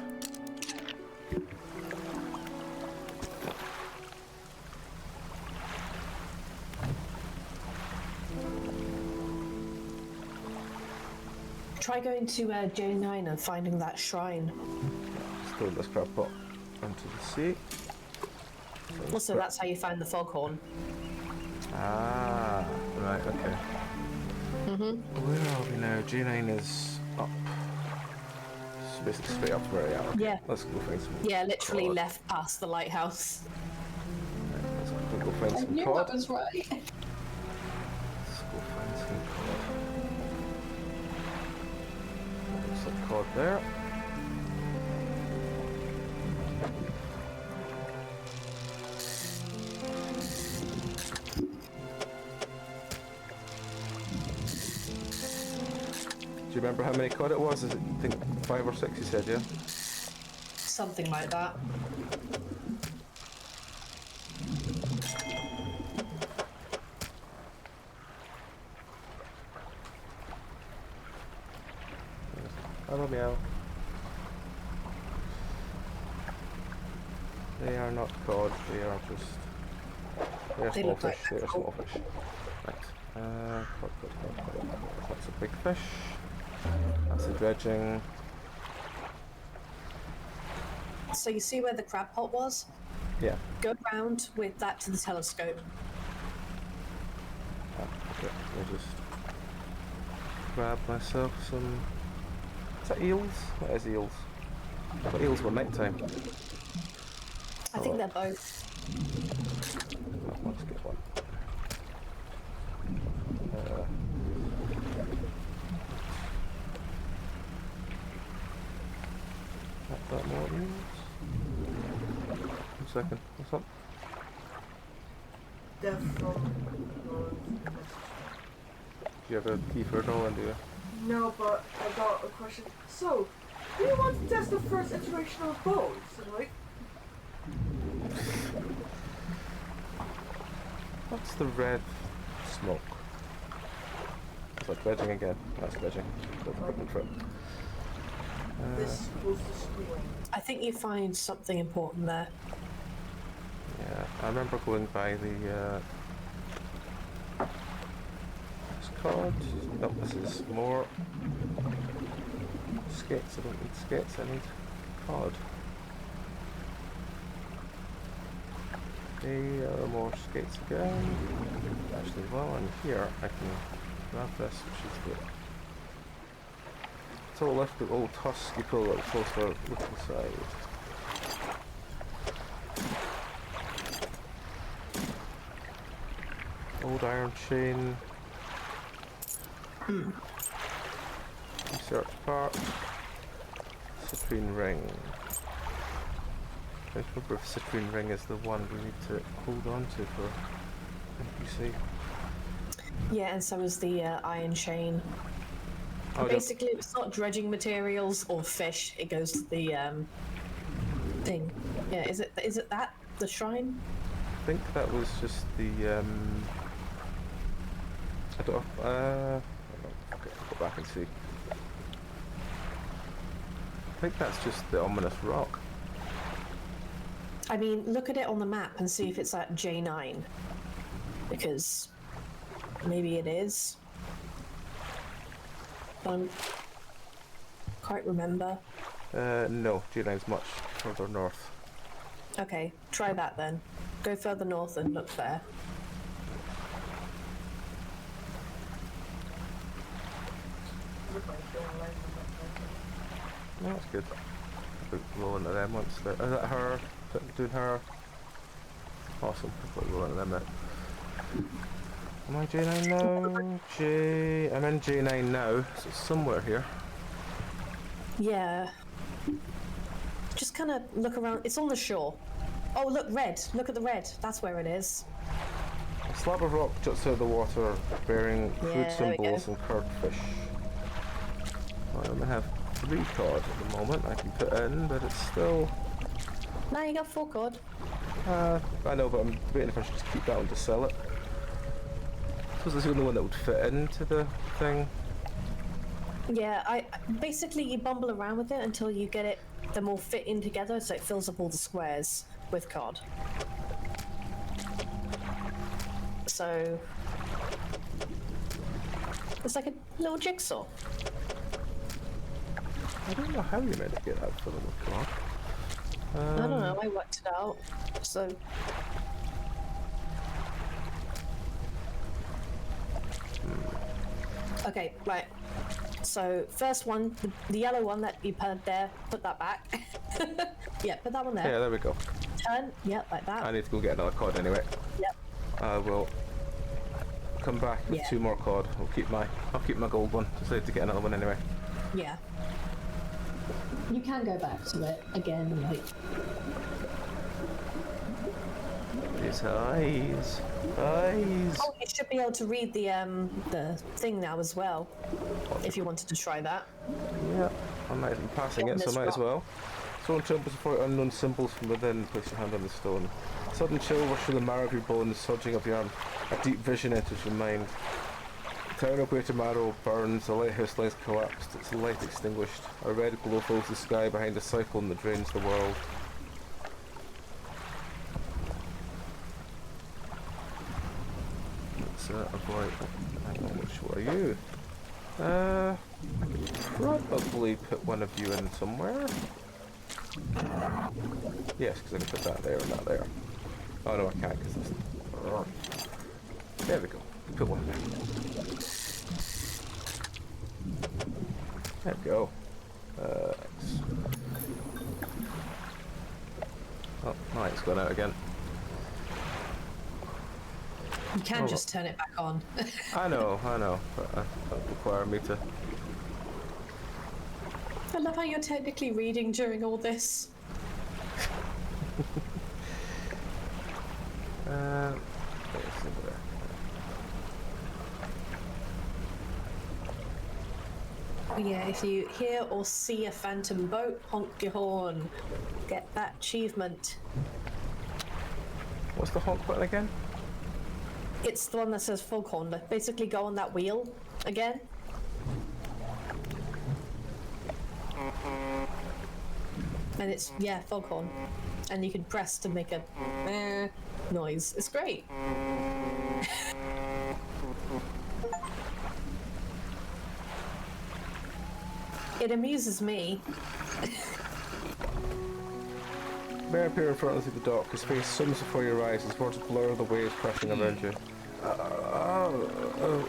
Try going to J9 and finding that shrine. Let's throw this crab pot into the sea. Also, that's how you find the foghorn. Ah, right, okay. Where are we now? J9 is up. It's basically straight up where I am. Okay. Yeah. Let's go find some Yeah, literally cod. left past the lighthouse. Right, let's go find some knew cod. I was right. Let's go find some cod. There's some cod there. Do you remember how many cod it was? Is it, I think 5 or 6 you said, yeah? Something like that. Hello, meow. They are not cod, they are just... They are They small look like fish, they are small fish. Right. Cod. That's a big fish. That's a dredging. So you see where the crab pot was? Yeah. Go round with that to the telescope. Okay, I'll just grab myself some... Is that eels? That is eels. I thought eels were nighttime. I think they're both. Oh, let's get one. That more eels? 1 second, what's up? They're from Do you have a key for Nolan, do you? No, but I got a question. So, do you want to test the first iteration of bows? Like, What's the red smoke? Is that dredging again? That's dredging. That's a different trip. this was the schooling. I think you find something important there. Yeah, I remember going by the, it's called, no, this is more skates. I don't need skates, I need cod. There are more skates again. Actually, well, in here I can grab this, which is good. It's all left the old husk you pull out close to look inside. Old iron chain. Insert part. Citrine ring. I remember if citrine ring is the one we need to hold on to for NPC. Yeah, and so is the iron chain. Oh, Basically, it's not dredging materials or fish. It goes to the thing. Yeah, is it that the shrine? I think that was just the I don't know. Okay, I'll go back and see. I think that's just the ominous rock. I mean, look at it on the map and see if it's at J9, because maybe it is. Can't remember. No, J9's much further north. Okay, try that then. Go further north and look there. No, that's good. I'll roll into them once. Is that her? Doing her? Awesome. I'll roll into them now. Am I J9 now? I'm in J9 now, so it's somewhere here. Yeah. just kind of look around. It's on the shore. Oh, look, red. Look at the red. That's where it is. A slab of rock juts out of the water, bearing food Yeah, there we go. symbols and carved fish. I only have 3 cod at the moment I can put in, but it's still... Now you got 4 cod. I know, but I'm waiting if I should just keep that one to sell it. I suppose it's the only one that would fit into the thing. Yeah, I basically you bumble around with it until you get them all fit in together, so it fills up all the squares with cod. So it's like a little jigsaw. I don't know how you're meant to get that full of cod. I don't know. I worked it out. So okay, right. So first one, the yellow one that you put there, put that back. Yeah, put that one there. Yeah, there we go. Turn, yep, like that. I need to go get another cod anyway. Yep. I will come back with Yeah. 2 more cod. I'll keep my gold one. Decided to get another one anyway. Yeah. You can go back to it again, like. His eyes. Oh, you should be able to read the thing now as well, if you wanted to try that. Yeah, I might have been passing On it, so I this might as rock. well. Someone trembles before unknown symbols from within. Place your hand on the stone. A sudden chill rushes through the marrow of your bones, surging up your arm. A deep vision enters your mind. The town of Guatemala burns. The lighthouse lies collapsed. Its light extinguished. A red glow fills the sky behind a cyclone that drains the world. Let's avoid. Hang on, which one are you? Probably put one of you in somewhere. Yes, because I can put that there and that there. Oh no, I can't because that's... There we go. Put one there. There we go. Oh, no, it's gone out again. You can just turn it back on. I know, but that would require me to... I love how you're technically reading during all this. There's over there. Yeah, if you hear or see a phantom boat, honk your horn. Get that achievement. What's the honk button again? It's the one that says foghorn. Like, basically go on that wheel again. And it's, yeah, foghorn. And you can press to make a noise. It's great. It amuses me. Bear appear in front of the dock. His face swims before your eyes. His words blur the waves crashing around you.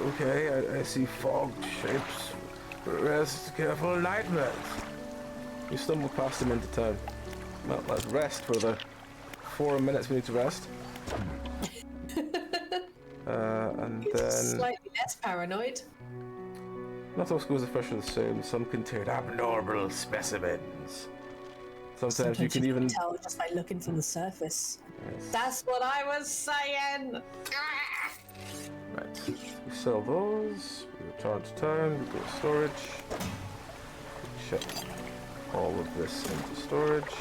Okay, I see fogged shapes. Rest, careful, nightmares. You stumble past him into town. Well, let's rest for the 4 minutes we need to rest. And It's then... slightly less paranoid. Not all schools of fish are the same. Some contain Abnormal specimens. Sometimes you can even... tell just by looking from the surface. Yes. That's what I was saying. Right. We sell those. We return to town. We go to storage. We ship all of this into storage.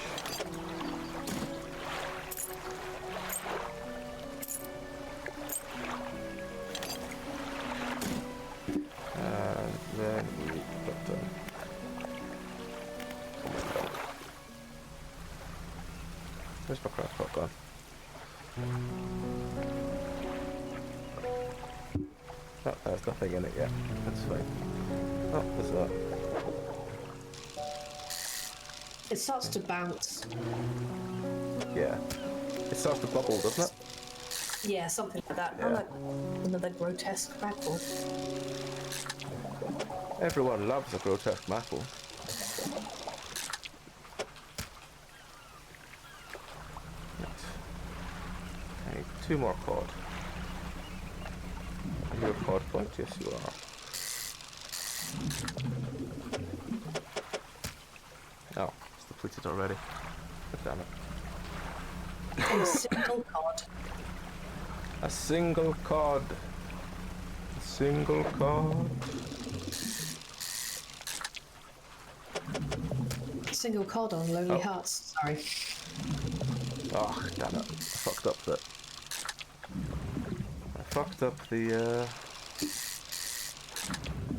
And then we put them. Where's my craft pot gone? Oh, there's nothing in it yet. That's fine. Oh, there's that. It starts to bounce. Yeah. It starts to bubble, doesn't it? Yeah, something like that. Yeah. I'm like another grotesque battle. Everyone loves a grotesque maple. Right. I need 2 more cod. Are you a cod point? Yes, you are. Oh, it's depleted already. Damn it. And a single cod. A single cod. A single cod. Single cod on Lonely Hearts. Sorry. Oh, damn it. I fucked up that. I fucked up the,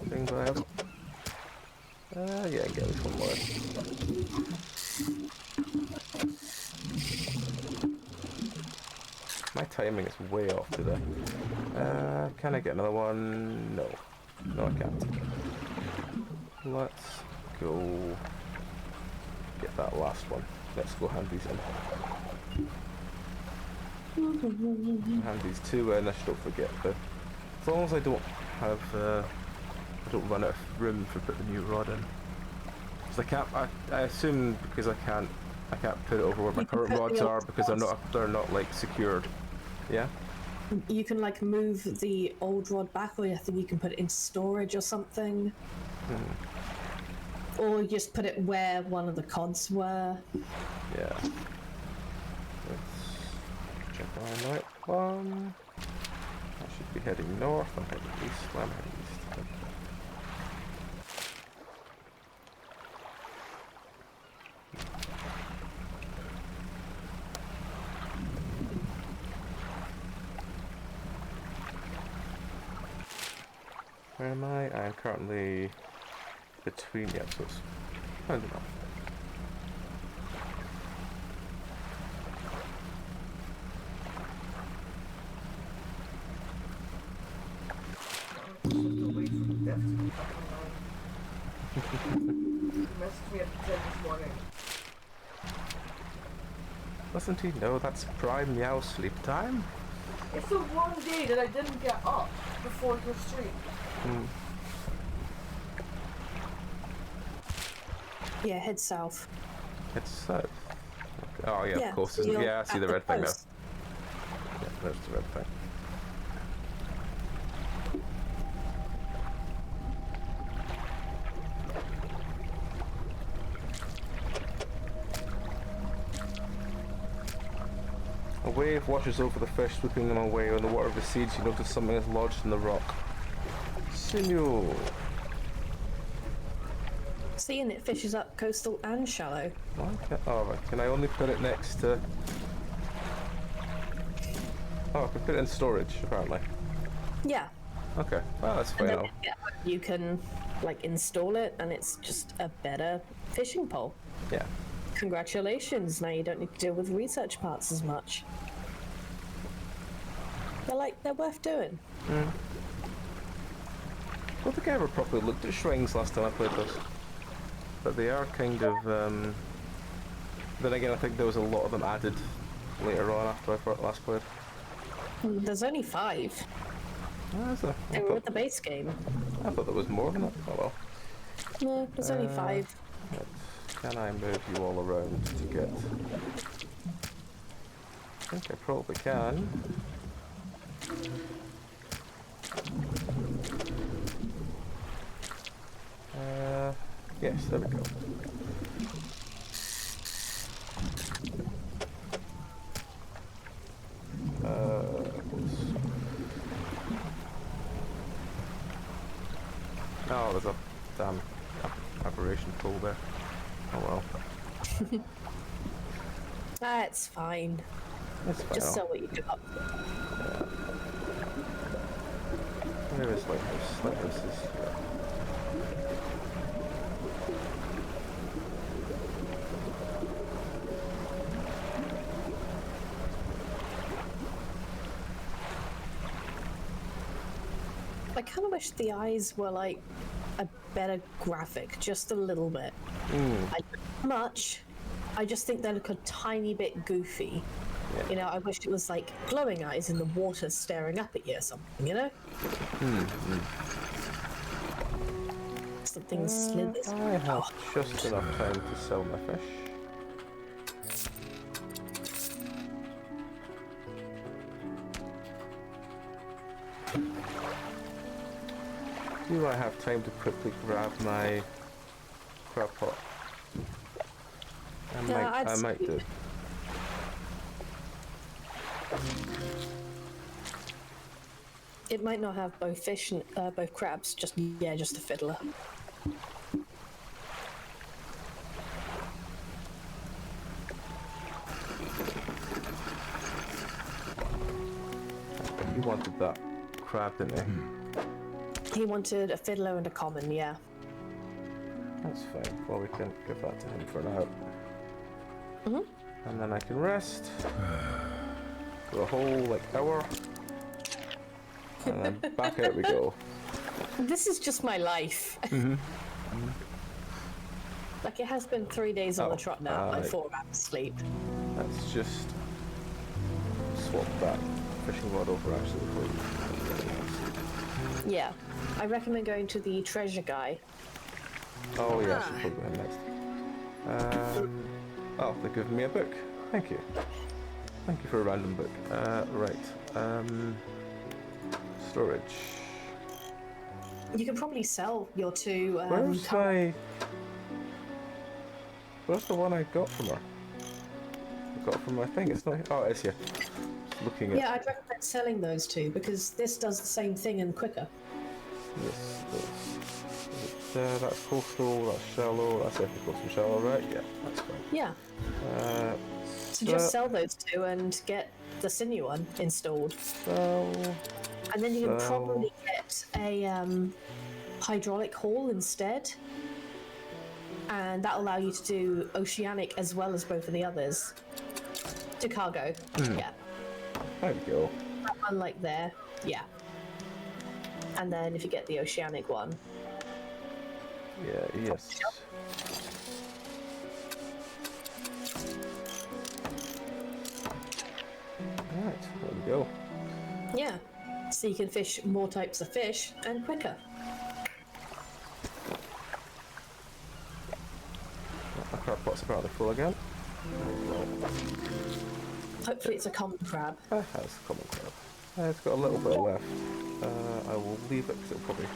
thing that I have. Yeah, get this one more. My timing is way off today. Can I get another one? No. No, I can't. Let's go get that last one. Let's go hand these in. Hand these two in, I should don't forget. But as long as I don't have, I don't run out of room for putting the new rod in. Because I can't, I assume because I can't put it over where my current rods are because they're not like secured. Yeah? You can like move the old rod back, or I think you can put it in storage or something. Or just put it where one of the cods were. Yeah. Let's check my right one. I should be heading north. I'm heading east. I'm heading east. Okay. Where am I? I'm currently between, yeah, so it's kind of enough. I'm supposed to wait for the death to be back online. He messaged me at 10 this morning. Doesn't he know that's prime meow sleep time? It's the one day that I didn't get up before your stream. Yeah, head south. It's south. Okay. Oh yeah, Yeah, of course. so you're Yeah, I see at the the red thing now. post. Yeah, there's the red thing. A wave washes over the fish, sweeping them away. When the water recedes, you notice something is lodged in the rock. Sinew. Seeing it fishes up coastal and shallow. Can I only put it next to... Oh, I can put it in storage, apparently. Yeah. Okay, well, that's fine. And then you can like install it, and it's just a better fishing pole. Yeah. Congratulations, now you don't need to deal with research parts as much. They're worth doing. I don't think I ever properly looked at shrines last time I played this. But they are kind of, then again I think there was a lot of them added later on after I last played. There's only 5. Oh, is there? They were with the base game. I thought there was more than that. Oh well. No, there's only 5. Can I move you all around to get... I think I probably can. Yes, there we go. Oh, there's a damn aberration pool there. Oh well. That's fine. That's fine. Just sell what you got. Yeah. Where is Lighthouse? Lighthouse is here. I kind of wish the eyes were like a better graphic, just a little bit. Not much. I just think they look a tiny bit goofy. Yeah. You know, I wish it was like glowing eyes in the water staring up at you or something, you know? Something slithers. I have just enough time to sell my fish. Do I have time to quickly grab my crab pot? I might do. It might not have both fish and both crabs. Just a fiddler. He wanted that crab, didn't he? He wanted a fiddler and a common. Yeah. That's fine. Well, we can give that to him for now. And then I can rest for a whole hour. And then back out we go. This is just my life. Like, it has been 3 days on the trot now, and 4 hours sleep. Let's just swap that fishing rod over actually before we... Yeah. I recommend going to the treasure guy. Oh yeah, I should put him next. Oh, they're giving me a book. Thank you. Thank you for a random book. Right. Storage. You can probably sell your 2. Where's the one I got from her? I got it from my thing. It's not. Oh, it's here. Just looking at. Yeah, I'd recommend selling those 2 because this does the same thing and quicker. That's coastal. That's shallow. That's epic coastal shallow, right? Yeah, that's fine. Yeah. So just sell those 2 and get the sinew one installed. And then you can probably get a hydraulic haul instead. And that'll allow you to do oceanic as well as both of the others. To cargo. Yeah. There we go. That one there. Yeah. And then if you get the oceanic one. Yeah, yes. Alright, there we go. Yeah. So you can fish more types of fish and quicker. My crab pot's apparently full again. Hopefully it's a common crab. It has common crab. It's got a little bit left. I will leave it because it'll probably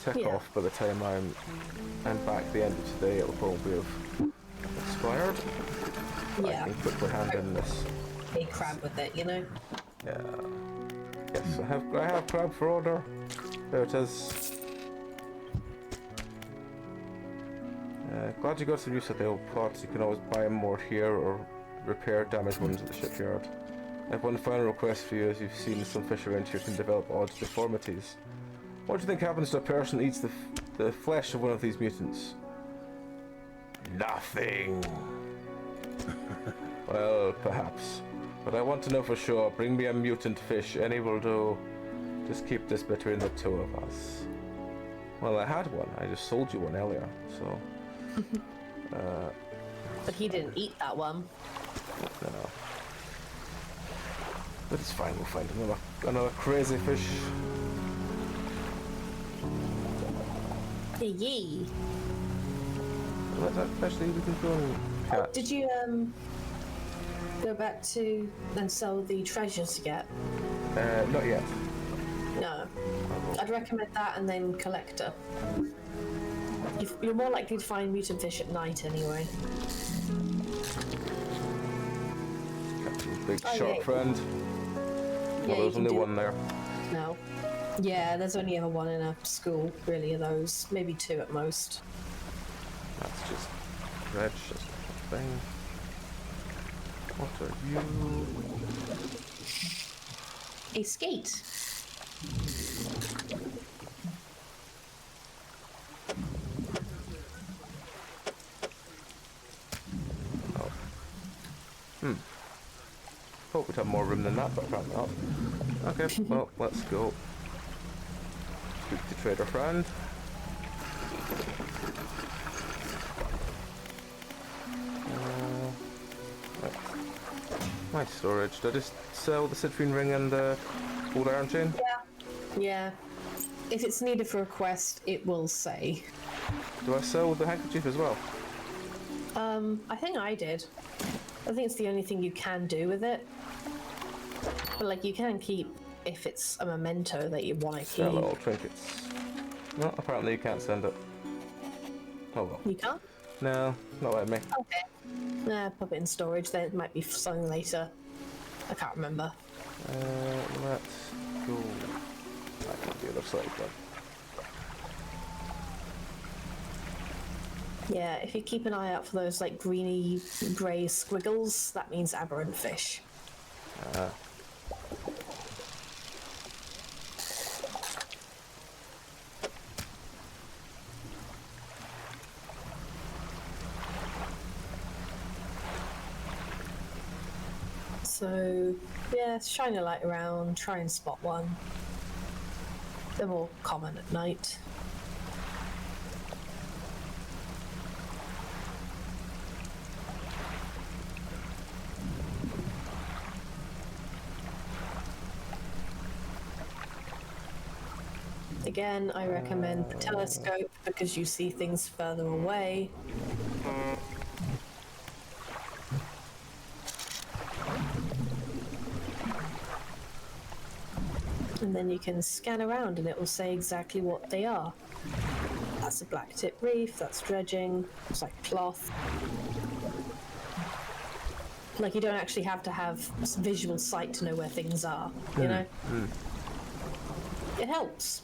tick off by the time I'm back at the end of today. It'll probably have expired. Yeah. I can quickly hand in this. Big crab with it, you know? Yeah. Yes, I have crab for order. There it is. Glad you got some use of the old pots. You can always buy more here or repair damaged ones at the shipyard. I have one final request for you. As you've seen, some fish around here can develop odd deformities. What do you think happens to a person who eats the flesh of one of these mutants? Nothing. Well, perhaps. But I want to know for sure. Bring me a mutant fish. Any will do. Just keep this between the 2 of us. Well, I had one. I just sold you one earlier, so... But he didn't eat that one. No. But it's fine. We'll find another crazy fish. Yee. Actually, we can go and catch. Did you go back to and sell the treasures you get? Not yet. No. I'd recommend that and then collector. You're more likely to find mutant fish at night anyway. Big shark friend. Yeah, there's only one there. No. Yeah, there's only ever one in a school, really, of those. Maybe 2 at most. That's just Dredge, just a thing. What are you? A skate. Thought we'd have more room than that, but apparently not. Okay, well, let's go. Speak to trader friend. Right. My storage. Did I just sell the citrine ring and the old iron chain? Yeah. If it's needed for a quest, it will say. Do I sell the handkerchief as well? I think I did. I think it's the only thing you can do with it. But you can keep if it's a memento that you want to keep. Sell little trinkets. No, apparently you can't send it. Oh well. You can't? No, not letting me. Okay. Nah, pop it in storage. Then it might be something later. I can't remember. Let's go back on the other side then. Yeah, if you keep an eye out for those like greeny grey squiggles, that means aberrant fish. So, yeah, shine a light around, try and spot one. They're more common at night. Again, I recommend the telescope because you see things further away. And then you can scan around and it will say exactly what they are. That's a black tip reef, that's dredging, it's like cloth. Like you don't actually have to have visual sight to know where things are, you know? It helps.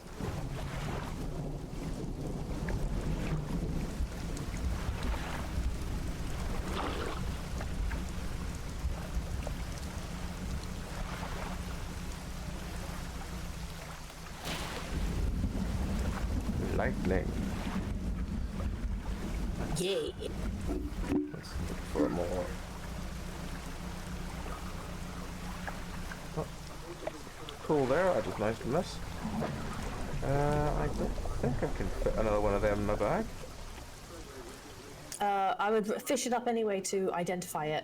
Lightning. Yay. Let's look for more. Oh, cool there, I just managed to miss. I don't think I can fit another one of them in my bag. I would fish it up anyway to identify it.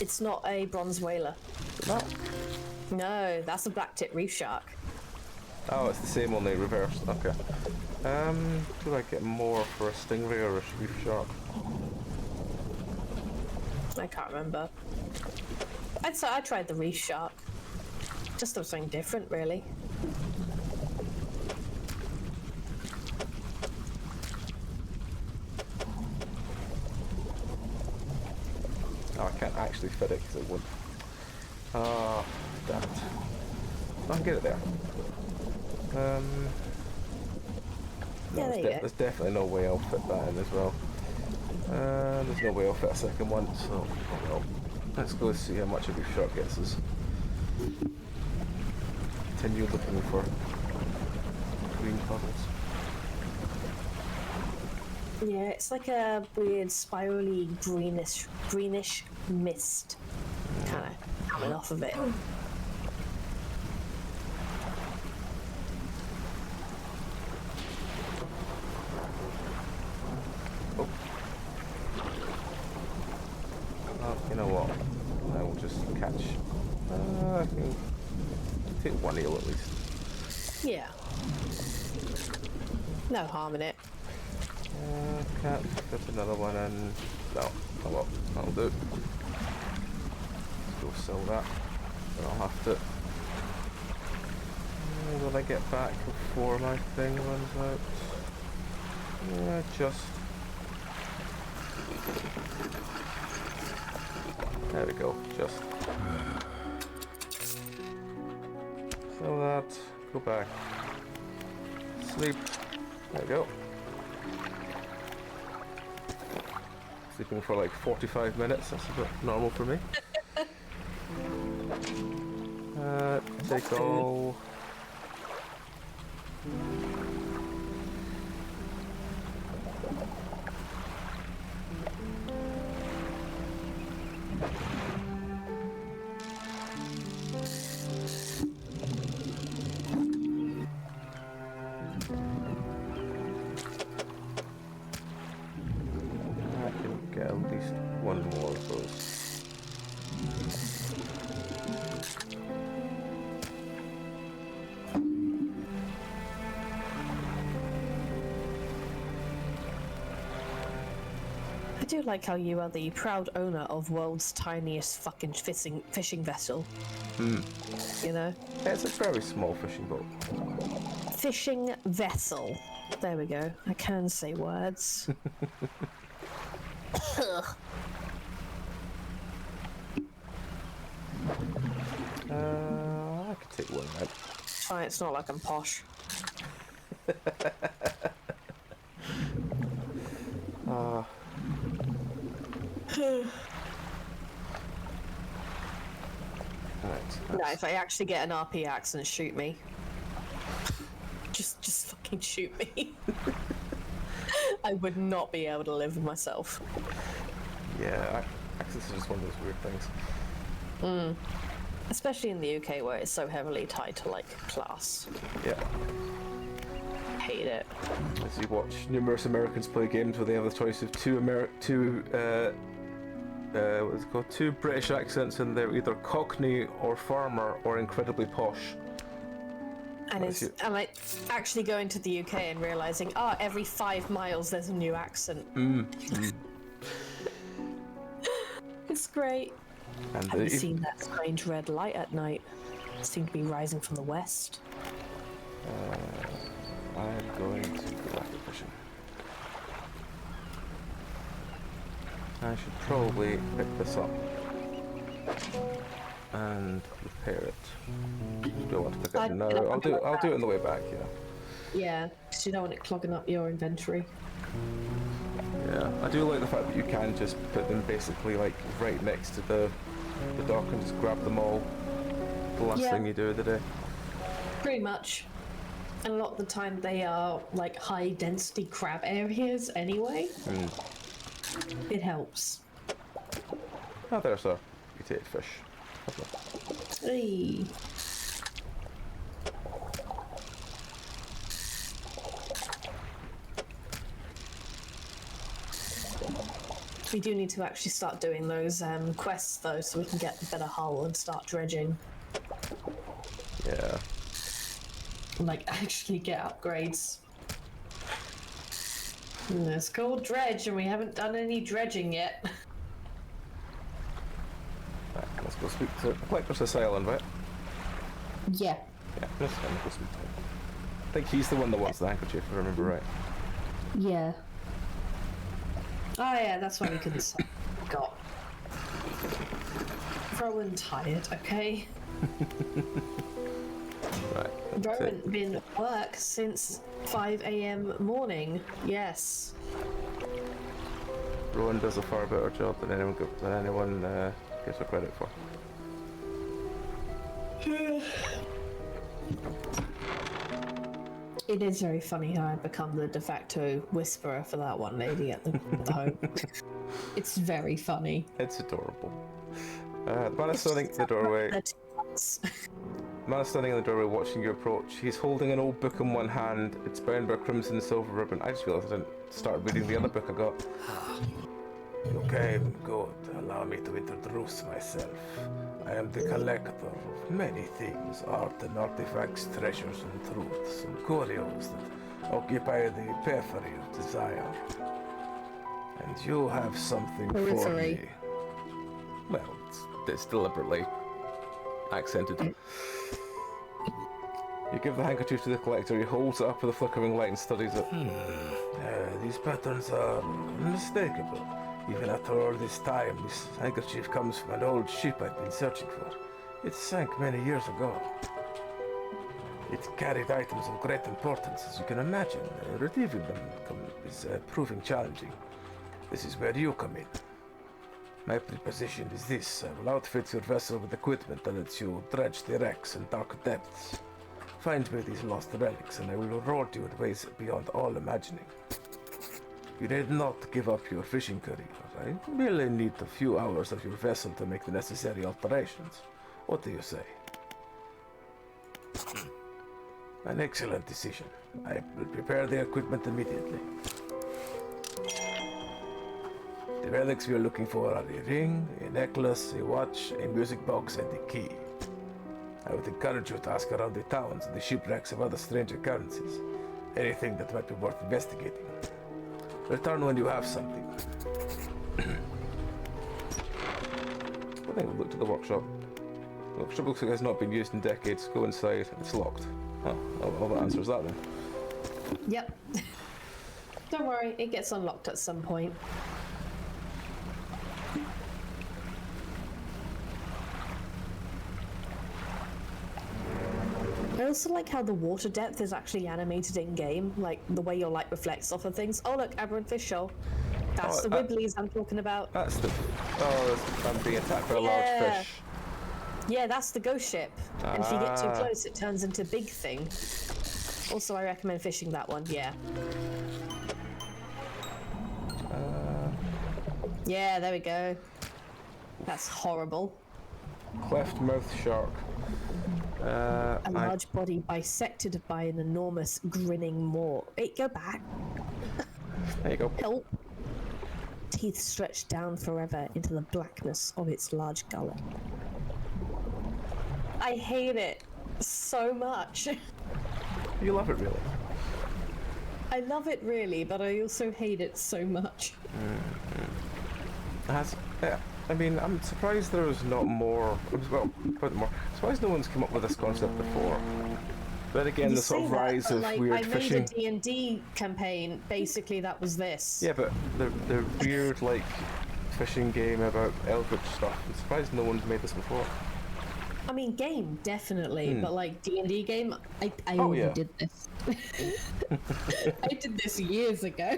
It's not a bronze whaler. No. No, that's a black tip reef shark. Oh, it's the same, only reversed. Okay. Do I get more for a stingray or a reef shark? I can't remember. I'd say I tried the reef shark. Just something different, really. Oh, I can't actually fit it because it won't. Ah, damn it. I can get it there. Yeah, there you go. There's definitely no way I'll fit that in as well. There's no way I'll fit a second one, so well, let's go see how much a reef shark gets us. Continue looking for green puddles. Yeah, it's like a weird spirally greenish mist kind of coming off of it. You know what? I will just catch. I can take one eel at least. Yeah. No harm in it. Can't fit another one in. No, oh well, that'll do. Let's go sell that. Then I'll have to. Will I get back before my thing runs out? Yeah, just. There we go, just. Sell that, go back. Sleep. There we go. Sleeping for like 45 minutes, that's a bit normal for me. Take all. At least one more of those. I do like how you are the proud owner of world's tiniest fucking fishing vessel. You know? Yeah, it's a very small fishing boat. Fishing vessel. There we go. I can say words. take one, right? It's fine, it's not like I'm posh. Right. No, if I actually get an RP accent, shoot me. Just fucking shoot me. I would not be able to live with myself. Yeah, accents are just one of those weird things. Especially in the UK where it's so heavily tied to, like, class. Yeah. Hate it. As you watch numerous Americans play games where they have the choice of two British accents, and they're either Cockney or farmer or incredibly posh. And I'm like actually going to the UK and realizing, every 5 miles there's a new accent. It's great. And Have you seen that strange red light at night? It seemed to be rising from the west. I'm going to go back to fishing. I should probably pick this up and repair it. Don't want to pick it up now. I'll do it on the way back. Yeah. Yeah, because you don't want it clogging up your inventory. Yeah, I do like the fact that you can just put them basically like right next to the dock and just grab them all. The last thing you do of the day. Pretty much. And a lot of the time they are like high density crab areas anyway. It helps. Oh, there's a mutated fish. Lovely. Hey. We do need to actually start doing those quests though, so we can get a better hull and start dredging. Yeah. Like actually get upgrades. It's called Dredge and we haven't done any dredging yet. Right, let's go speak to Collector's this island, right? Yeah. Yeah, let's go speak to him. I think he's the one that wants the handkerchief, if I remember right. Yeah. Oh yeah, that's why we couldn't say. God. Rowan tired, okay? Right. Rowan been at work since 5 a.m. morning. Yes. Rowan does a far better job than anyone gives her credit for. It is very funny how I've become the de facto whisperer for that one lady at the home. It's very funny. It's adorable. The man is standing in the doorway. The man is standing in the doorway watching you approach. He's holding an old book in one hand. It's bound by a crimson and silver ribbon. I just realised I didn't start reading the other book I got. Okay, good. Allow me to introduce myself. I am the collector of many things, art and artifacts, treasures and truths, and curios that occupy the periphery of desire. And you have something for me. Well, it's deliberately accented. You give the handkerchief to the collector, he holds it up with a flickering light and studies it. These patterns are unmistakable. Even after all this time, this handkerchief comes from an old ship I've been searching for. It sank many years ago. It carried items of great importance, as you can imagine. Retrieving them is proving challenging. This is where you come in. My proposition is this. I will outfit your vessel with equipment that lets you dredge the wrecks and dark depths. Find me these lost relics, and I will reward you in ways beyond all imagining. You need not give up your fishing career. I merely need a few hours of your vessel to make the necessary alterations. What do you say? An excellent decision. I will prepare the equipment immediately. The relics we are looking for are a ring, a necklace, a watch, a music box, and a key. I would encourage you to ask around the towns and the shipwrecks of other strange occurrences. Anything that might be worth investigating. Return when you have something. I think we'll look to the workshop. The workshop looks like it's not been used in decades. Go inside. It's locked. Oh, well, that answers that then. Yep. Don't worry, it gets unlocked at some point. also like how the water depth is actually animated in game, like the way your light reflects off of things. Oh look, aberrant fish shoal. That's the Wibblies I'm talking about. That's the... I'm being attacked by a large fish. Yeah, that's the ghost ship. And if you get too close, it turns into big thing. Also, I recommend fishing that one, yeah. Yeah, there we go. That's horrible. Cleft mouth shark. A large body bisected by an enormous grinning maw. Wait, go back. There you go. Help. Teeth stretched down forever into the blackness of its large gullet. I hate it so much. You love it, really? I love it really, but I also hate it so much. I mean, I'm surprised there was not more. Well, quite more. I'm surprised no one's come up with this concept before. But again, the sort of rise of weird fishing. I made a D&D campaign. Basically, that was this. Yeah, but they're weird, like, fishing game about eldritch stuff. I'm surprised no one's made this before. I mean, game definitely, but like D&D game, I already did this. I did this years ago.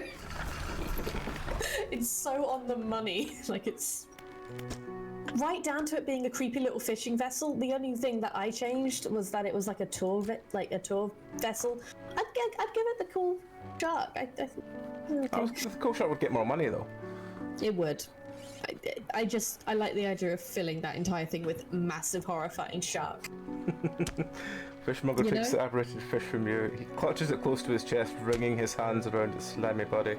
It's so on the money. Like, it's right down to it being a creepy little fishing vessel. The only thing that I changed was that it was like a tour vessel. I'd give it the cool shark. The cool shark would get more money though. It would. I like the idea of filling that entire thing with massive horrifying shark. Fishmonger takes the aberrated fish from you. He clutches it close to his chest, wringing his hands around its slimy body.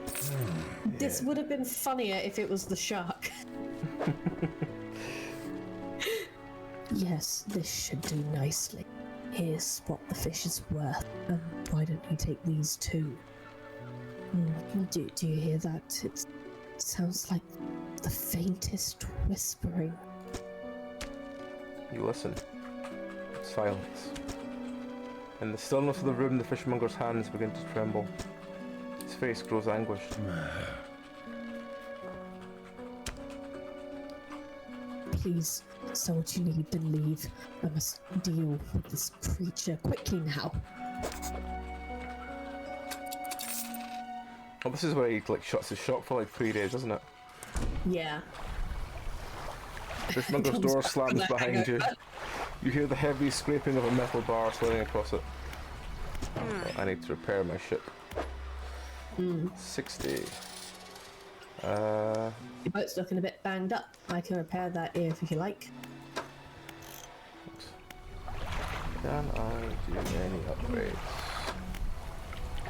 This would have been funnier if it was the shark. Yes, this should do nicely. Here's what the fish is worth. Why don't you take these too? Do you hear that? It sounds like the faintest whispering. You listen. Silence. In the stillness of the room, the fishmonger's hands begin to tremble. His face grows anguished. Please, so what you need to leave. I must deal with this creature quickly now. Well, this is where he like shuts his shop for like 3 days, isn't it? Yeah. Fishmonger's door slams behind you. You hear the heavy scraping of a metal bar sliding across it. I need to repair my ship. 60. Your boat's looking a bit banged up. I can repair that here if you like. Can I do any upgrades?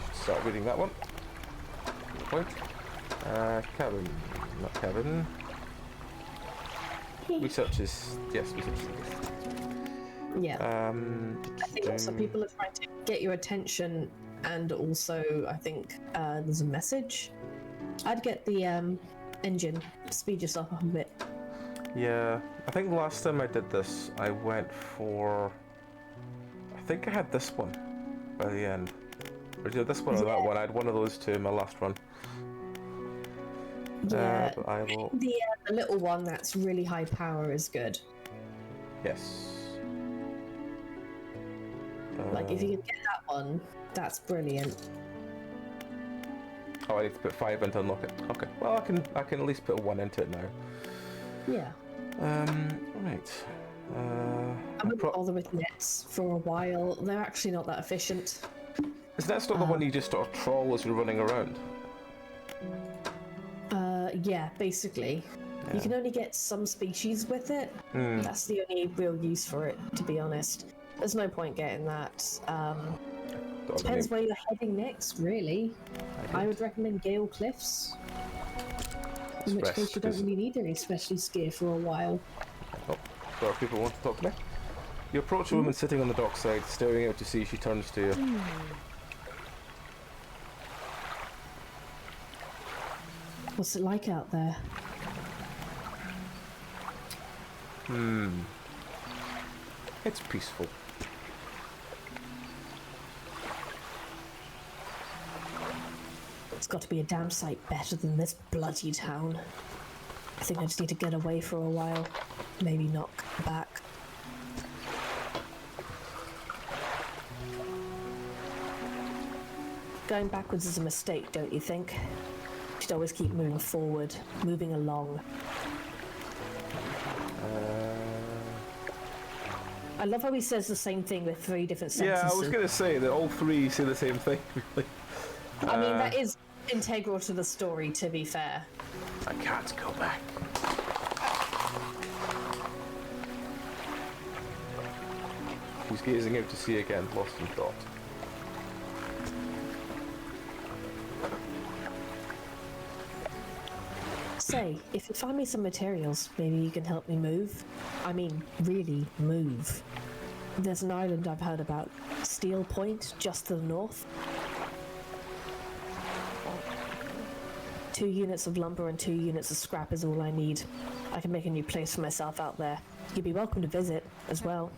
Should start reading that one. Good point. Cabin. Not cabin. Research is... Yes, research is good. Yeah. I think also people are trying to get your attention, and also I think there's a message. I'd get the engine, speed yourself up a bit. Yeah, I think the last time I did this, I went for... I think I had this one by the end. Or either this one or that one. I had one of those two in my last run. Yeah, but I will... the little one that's really high power is good. Yes. Like, if you can get that one, that's brilliant. Oh, I need to put 5 in to unlock it. Okay. Well, I can at least put 1 into it now. Yeah. Right. I wouldn't bother with nets for a while. They're actually not that efficient. Is that not the one you just sort of troll as you're running around? Yeah, basically. Yeah. You can only get some species with it. That's the only real use for it, to be honest. There's no point getting that. Depends where you're heading next, really. I would recommend Gale Cliffs. In which case you don't really need any specialist gear for a while. Oh, there are people who want to talk to me. You approach a woman sitting on the dockside, staring out to sea. She turns to you. What's it like out there? It's peaceful. It's got to be a damn sight better than this bloody town. I think I just need to get away for a while. Maybe not come back. Going backwards is a mistake, don't you think? You should always keep moving forward, moving along. I love how he says the same thing with 3 different sentences. Yeah, I was going to say that all 3 say the same thing, really. I mean, that is integral to the story, to be fair. I can't go back. He's gazing out to sea again, lost in thought. Say, if you find me some materials, maybe you can help me move. I mean, really move. There's an island I've heard about, Steel Point, just to the north. 2 units of lumber and 2 units of scrap is all I need. I can make a new place for myself out there. You'd be welcome to visit, as well.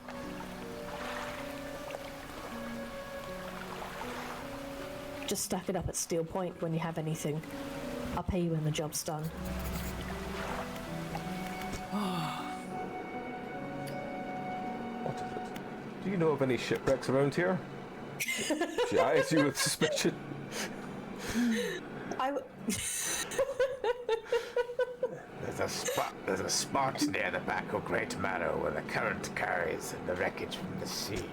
Just stack it up at Steel Point when you have anything. I'll pay you when the job's done. What is it? Do you know of any shipwrecks around here? She eyes you with suspicion. There's a spot near the back of Great Marrow where the current carries the wreckage from the sea.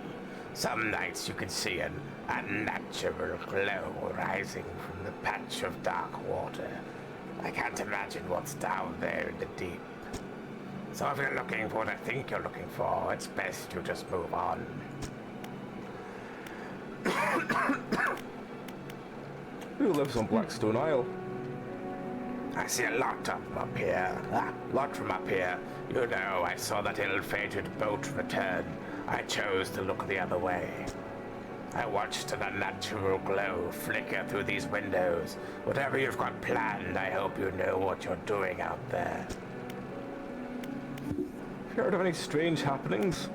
Some nights you can see an unnatural glow rising from the patch of dark water. I can't imagine what's down there in the deep. So if you're looking for what I think you're looking for, it's best you just move on. Who lives on Blackstone Isle? I see a lot of them up here. A lot from up here. You know, I saw that ill-fated boat return. I chose to look the other way. I watched an unnatural glow flicker through these windows. Whatever you've got planned, I hope you know what you're doing out there. Have you heard of any strange happenings?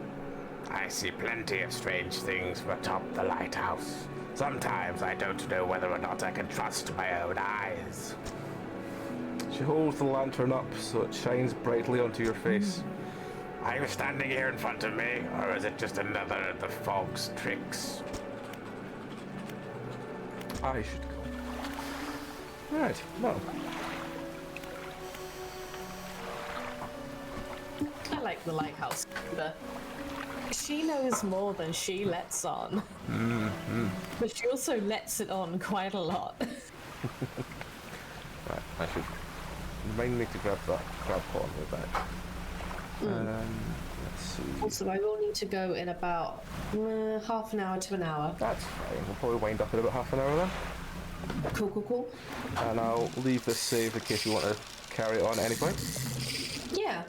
I see plenty of strange things from atop the lighthouse. Sometimes I don't know whether or not I can trust my own eyes. She holds the lantern up so it shines brightly onto your face. Are you standing here in front of me, or is it just another of the fog's tricks? I should go. Right, no. I like the lighthouse. She knows more than she lets on. But she also lets it on quite a lot. Right, I should remind me to grab that crab pot on the way back. Let's see. Also, I will need to go in about half an hour to an hour. That's fine. We'll probably wind up in about half an hour then. Cool. And I'll leave this save in case you want to carry it on at any point. Yeah.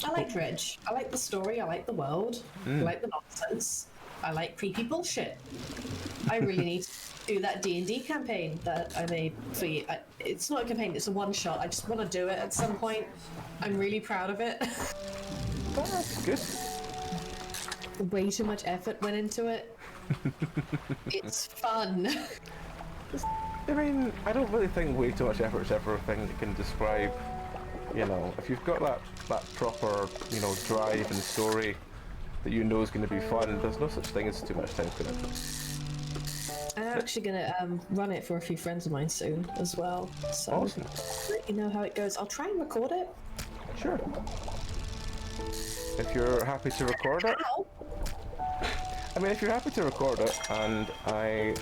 I like Dredge. I like the story. I like the world. I like the nonsense. I like creepy bullshit. I really need to do that D&D campaign that I made for you. It's not a campaign, it's a one-shot. I just want to do it at some point. I'm really proud of it. Oh, that's good. Way too much effort went into it. It's fun. I mean, I don't really think way too much effort is ever a thing that can describe, you know, if you've got that proper, you know, drive and story that you know is going to be fun, there's no such thing as too much time commitment. I'm actually going to run it for a few friends of mine soon as well. So Awesome. let you know how it goes. I'll try and record it. Sure. If you're happy to record it. Ow! I mean, if you're happy to record it, and I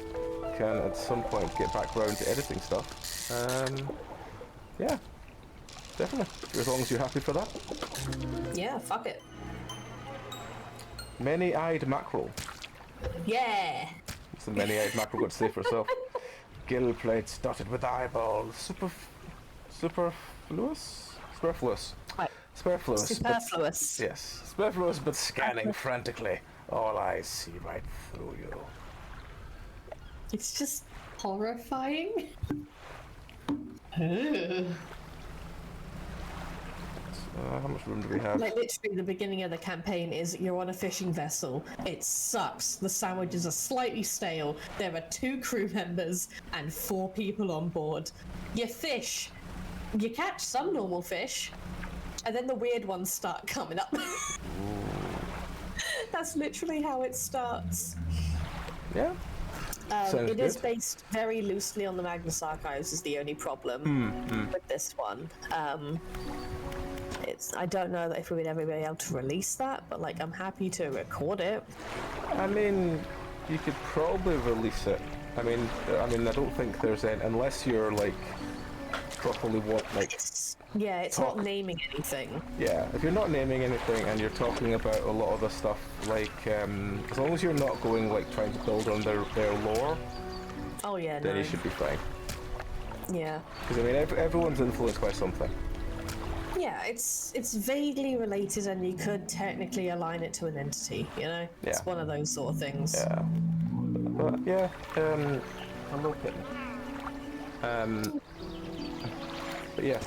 can at some point get back around to editing stuff, yeah, definitely. As long as you're happy for that. Yeah, fuck it. Many-eyed mackerel. Yeah! What's the many-eyed mackerel got to say for herself? Gill plates dotted with eyeballs. Superfluous? Superfluous. Right. Superfluous. Superfluous. Yes. Superfluous, but scanning frantically. All eyes see right through you. It's just horrifying. Ugh. How much room do we have? Like literally the beginning of the campaign is you're on a fishing vessel. It sucks. The sandwiches are slightly stale. There are 2 crew members and 4 people on board. You fish. You catch some normal fish. And then the weird ones start coming up. That's literally how it starts. Yeah. Sounds It is good. based very loosely on the Magnus Archives is the only problem with this one. I don't know if we would ever be able to release that, but like I'm happy to record it. I mean, you could probably release it. I mean, I don't think there's any, unless you're like properly It's Talk. not naming anything. Yeah, if you're not naming anything and you're talking about a lot of the stuff, like, as long as you're not going, like, trying to build on their lore, Oh yeah, then no. you should be fine. Yeah. Because, I mean, everyone's influenced by something. Yeah, it's vaguely related and you could technically align it to an entity, you know? It's Yeah. one of those sort of things. Yeah. But, yeah, hello, kitten. But yeah,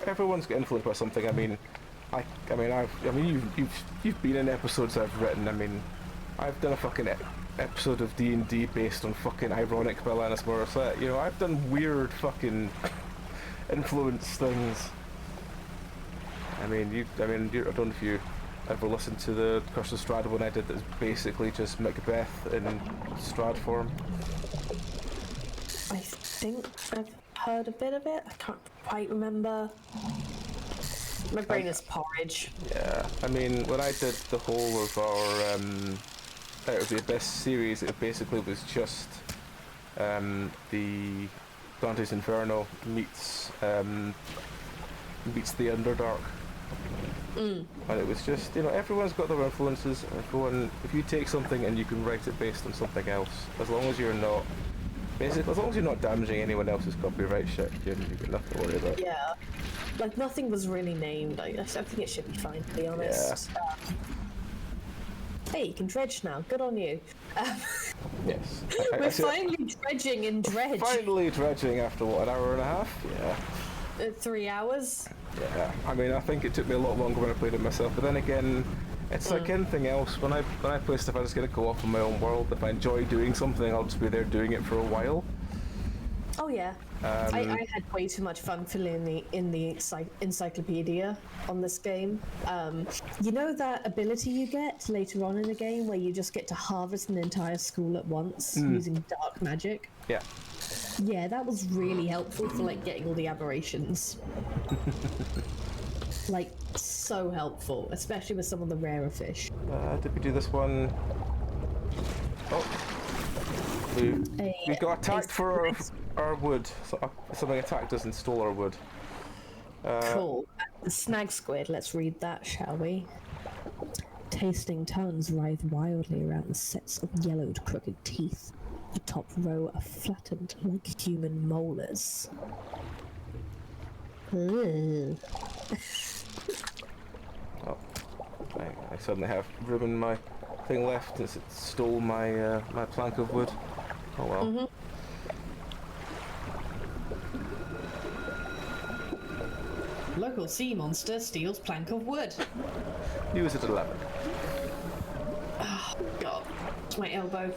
everyone's got influenced by something. I mean, you've been in episodes I've written. I mean, I've done a fucking episode of D&D based on fucking Ironic by Lannis Morissette. You know, I've done weird fucking influence things. I don't know if you ever listened to the Curse of Strahd one I did. That's basically just Macbeth in Strahd form. I think I've heard a bit of it. I can't quite remember. My brain is porridge. Yeah, I mean, when I did the whole of our Out of the Abyss series, it basically was just the Dante's Inferno meets the Underdark. And it was just, you know, everyone's got their influences. If you take something and you can write it based on something else, as long as you're not damaging anyone else's copyright shit, you've got nothing to worry about. Yeah. Like, nothing was really named. I think it should be fine, to be honest. Hey, you can dredge now. Good on you. Yes. We're finally dredging in Dredge. Finally dredging after, what, an hour and a half? Yeah. 3 hours. Yeah, I mean, I think it took me a lot longer when I played it myself, but then again, it's like anything else. When I play stuff, I just get to go off in my own world. If I enjoy doing something, I'll just be there doing it for a while. Oh yeah. I had way too much fun filling in the encyclopedia on this game. You know that ability you get later on in the game where you just get to harvest an entire school at once using dark magic? Yeah. Yeah, that was really helpful for like getting all the aberrations. Like, so helpful, especially with some of the rarer fish. Did we do this one? Oh. We got attacked for our wood. So, something attacked us and stole our wood. Cool. The snag squid, let's read that, shall we? Tasting tongues writhe wildly around the sets of yellowed, crooked teeth. The top row are flattened like human molars. Ugh. Oh. I suddenly have room in my thing left since it stole my my plank of wood. Oh well. Local sea monster steals plank of wood. He was at 11. Oh, God. It's my elbow.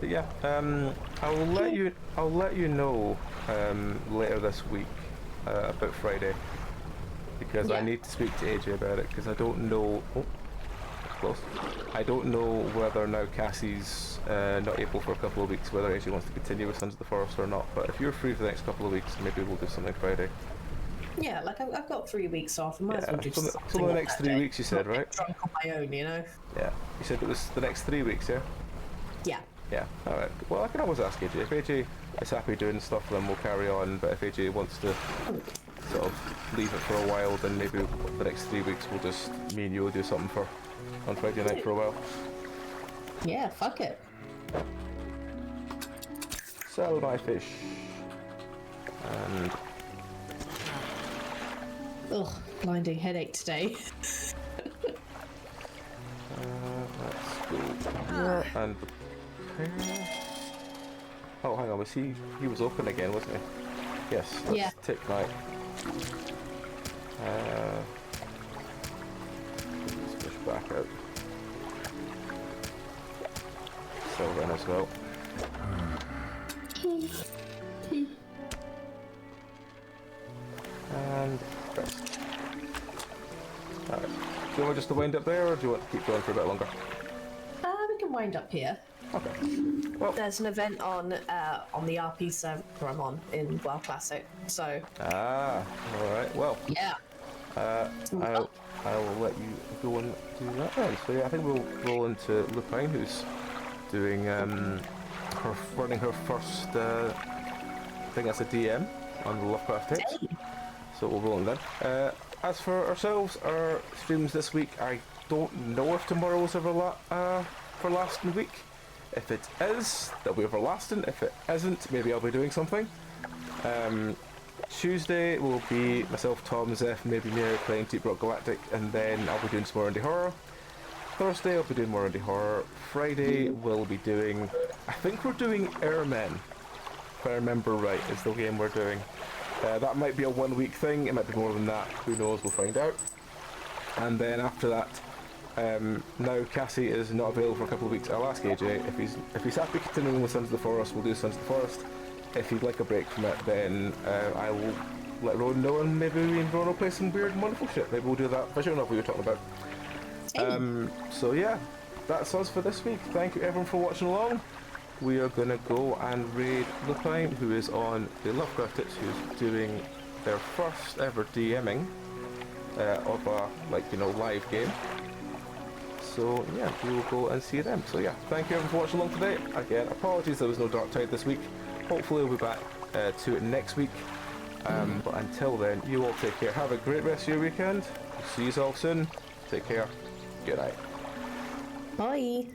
But yeah, I'll let you know later this week about Friday, because I Yeah. need to speak to AJ about it, because I don't know. Oh, that's close. I don't know whether now Cassie's not able for a couple of weeks, whether AJ wants to continue with Sons of the Forest or not. But if you're free for the next couple of weeks, maybe we'll do something Friday. Yeah, like I've got 3 weeks off. I might as well do something. So the next that 3 day. weeks, you said, Not get right? drunk on my own, you know? Yeah. You said it was the next 3 weeks, yeah? Yeah. Yeah, alright. Well, I can always ask AJ. If AJ is happy doing stuff, then we'll carry on. But if AJ wants to sort of leave it for a while, then maybe the next 3 weeks we'll just, me and you will do something on Friday night for a while. Yeah, fuck it. Sell my fish. And Ugh, blinding headache today. let's go here and prepare. Oh, hang on, he was open again, wasn't he? Yes, let's Yeah. take my... let's push back out. Sylvan as well. And rest. Alright. you want just to wind up there, or do you want to keep going for a bit longer? We can wind up here. Okay. Well, There's an event on the RP server I'm on in WoW Classic, so all right. Well, yeah. I'll let you go and do that then. So yeah, I think we'll roll into Lupine, who's doing running her first thing as a DM on the Lovecraft Tapes. So we'll roll in then. As for ourselves, our streams this week, I don't know if tomorrow's for lasting week. If it is, they'll be everlasting. If it isn't, maybe I'll be doing something. Tuesday will be myself, Tom, Zeph, maybe Mary playing Deep Rock Galactic, and then I'll be doing some more indie horror. Thursday I'll be doing more indie horror. Friday we'll be doing, I think we're doing Airmen, if I remember right, is the game we're doing. That might be a 1 week thing, it might be more than that, who knows, we'll find out. And then after that, now Cassie is not available for a couple of weeks. I'll ask AJ if he's happy continuing with Sons of the Forest, we'll do Sons of the Forest. If he'd like a break from it, then I will let Rowan know, and maybe me and Rowan will play some weird and wonderful shit. Maybe we'll do that visual novel we were talking about. So yeah, that's us for this week. Thank you everyone for watching along. We are gonna go and raid Lupine, who is on the Lovecraft Tips, who's doing their first ever DMing of a live game. So yeah, we will go and see them. So yeah, thank you everyone for watching along today. Again, apologies there was no Dark Tide this week. Hopefully we'll be back to it next week. But until then, you all take care. Have a great rest of your weekend. See you all soon. Take care. Good night. Bye.